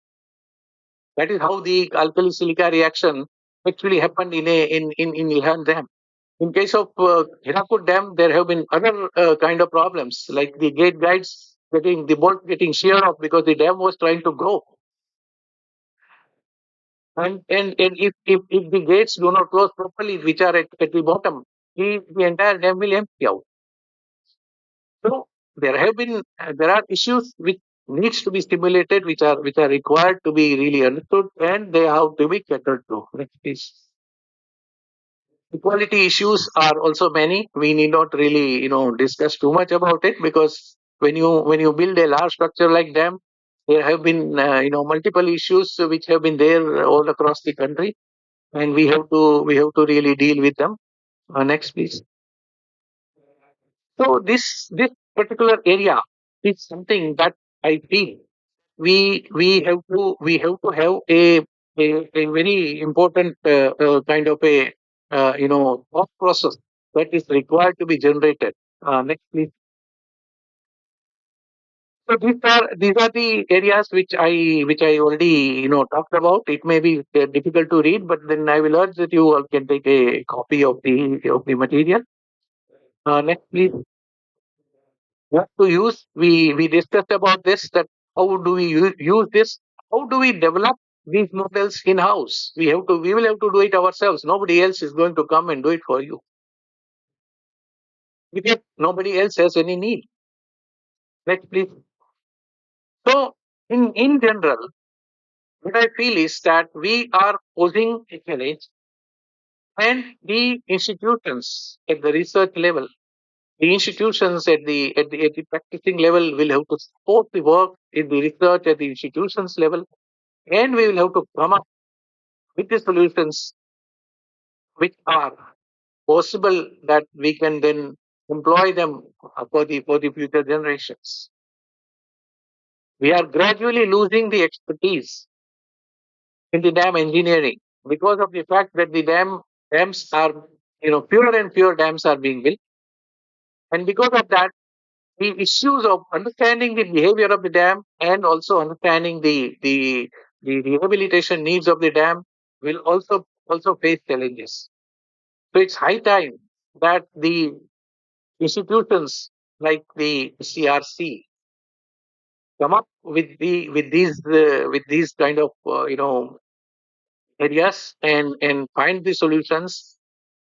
[SPEAKER 4] That is how the alkali silica reaction actually happened in Ilhan Dam. In case of Hirakud Dam, there have been other kind of problems, like the gate guides the bolt getting sheared off because the dam was trying to grow. And if the gates do not close properly, which are at the bottom, the entire dam will empty out. So there are issues which needs to be stimulated, which are required to be really understood, and they have to be catered to. Next, please. Equality issues are also many. We need not really, discuss too much about it because when you build a large structure like dam, there have been, multiple issues which have been there all across the country, and we have to really deal with them. Next, please. So this particular area is something that I feel we have to have a very important kind of a thought process that is required to be generated. Next, please. So these are the areas which I already talked about. It may be difficult to read, but then I will urge that you all can take a copy of the material. Next, please. What to use? We discussed about this. That how do we use this? How do we develop these models in house? We will have to do it ourselves. Nobody else is going to come and do it for you because nobody else has any need. Next, please. So in general, what I feel is that we are posing a challenge, and the institutions at the research level, the institutions at the practicing level will have to support the work in the research at the institutions level, and we will have to come up with the solutions which are possible that we can then employ them for the future generations. We are gradually losing the expertise in the dam engineering because of the fact that the dams are fewer and fewer dams are being built, and because of that, the issues of understanding the behavior of the dam and also understanding the rehabilitation needs of the dam will also face challenges. So it's high time that the institutions like the CRC come up with these kind of areas and find the solutions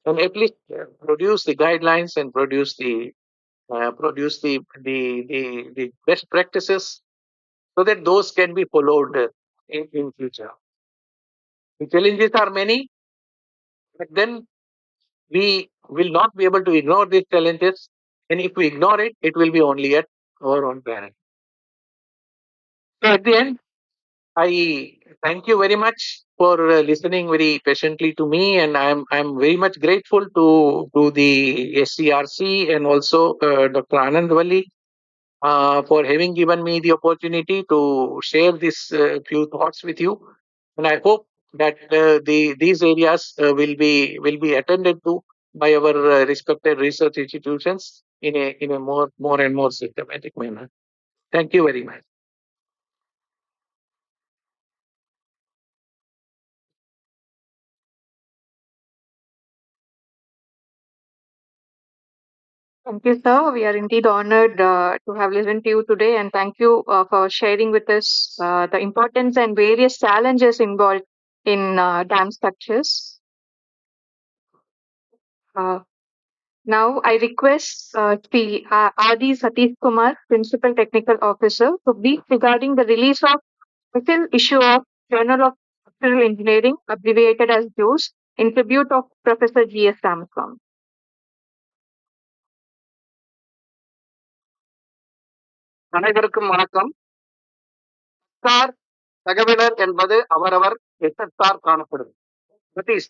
[SPEAKER 4] and at least produce the guidelines and produce the best practices so that those can be followed in future. The challenges are many, but then we will not be able to ignore these challenges. And if we ignore it, it will be only at our own planet. So at the end, I thank you very much for listening very patiently to me, and I'm very much grateful to the SCRC and also Dr. Anand Valli for having given me the opportunity to share this few thoughts with you. And I hope that these areas will be attended to by our respected research institutions in a more and more systematic manner. Thank you very much.
[SPEAKER 1] Thank you, sir. We are indeed honored to have listened to you today, and thank you for sharing with us the importance and various challenges involved in dam structures. Uh, Now, I request Shri R.D. Satish Kumar, Principal Technical Officer, to brief regarding the release of special issue of Journal of Structural Engineering, abbreviated as JOES, in tribute of Professor G.S. Ramaswamy.
[SPEAKER 5] அனைவருக்கும் வணக்கம். Sir தகவலர் என்பது அவரவர் எச்சத்தார் காணப்படும். That is,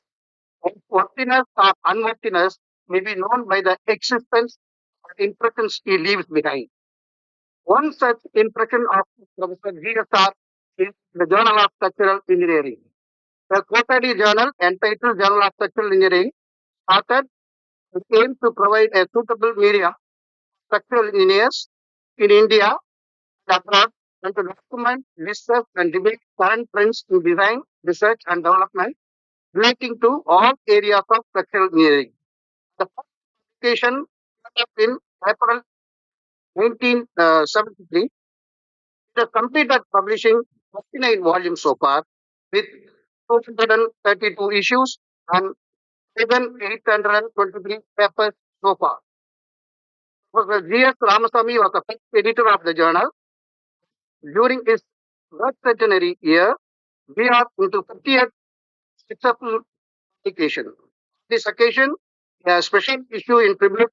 [SPEAKER 5] worthiness or unworthiness may be known by the existence or impressions he leaves behind. One such impression of Professor G.S.R. is the Journal of Structural Engineering. The quarterly journal entitled Journal of Structural Engineering started with aim to provide a suitable medium for structural engineers in India and abroad, and to document, discuss, and debate current trends in design, research, and development relating to all areas of structural engineering. The first publication came up in April 1973. It has completed publishing 49 volumes so far, with 232 issues and 7,823 papers so far. Professor G.S. Ramaswamy was the first editor of the journal. During his birth centenary year, we are into 50th successful publication. This occasion, a special issue in tribute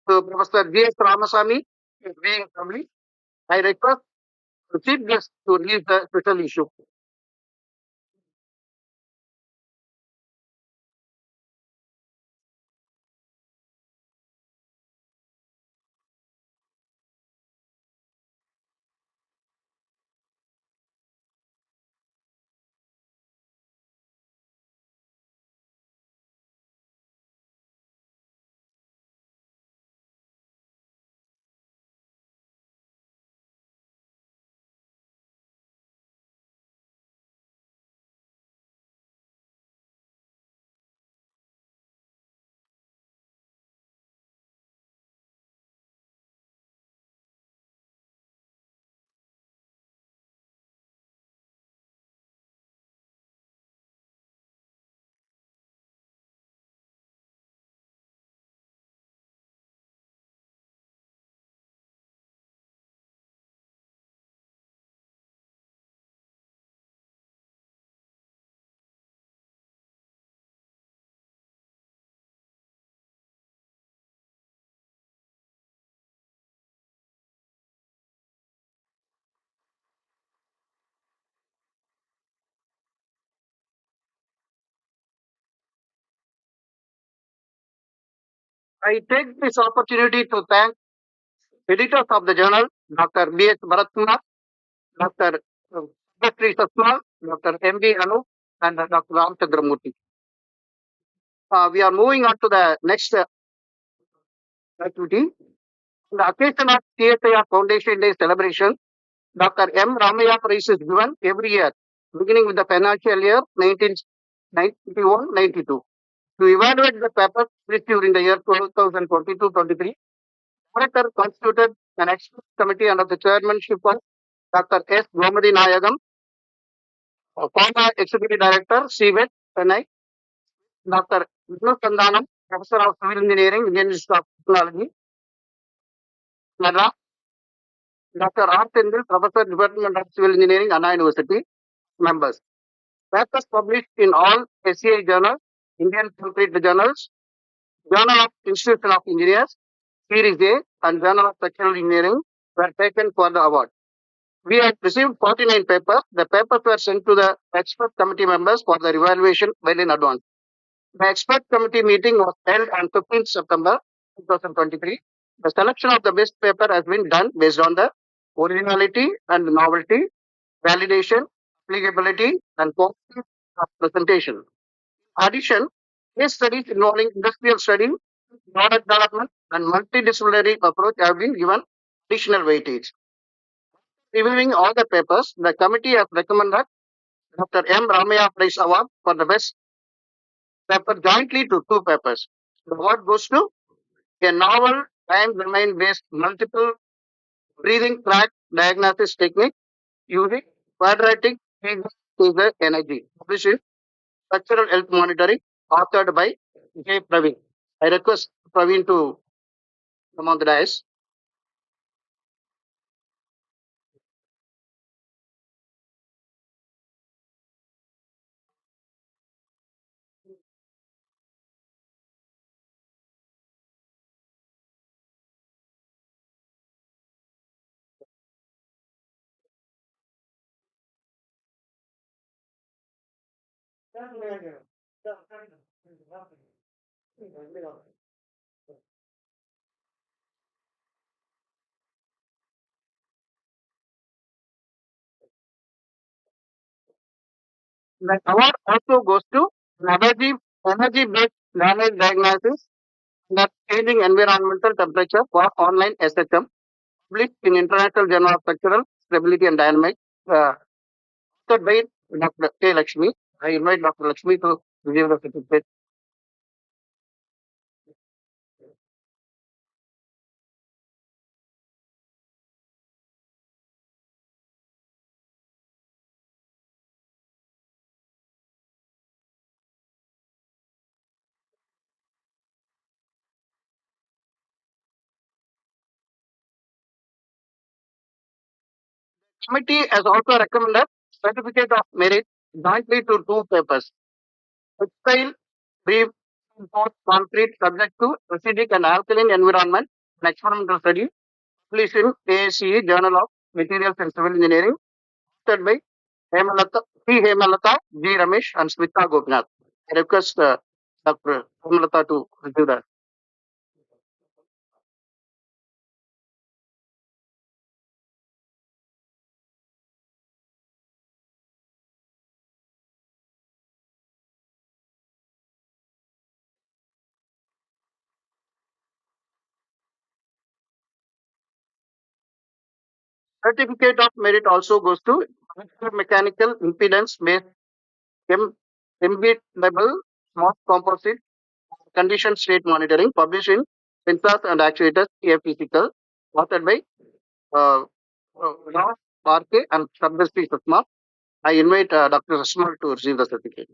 [SPEAKER 5] to Professor G.S. Ramaswamy is being published. I request the chief guest to read the special issue. I take this opportunity to thank editors of the journal, Dr. B.S. Bharatkumar, Dr. Sri Sasma, Dr. M.B. Anu, and Dr. Ramchandramurthy. We are moving on to the next activity. On the occasion of CSIR Foundation Day celebration, Dr. M. Ramaya Prize is given every year, beginning with the financial year 1991-92. To evaluate the papers published during the year 2022-23, Director constituted an expert committee under the chairmanship of Dr. S. Gomadi Nayagam, former Executive Director, CVET, Chennai, Dr. Vishnu Sandanam, Professor of Civil Engineering, Indian Institute of Technology, Madras, Dr. R. Tendil, Professor, Department of Civil Engineering, Anna University, members. Papers published in all SCI journals, Indian Concrete journals, Journal of Institution of Engineers, Series A, and Journal of Structural Engineering were taken for the award. We had received 49 papers. The papers were sent to the expert committee members for their evaluation well in advance. The expert committee meeting was held on 15th September 2023. The selection of the best paper has been done based on the originality and novelty, validation, applicability, and quality of presentation. In addition, case studies involving industrial study, product development, and multidisciplinary approach have been given additional weightage. Reviewing all the papers, the committee has recommended Dr. M. Ramaya Prize Award for the best paper jointly to two papers. The award goes to a novel time domain based multiple breathing track diagnosis technique using quadratic feedback energy, published in Structural Health Monitoring, authored by J. Praveen. I request Praveen to come on the dais. The award also goes to energy based damage diagnosis under changing environmental temperature for online SHM, published in International Journal of Structural Stability and Dynamics, authored by Dr. K. Lakshmi. I invite Dr. Lakshmi to review the certificate. Committee has also recommended certificate of merit jointly to two papers. Textile brief import concrete subject to acidic and alkaline environment and experimental study, published in ASCE Journal of Materials and Civil Engineering, authored by Hemalata, G. Ramesh, and Smita Gopinath. I request Dr. Hemalata to review that. Certificate of merit also goes to mechanical impedance based embedable smart composite condition state monitoring, published in Sensors and Actuators TF Physical, authored by uh, Rao, RK, and Sabdasti Susma. I invite Dr. Susma to receive the certificate.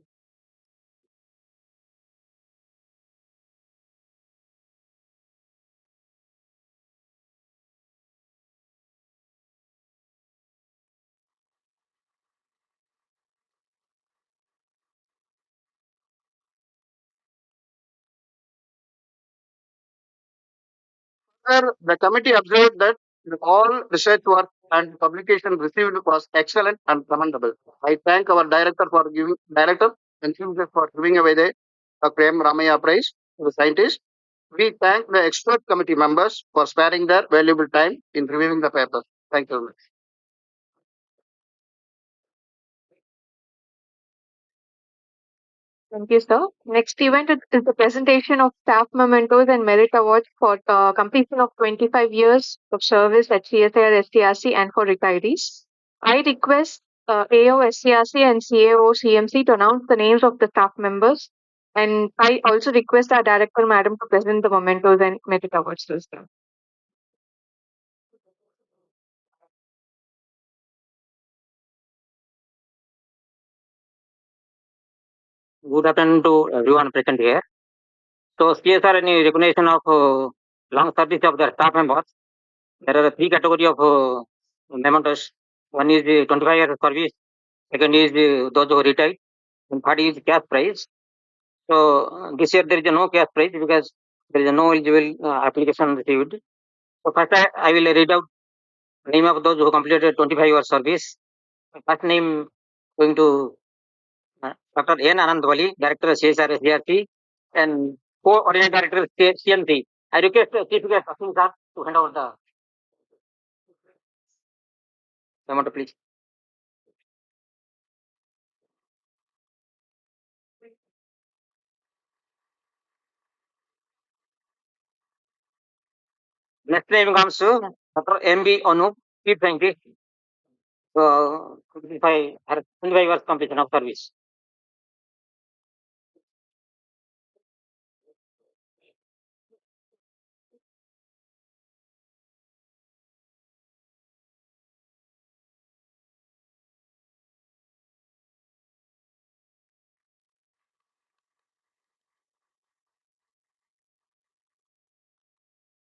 [SPEAKER 5] Sir, the committee observed that all research work and publication received was excellent and commendable. I thank our director and chief guest for giving away the Dr. M. Ramaya Prize to the scientist. We thank the expert committee members for sparing their valuable time in reviewing the papers. Thank you very much.
[SPEAKER 1] Thank you, sir. Next event is the presentation of staff mementos and merit awards for completion of 25 years of service at CSIR STRC and for retirees. I request AO STRC and CAO CMC to announce the names of the staff members. And I also request our director, madam, to present the mementos and merit awards to us.
[SPEAKER 3] Good afternoon to everyone present here. So CSR in recognition of long service of the staff members. There are three categories of mementos. One is 25 years of service. Second is those who retired. And third is cash prize. So this year there is no cash prize because there is no eligible application received. So first I will read out name of those who completed 25 years service. First name going to Dr. N. Anandwali, Director CSIR-SERC, and Co-Ordinary Director CNC. I request Chief Guest Ashwin sir to hand over the amount, please. Next name comes to Dr. M.B. Anup, Chief Scientist, 25 years completion of service.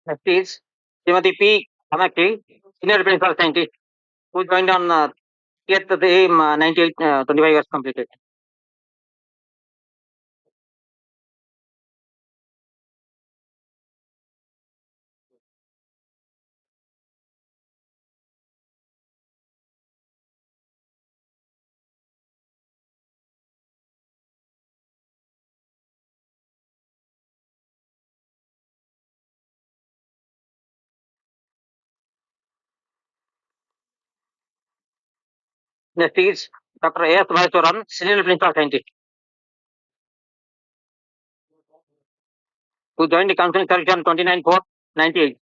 [SPEAKER 3] Next is Srimati P. Amaki, Senior Principal Scientist, who joined on 8th of the 98, 25 years completed. Next is Dr. A.S. Vaisuran, Senior Principal Scientist, who joined the Council Service on 29/4/98.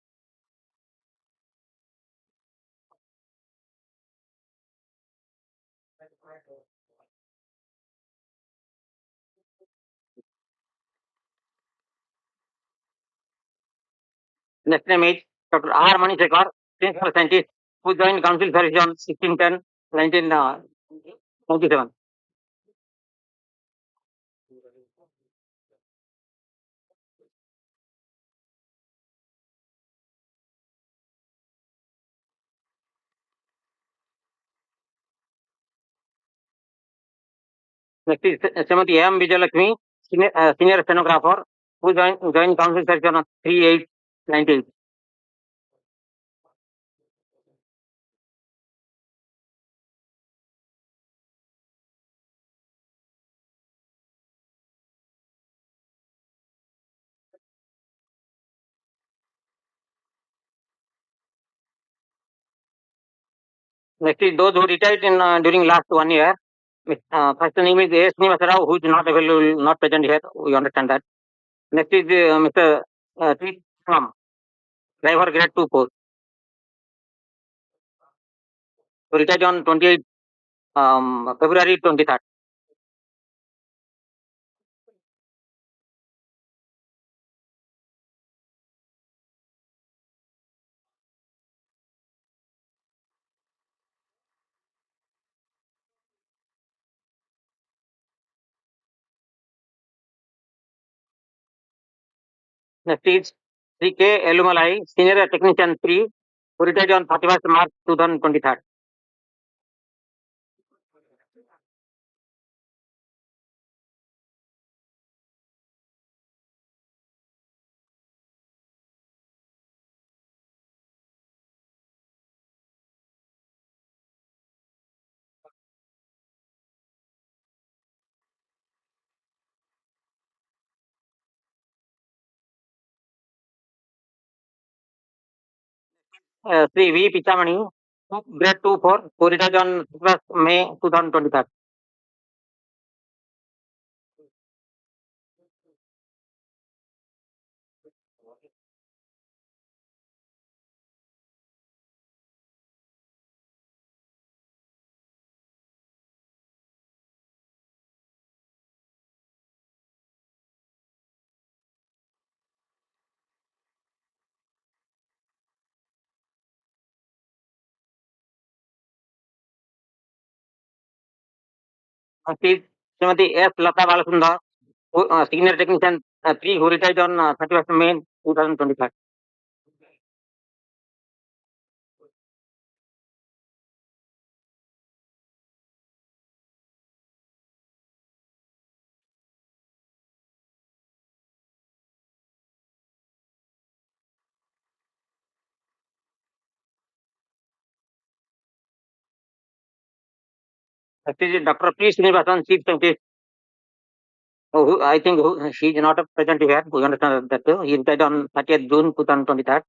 [SPEAKER 3] Next name is Dr. R. Manisekar, Principal Scientist, who joined Council Service on 16/10/1997. Next is Srimati M. Vijayalakshmi, Senior Stenographer, who joined Council Service on 3/8/98. Next is those who retired during last 1 year. First name is A. Srinivasulu, who is not available, not present here. We understand that. Next is Mr. T. Ram, driver grade 2 post. So retired on 28 February 23rd. Next is Sri K. Elumalai, Senior Technician 3, who retired on 31st March 2023. Sri V. Pichamani, grade 2/4, who retired on 1st May 2023. Next is Srimati S. Lata Balasundar, Senior Technician 3, who retired on 31st May 2023. That is Dr. P. Srinivasulu, Chief Scientist. I think she is not present here. We understand that he retired on 30th June 2023.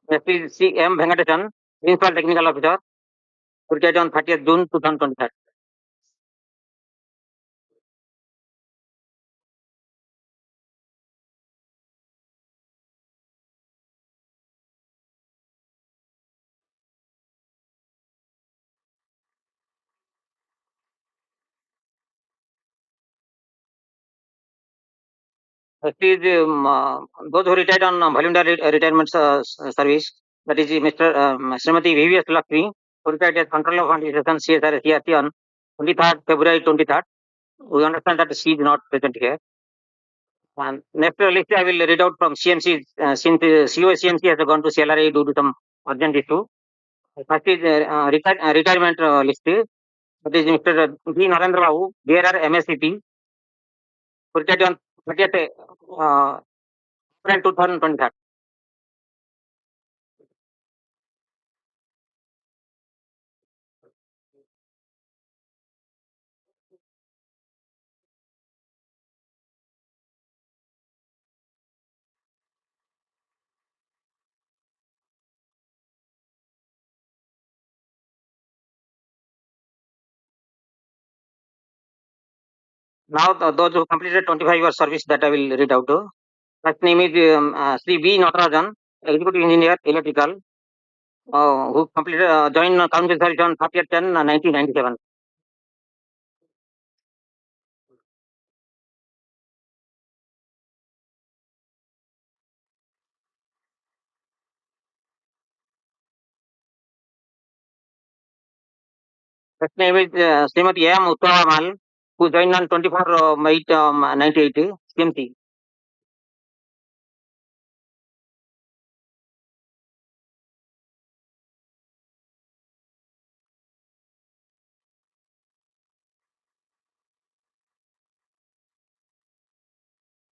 [SPEAKER 3] Next is C. M. Venkatesan, Principal Technical Officer, retired on 30th June 2023. Next is those who retired on voluntary retirement service. That is Mr. Srimati V.V.S. Lakshmi, who retired as Controller of Administration CSIR-SERC on 23rd February 23rd. We understand that she is not present here. And next list I will read out from CMC, since COCMC has gone to CLRA due to some urgent issue. First is retirement list. That is Mr. V. Narendra Babu, DRR MSCP, retired on 30th April 2023. Now those who completed 25 years service that I will read out. First name is Sri V. Natarajan, Executive Engineer, Electrical, who completed joined council service on 30th 10 1997. First name is Srimati M. Uttamamal, who joined on 24 May 98 CMC.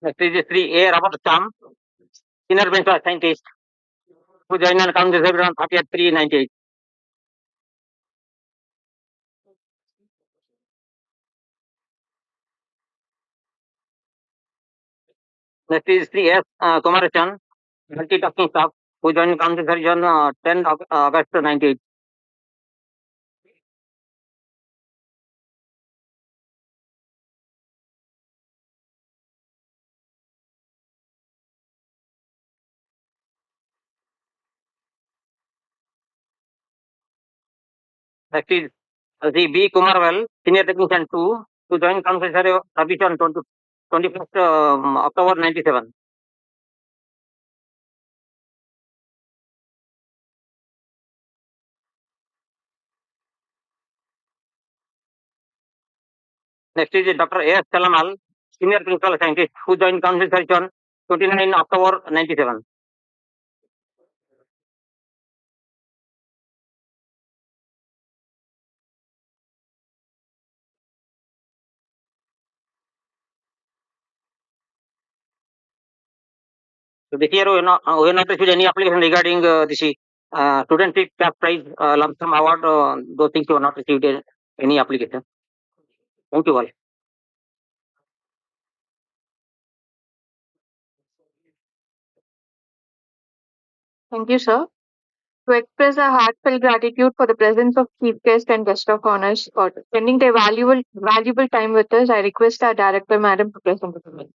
[SPEAKER 3] Next is Sri A. Robert Cham, Senior Principal Scientist, who joined on council service on 30th 3 98. Next is Sri S. Kumarachan, multitasking staff, who joined council service on 10 August 98. Next is Sri B. Kumarwal, Senior Technician 2, who joined council service on 21st October 97. Next is Dr. A. S. Kalamal, Senior Principal Scientist, who joined council service on 29 October 97. So this year we have not received any application regarding this student cap prize lump sum award. Those things we have not received any application. Thank you all.
[SPEAKER 1] Thank you, sir. To express our heartfelt gratitude for the presence of chief guest and guest of honors for spending their valuable time with us, I request our director, madam, to present the document.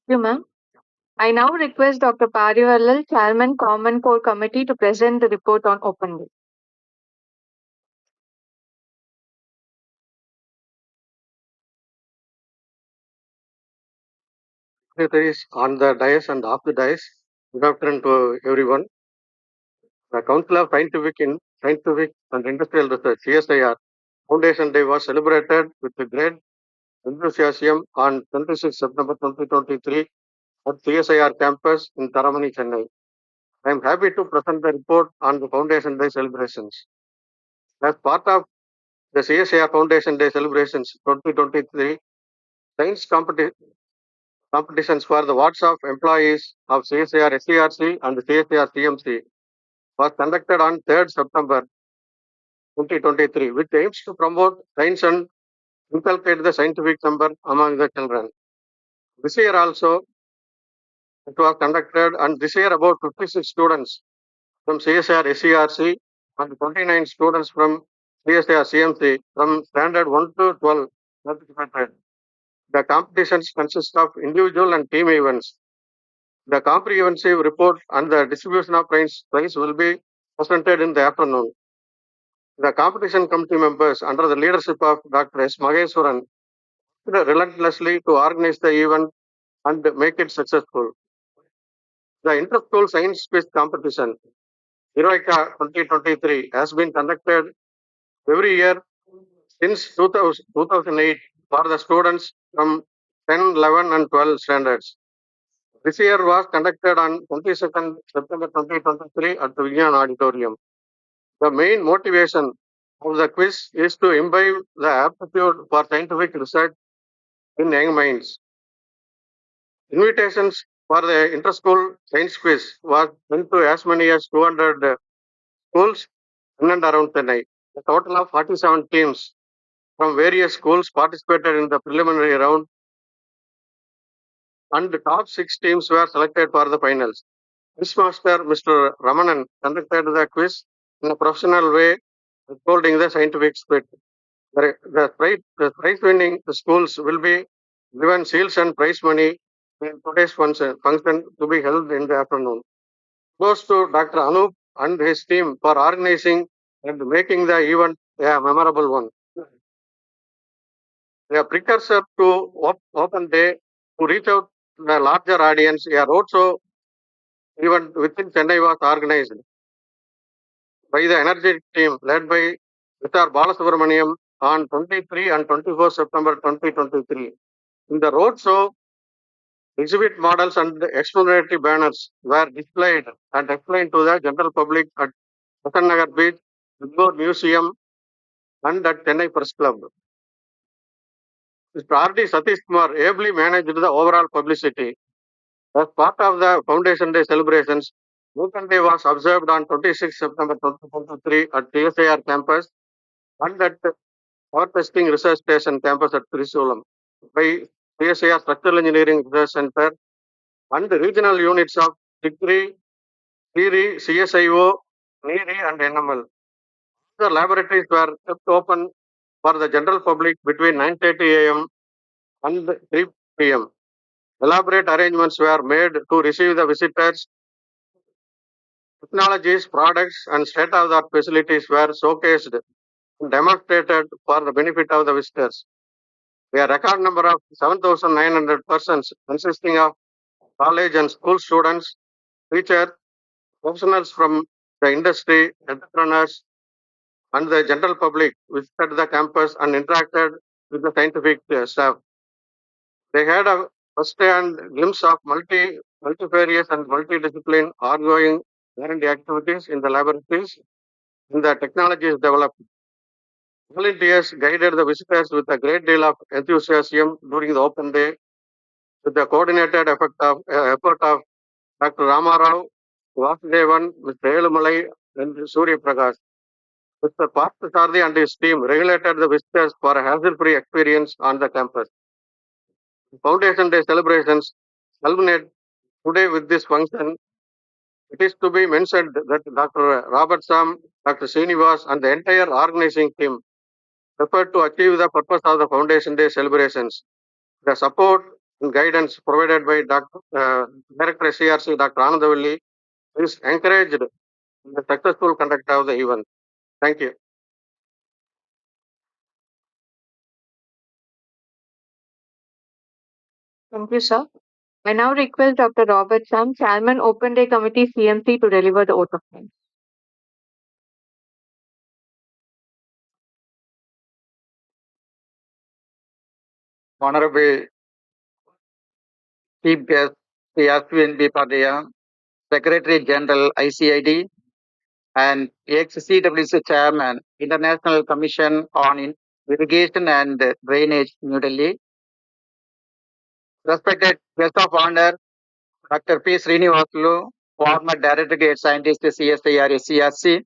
[SPEAKER 1] you, ma'am. I now request Dr. Parivalal, Chairman, Common Core Committee, to present the report on Open Day.
[SPEAKER 5] Secretaries on the dais and off the dais. Good afternoon to everyone. The Council of Scientific and Industrial Research (CSIR) Foundation Day was celebrated with great enthusiasm on 26 September 2023 at CSIR campus in Taramani, Chennai. I am happy to present the report on the Foundation Day celebrations. As part of the CSIR Foundation Day celebrations 2023, science competitions for the wards of employees of CSIR-SERC and CSIR-CMC was conducted on 3rd September 2023, which aims to promote science and inculcate the scientific number among the children. This year also, it was conducted, and this year about 56 students from CSIR-SERC and 29 students from CSIR-CMC from standard 1 to 12 participated. The competitions consist of individual and team events. The comprehensive report and the distribution of prize will be presented in the afternoon. The competition committee members, under the leadership of Dr. S. Maheswaran, worked relentlessly to organize the event and make it successful. The Inter-School Science Quiz Competition, Heroica 2023, has been conducted every year since 2008 for the students from 10, 11, and 12 standards. This year was conducted on 22nd September 2023 at the Vigyan Auditorium. The main motivation of the quiz is to imbibe the aptitude for scientific research in young minds. Invitations for the inter-school science quiz was sent to as many as 200 schools in and around Chennai. A total of 47 teams from various schools participated in the preliminary round, and the top 6 teams were selected for the finals. Quizmaster Mr. Ramanan conducted the quiz in a professional way, upholding the scientific spirit. The prize winning schools will be given seals and prize money in today's function to be held in the afternoon. Goes to Dr. Anup and his team for organizing and making the event a memorable one. A precursor to Open Day, to reach out to the larger audience, a roadshow event within Chennai was organized by the energetic team led by Mr. Balasubramaniam on 23 and 24 September 2023. In the roadshow, exhibit models and explanatory banners were displayed and explained to the general public at Hasan Nagar Beach, Indore Museum, and at Chennai Press Club. Mr. R.D. Satish Kumar ably managed the overall publicity. As part of the Foundation Day celebrations, Open Day was observed on 26 September 2023 at CSIR campus and at Power Testing Research Station campus at Trisulam by CSIR Structural Engineering Research Center and the regional units of Sikri, Sri, CSIO, NERI, and NML. The laboratories were kept open for the general public between 9:30 a.m. and 3 p.m. Elaborate arrangements were made to receive the visitors. Technologies, products, and state-of-the-art facilities were showcased and demonstrated for the benefit of the visitors. A record number of 7,900 persons consisting of college and school students, teachers, professionals from the industry, entrepreneurs, and the general public visited the campus and interacted with the scientific staff. They had a first-hand glimpse of multifarious and multidiscipline ongoing R&D activities in the laboratories and the technologies developed. Volunteers guided the visitors with a great deal of enthusiasm during the open day, with the coordinated effort of Dr. Ramarao, Vasudevan, Mr. Elumalai, and Surya Prakash. Mr. Parthasarathy and his team regulated the visitors for a hassle-free experience on the campus. Foundation Day celebrations culminate today with this function. It is to be mentioned that Dr. Robert Sam, Dr. Srinivas, and the entire organizing team effort to achieve the purpose of the Foundation Day celebrations. The support and guidance provided by Director SCRC, Dr. Anandavalli, is encouraged in the successful conduct of the event. Thank you.
[SPEAKER 1] Thank you, sir. I now request Dr. Robert Sam, Chairman, Open Day Committee, CMC, to deliver the oath of thanks.
[SPEAKER 3] Honorable Chief Guest, Sri Ashwin Pandya, Secretary General ICID, and ex-CWC Chairman, International Commission on Irrigation and Drainage, New Delhi. Respected Guest of Honor, Dr. P. Srinivasulu, former Director Grade Scientist, CSIR-SERC.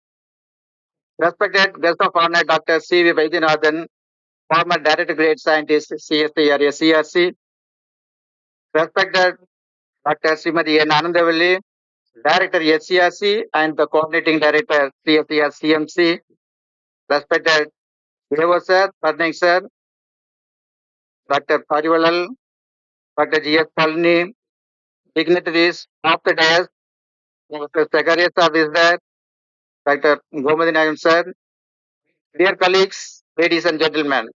[SPEAKER 3] Respected Guest of Honor, Dr. C.V. Vaidyanathan, former Director Grade Scientist, CSIR-SERC. Respected Dr. Srimati N. Anandavalli, Director SCRC and the Coordinating Director CSIR CMC. Respected Devo Sir, Parnik Sir, Dr. Parivalal, Dr. G.S. Palni, dignitaries of the dais, Dr. Secretary Sir is there, Dr. Gomadhi Nayam Sir, dear colleagues, ladies and gentlemen,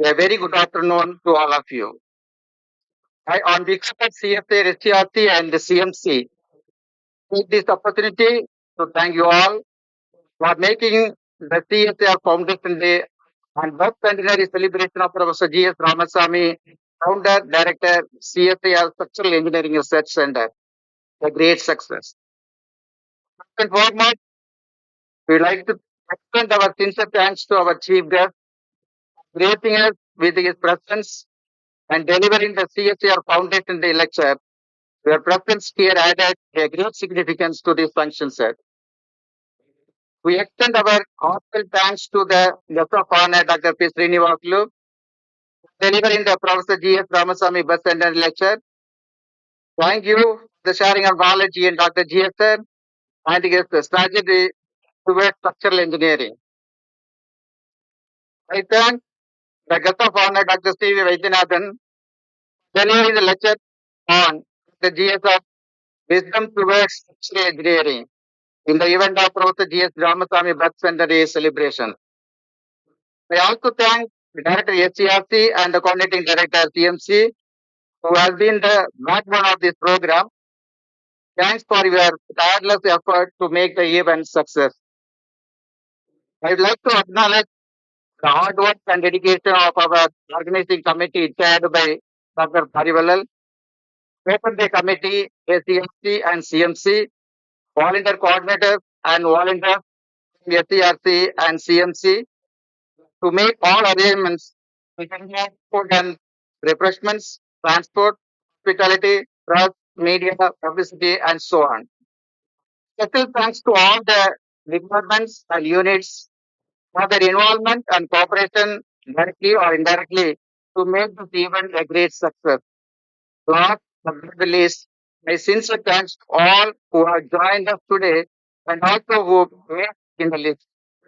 [SPEAKER 3] a very good afternoon to all of you. I, on behalf of CSIR, SCRC and the CMC, take this opportunity to thank you all for making the CSIR Foundation Day and Birth Centenary celebration of Professor G.S. Ramaswamy, Founder, Director, CSIR Structural Engineering Research Center, a great success. First and foremost, we'd like to extend our sincere thanks to our Chief Guest, gracing us with his presence and delivering the CSIR Foundation Day Lecture. Your presence here added a great significance to this function, sir. We extend our heartfelt thanks to the Guest of Honor, Dr. P. Srinivasulu, delivering the Professor G.S. Ramaswamy Birth Centenary Lecture. Thank you for the sharing of knowledge in Dr. G.S. sir and his strategy towards structural engineering. I thank the Guest of Honor, Dr. C.V. Vaidyanathan, delivering the lecture on the G.S. of Wisdom towards Structural Engineering in the event of Professor G.S. Ramaswamy Birth Centenary celebration. I also thank the Director SCRC and the Coordinating Director CMC, who has been the backbone of this program. Thanks for your tireless effort to make the event success. I would like to acknowledge the hard work and dedication of our organizing committee chaired by Dr. Parivalal, Open Day Committee, SCRC and CMC, volunteer coordinators and volunteers from SCRC and CMC to make all arrangements with food and refreshments, transport, hospitality, press, media, publicity, and so on. Special thanks to all the departments and units for their involvement and cooperation directly or indirectly to make this event a great success. Last but not the least, my sincere thanks to all who have joined us today and also who made in the list.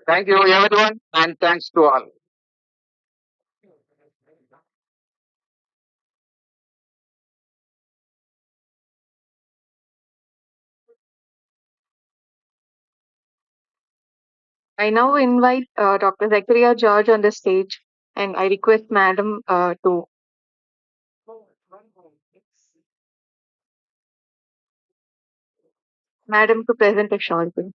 [SPEAKER 3] Thank you everyone and thanks to all.
[SPEAKER 1] I now invite Dr. Zachariah George on the stage, and I request Madam to present a short bill.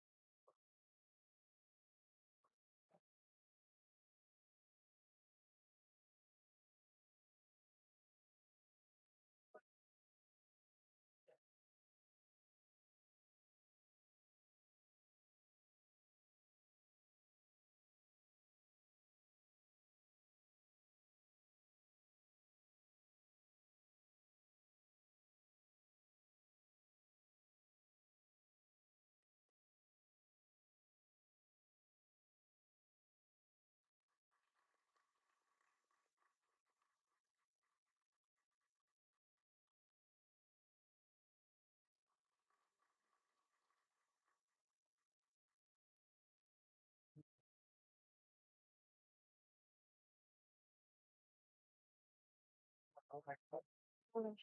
[SPEAKER 1] Thank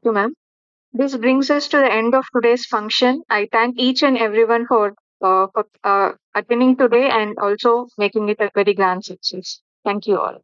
[SPEAKER 1] you, ma'am. This brings us to the end of today's function. I thank each and everyone for attending today and also making it a very grand success. Thank you all.